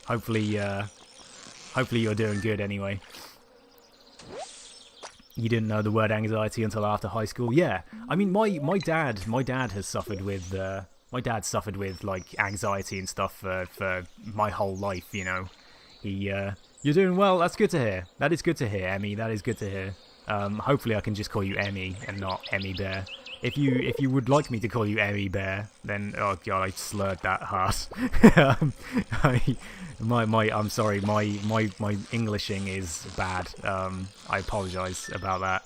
hopefully you're doing good anyway. You didn't know the word anxiety until after high school. Yeah, I mean, my dad has suffered with like anxiety and stuff for my whole life. You know, you're doing well. That's good to hear. That is good to hear, Emmy. That is good to hear. Hopefully I can just call you Emmy and not Emmy Bear. If you would like me to call you Emmy Bear, then oh god, I slurred that hard. I'm sorry, my Englishing is bad. I apologise about that.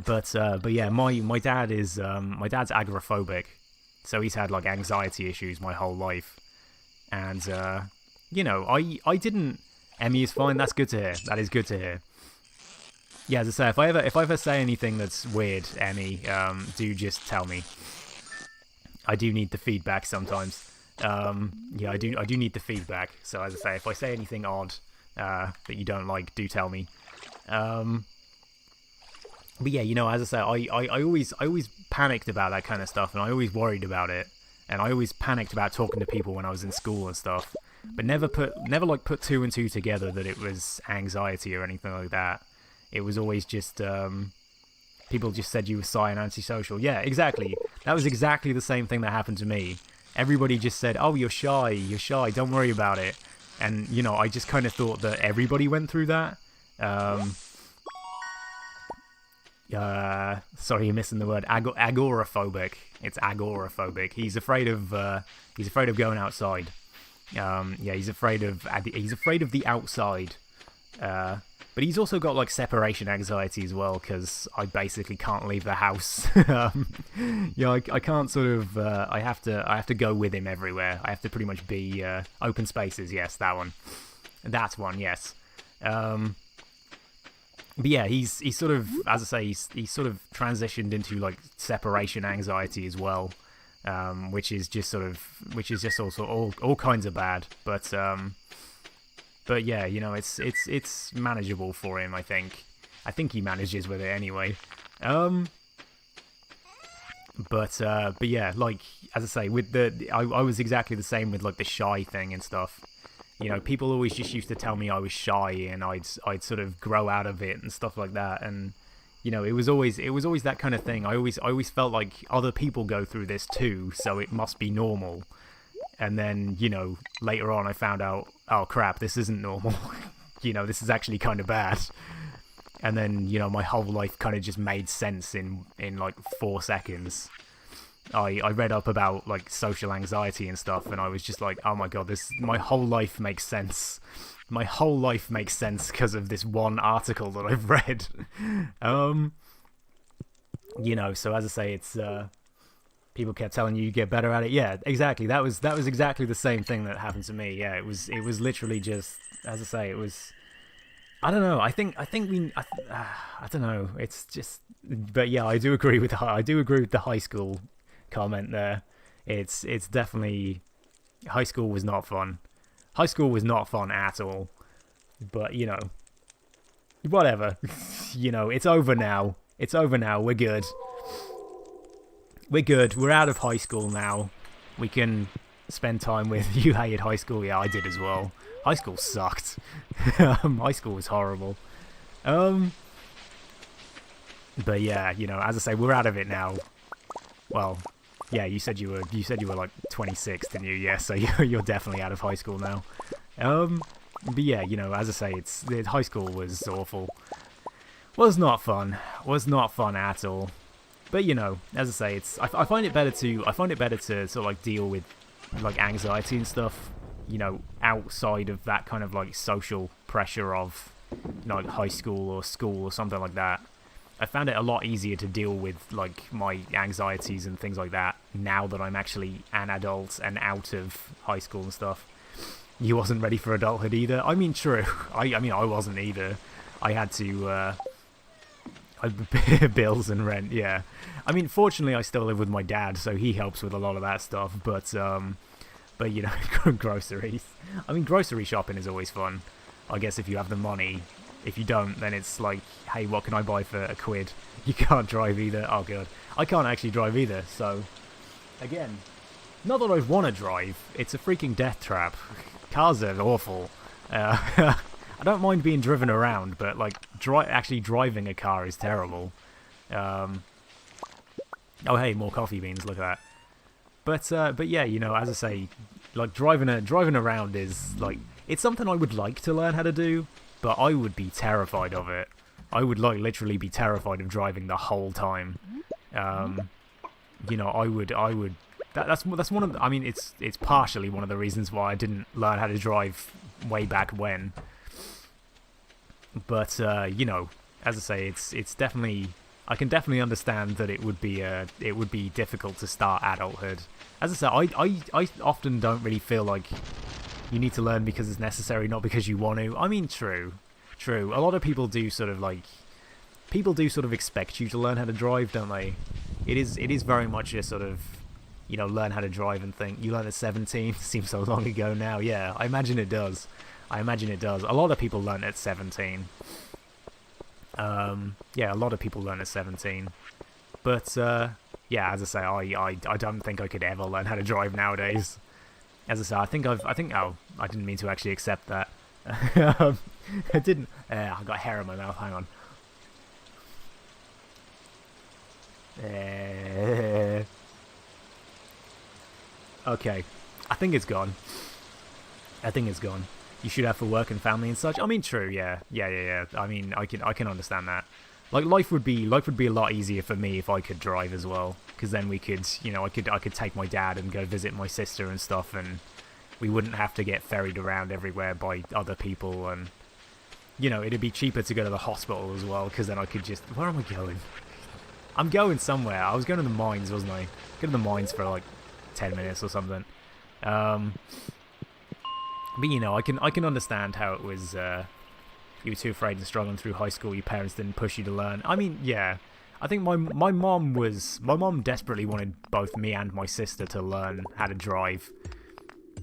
But yeah, my dad is my dad's agoraphobic, so he's had like anxiety issues my whole life, and you know, I didn't. Emmy is fine. That's good to hear. That is good to hear. Yeah, as I say, if I ever say anything that's weird, Emmy, do just tell me. I do need the feedback sometimes. Yeah, I do need the feedback. So as I say, if I say anything odd that you don't like, do tell me. But yeah, you know, as I say, I always panicked about that kind of stuff, and I always worried about it, and I always panicked about talking to people when I was in school and stuff. But never like put two and two together that it was anxiety or anything like that. It was always just, people just said you were shy and antisocial. Yeah, exactly. That was exactly the same thing that happened to me. Everybody just said, oh, you're shy, don't worry about it. And, you know, I just kind of thought that everybody went through that. Sorry, you're missing the word. Agoraphobic. It's agoraphobic. He's afraid of going outside. Yeah, he's afraid of the outside. But he's also got like separation anxiety as well, because I basically can't leave the house. Yeah, I can't sort of. I have to go with him everywhere. I have to pretty much be open spaces. Yes, that one. That's one. Yes. But yeah, he's sort of, as I say, he's sort of transitioned into like separation anxiety as well, which is just also all kinds of bad. But yeah, you know, it's manageable for him, I think. I think he manages with it anyway. But yeah, like, as I say, with I was exactly the same with like the shy thing and stuff. You know, people always just used to tell me I was shy, and I'd sort of grow out of it and stuff like that. And you know, it was always that kind of thing. I always felt like other people go through this too, so it must be normal. And then, you know, later on I found out, oh crap, this isn't normal. You know, this is actually kind of bad. And then, you know, my whole life kind of just made sense in like 4 seconds. I read up about like social anxiety and stuff, and I was just like, oh my god, my whole life makes sense. My whole life makes sense because of this one article that I've read. You know, so as I say, it's people kept telling you get better at it. Yeah, exactly. That was exactly the same thing that happened to me. Yeah, it was literally just, as I say, it was. I don't know. I don't know. It's just, but yeah, I do agree with the high school comment there. It's definitely, high school was not fun. High school was not fun at all. But you know, whatever. You know, it's over now. It's over now. We're good. We're good. We're out of high school now. We can spend time with. You hated high school? Yeah, I did as well. High school sucked. High school was horrible. But yeah, you know, as I say, we're out of it now. Well, yeah, you said you were like 26, didn't you? Yeah, so you're definitely out of high school now. But yeah, you know, as I say, high school was awful. Was not fun. Was not fun at all. But you know, as I say, I find it better to sort of like deal with like anxiety and stuff, you know, outside of that kind of like social pressure of, you know, like high school or school or something like that. I found it a lot easier to deal with like my anxieties and things like that now that I'm actually an adult and out of high school and stuff. You wasn't ready for adulthood either. I mean, true. I mean, I wasn't either. I had to bills and rent. Yeah. I mean, fortunately, I still live with my dad, so he helps with a lot of that stuff. But you know, groceries. I mean, grocery shopping is always fun. I guess if you have the money. If you don't, then it's like, hey, what can I buy for £1? You can't drive either. Oh god, I can't actually drive either. So, again, not that I want to drive. It's a freaking death trap. Cars are awful. I don't mind being driven around, but like actually driving a car is terrible. Oh hey, more coffee beans. Look at that. But yeah, you know, as I say, like driving around is like it's something I would like to learn how to do, but I would be terrified of it. I would like literally be terrified of driving the whole time. You know, I would. That's one of the, I mean, it's partially one of the reasons why I didn't learn how to drive way back when. But you know, as I say, it's definitely, I can definitely understand that it would be difficult to start adulthood. As I say, I often don't really feel like you need to learn because it's necessary, not because you want to. I mean, true. A lot of people do sort of like, people do sort of expect you to learn how to drive, don't they? It is very much a sort of, you know, learn how to drive and think. You learn at 17, seems so long ago now. Yeah, I imagine it does. A lot of people learn at 17. Yeah, a lot of people learn at 17. But, yeah, as I say, I don't think I could ever learn how to drive nowadays. As I say, oh, I didn't mean to actually accept that. I didn't, I got hair in my mouth, hang on. Okay, I think it's gone. You should have for work and family and such. I mean, true, yeah. I mean, I can understand that. Like, life would be a lot easier for me if I could drive as well, because then we could, you know, I could take my dad and go visit my sister and stuff, and we wouldn't have to get ferried around everywhere by other people, and you know, it'd be cheaper to go to the hospital as well, because then I could just, where am I going? I'm going somewhere. I was going to the mines, wasn't I? Going to the mines for like 10 minutes or something. But you know, I can understand how it was. You were too afraid and struggling through high school. Your parents didn't push you to learn. I mean, yeah. I think my mom desperately wanted both me and my sister to learn how to drive,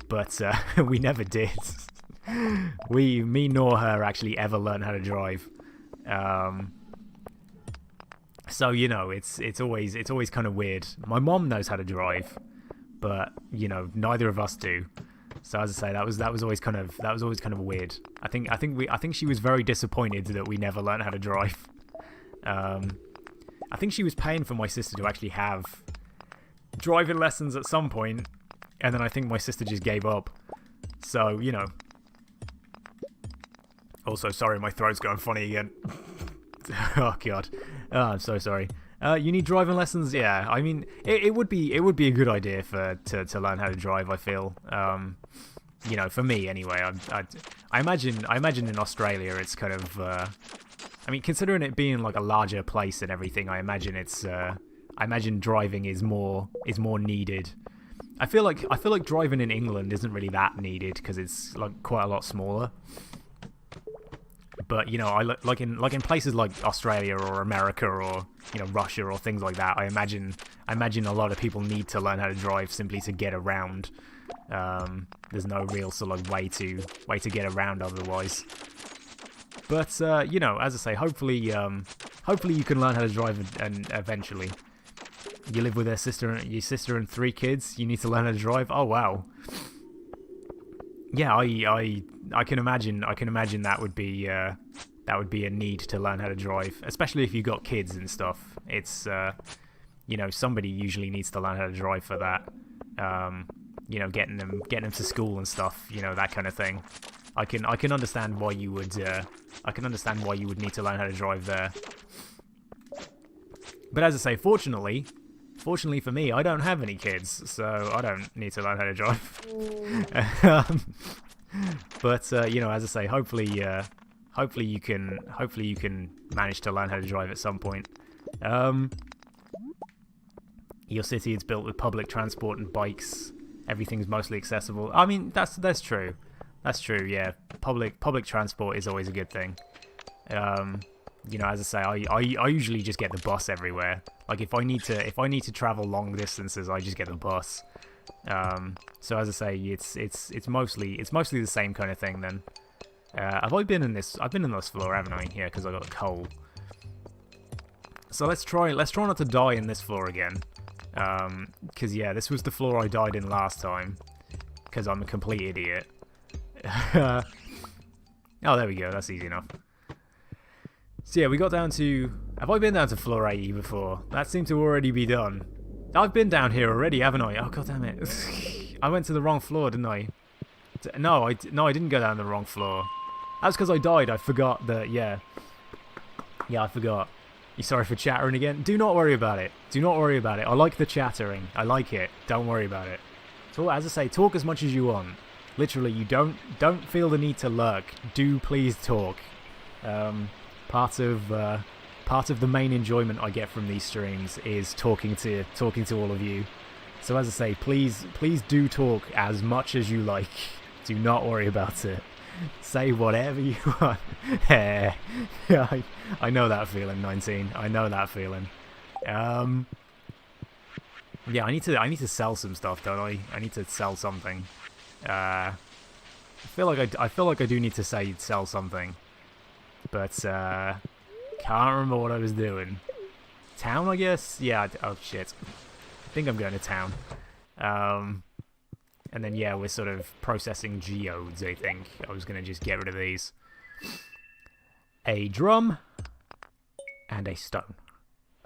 but we never did. Me nor her actually ever learned how to drive. So you know, it's always kind of weird. My mom knows how to drive, but you know, neither of us do. So as I say, that was always kind of weird. I think she was very disappointed that we never learned how to drive. I think she was paying for my sister to actually have driving lessons at some point, and then I think my sister just gave up. So, you know. Also, sorry, my throat's going funny again. Oh god. Oh, I'm so sorry. You need driving lessons? Yeah, I mean, it would be a good idea to learn how to drive, I feel. You know, for me anyway. I imagine in Australia it's kind of I mean, considering it being like a larger place and everything, I imagine it's I imagine driving is more needed. I feel like driving in England isn't really that needed because it's like quite a lot smaller. But you know, I like in places like Australia or America or, you know, Russia or things like that. I imagine a lot of people need to learn how to drive simply to get around. There's no real sort of way to get around otherwise. But you know, as I say, hopefully you can learn how to drive and eventually. You live with your sister and 3 kids. You need to learn how to drive. Oh wow. Yeah, I can imagine that would be a need to learn how to drive, especially if you got kids and stuff. It's you know, somebody usually needs to learn how to drive for that. You know, getting them to school and stuff. You know, that kind of thing. I can understand why you would need to learn how to drive there. But as I say, fortunately for me, I don't have any kids, so I don't need to learn how to drive. But you know, as I say, hopefully you can manage to learn how to drive at some point. Your city is built with public transport and bikes. Everything's mostly accessible. I mean, that's true. That's true, yeah. Public transport is always a good thing. You know, as I say, I usually just get the bus everywhere. Like if I need to travel long distances, I just get the bus. So as I say, it's mostly the same kind of thing then. Have I been in this? I've been in this floor, haven't I? Yeah, because I got a coal. So let's try not to die in this floor again. Because yeah, this was the floor I died in last time. Because I'm a complete idiot. Oh, there we go. That's easy enough. So yeah, we got down to... Have I been down to floor 80 before? That seemed to already be done. I've been down here already, haven't I? Oh, god damn it. I went to the wrong floor, didn't I? No, I didn't go down the wrong floor. That's because I died. I forgot that, yeah. Yeah, I forgot. You sorry for chattering again? Do not worry about it. Do not worry about it. I like the chattering. I like it. Don't worry about it. So, as I say, talk as much as you want. Literally, you don't feel the need to lurk. Do please talk. Part of the main enjoyment I get from these streams is talking to all of you. So as I say, please do talk as much as you like. Do not worry about it. Say whatever you want. Yeah, I know that feeling, 19. I know that feeling. Yeah, I need to sell some stuff, don't I? I need to sell something. I feel like I do need to sell something, but can't remember what I was doing. Town, I guess. Yeah. Oh shit. I think I'm going to town. And then yeah, we're sort of processing geodes. I think I was gonna just get rid of these. A drum and a stone.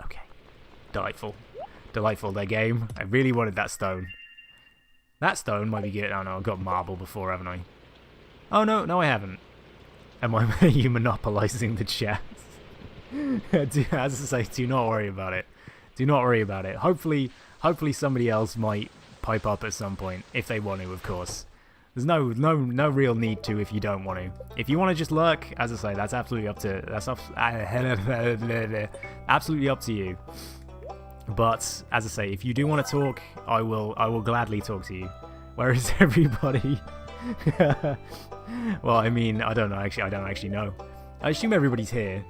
Okay. Delightful. Delightful, their game. I really wanted that stone. That stone might be good. Oh no, I've got marble before, haven't I? Oh no, no I haven't. Am I you monopolizing the chat? As I say, do not worry about it. Do not worry about it. Hopefully somebody else might pipe up at some point, if they want to, of course. There's no real need to if you don't want to. If you want to just lurk, as I say, that's absolutely up to absolutely up to you. But as I say, if you do want to talk, I will gladly talk to you. Where is everybody? Well, I mean, I don't know. Actually, I don't actually know. I assume everybody's here.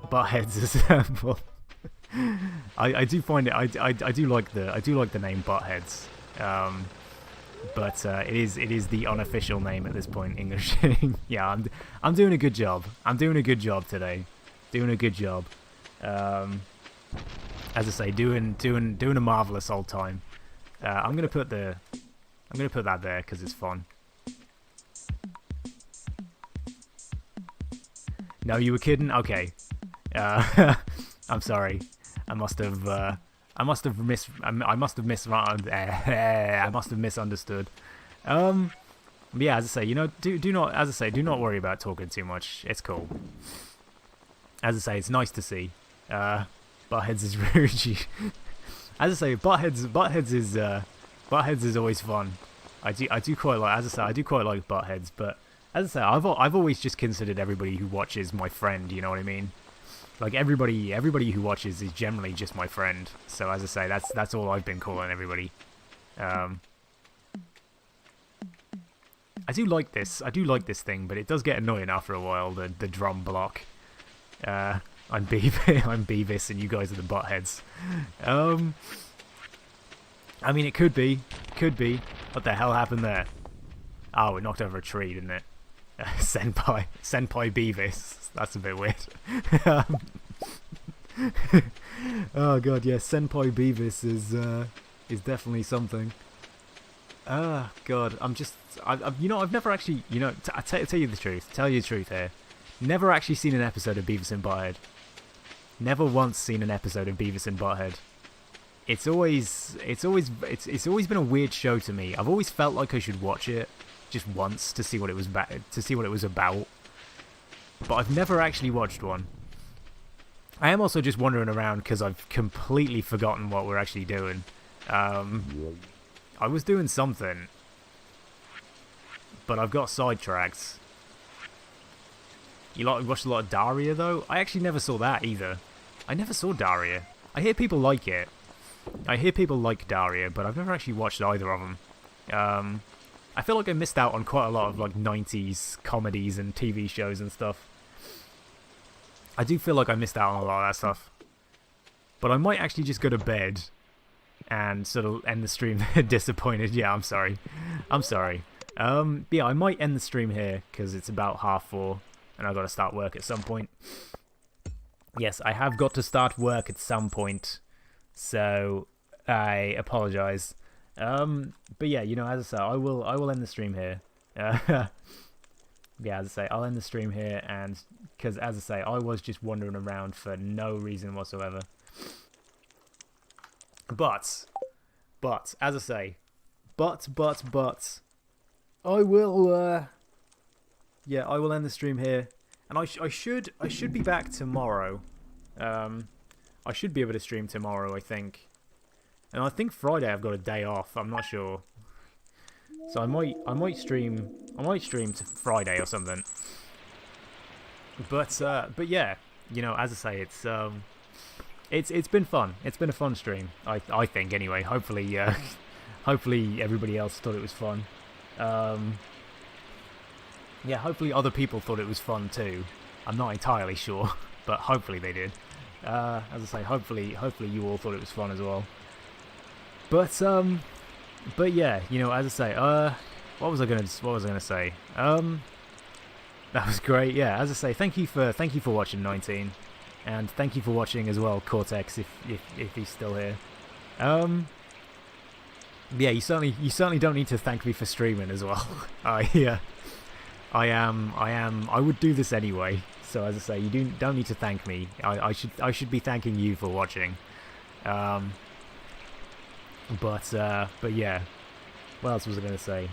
Buttheads assemble. I do find it. I do like the name Buttheads. But it is the unofficial name at this point. English. Yeah, I'm doing a good job. I'm doing a good job today. Doing a good job. As I say, doing a marvelous old time. I'm gonna put that there because it's fun. No, you were kidding. Okay. I'm sorry. I must have misunderstood. Yeah, as I say, you know, do not worry about talking too much. It's cool. As I say, it's nice to see. Buttheads is rude. As I say, Buttheads is always fun. I do quite like. As I say, I do quite like Buttheads, but as I say, I've always just considered everybody who watches my friend. You know what I mean? Like everybody who watches is generally just my friend. So as I say, that's all I've been calling everybody. I do like this thing, but it does get annoying after a while. The drum block. I'm Beavis, and you guys are the Buttheads. I mean, it could be. What the hell happened there? Oh, it knocked over a tree, didn't it? Senpai Beavis. That's a bit weird. Oh god, yeah, Senpai Beavis is definitely something. Ah, god, I've never actually, tell you the truth here. Never actually seen an episode of Beavis and Butthead. Never once seen an episode of Beavis and Butthead. It's always been a weird show to me. I've always felt like I should watch it just once to see what it was about. But I've never actually watched one. I am also just wandering around because I've completely forgotten what we're actually doing. I was doing something, but I've got sidetracked. You watched a lot of Daria, though? I actually never saw that either. I never saw Daria. I hear people like it. I hear people like Daria, but I've never actually watched either of them. I feel like I missed out on quite a lot of like 90s comedies and TV shows and stuff. I do feel like I missed out on a lot of that stuff. But I might actually just go to bed and sort of end the stream disappointed. Yeah, I'm sorry. I'm sorry. Yeah, I might end the stream here because it's about 4:30 and I've got to start work at some point. Yes, I have got to start work at some point, so I apologize. But yeah, you know, as I say, I will end the stream here. Yeah, as I say, I'll end the stream here, and because as I say, I was just wandering around for no reason whatsoever. But as I say, but I will. Yeah, I will end the stream here, and I should be back tomorrow. I should be able to stream tomorrow, I think. And I think Friday I've got a day off. I'm not sure. So I might stream to Friday or something. But yeah, you know, as I say, it's been fun. It's been a fun stream. I think anyway. Hopefully hopefully everybody else thought it was fun. Yeah, hopefully other people thought it was fun too. I'm not entirely sure, but hopefully they did. As I say, hopefully you all thought it was fun as well. But yeah, you know, as I say, what was I gonna say? That was great. Yeah, as I say, thank you for watching 19, and thank you for watching as well, Cortex, if he's still here. Yeah, you certainly don't need to thank me for streaming as well. I would do this anyway. So as I say, you don't need to thank me. I should be thanking you for watching. But yeah, what else was I gonna say?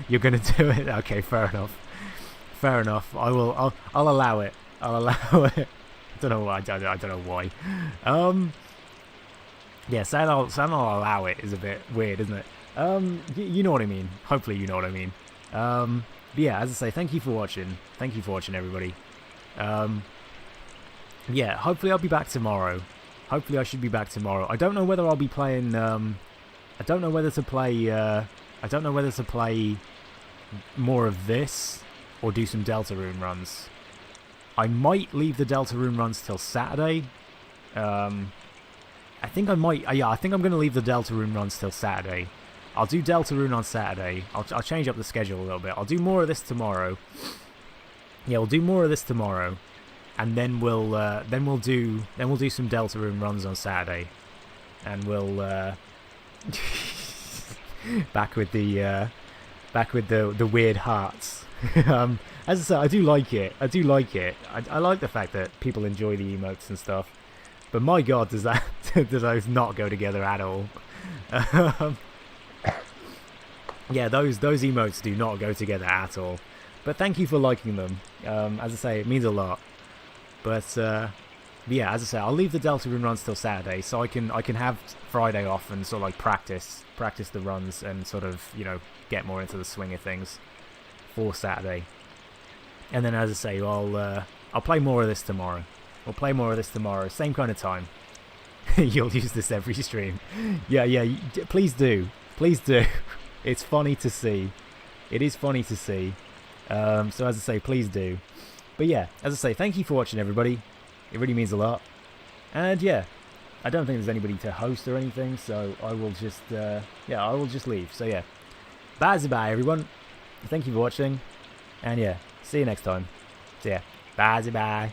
You're gonna do it? Okay, fair enough. Fair enough. I'll allow it. I'll allow it. I don't know why. I don't know why. Yeah, saying I'll allow it is a bit weird, isn't it? You know what I mean. Hopefully you know what I mean. But yeah, as I say, thank you for watching. Thank you for watching, everybody. Yeah, hopefully I'll be back tomorrow. Hopefully I should be back tomorrow. I don't know whether I'll be playing. I don't know whether to play. I don't know whether to play more of this or do some Deltarune runs. I might leave the Deltarune runs till Saturday. I think I might. Yeah, I think I'm going to leave the Deltarune runs till Saturday. I'll do Deltarune on Saturday. I'll change up the schedule a little bit. I'll do more of this tomorrow. Yeah, we'll do more of this tomorrow, and then we'll do some Deltarune runs on Saturday, and we'll back with the weird hearts. As I said, I do like it. I do like it. I like the fact that people enjoy the emotes and stuff. But my God, does those not go together at all? Yeah, those emotes do not go together at all. But thank you for liking them. As I say, it means a lot. But yeah, as I say, I'll leave the Deltarune runs till Saturday, so I can have Friday off and sort of like practice the runs and sort of, you know, get more into the swing of things for Saturday. And then, as I say, I'll play more of this tomorrow. We'll play more of this tomorrow, same kind of time. You'll use this every stream. Yeah, please do. Please do. It's funny to see. It is funny to see. So as I say, please do. But yeah, as I say, thank you for watching, everybody. It really means a lot. And yeah, I don't think there's anybody to host or anything, so I will just, yeah, I will just leave. So yeah, bye everyone. Thank you for watching. And yeah, see you next time. So yeah, bye.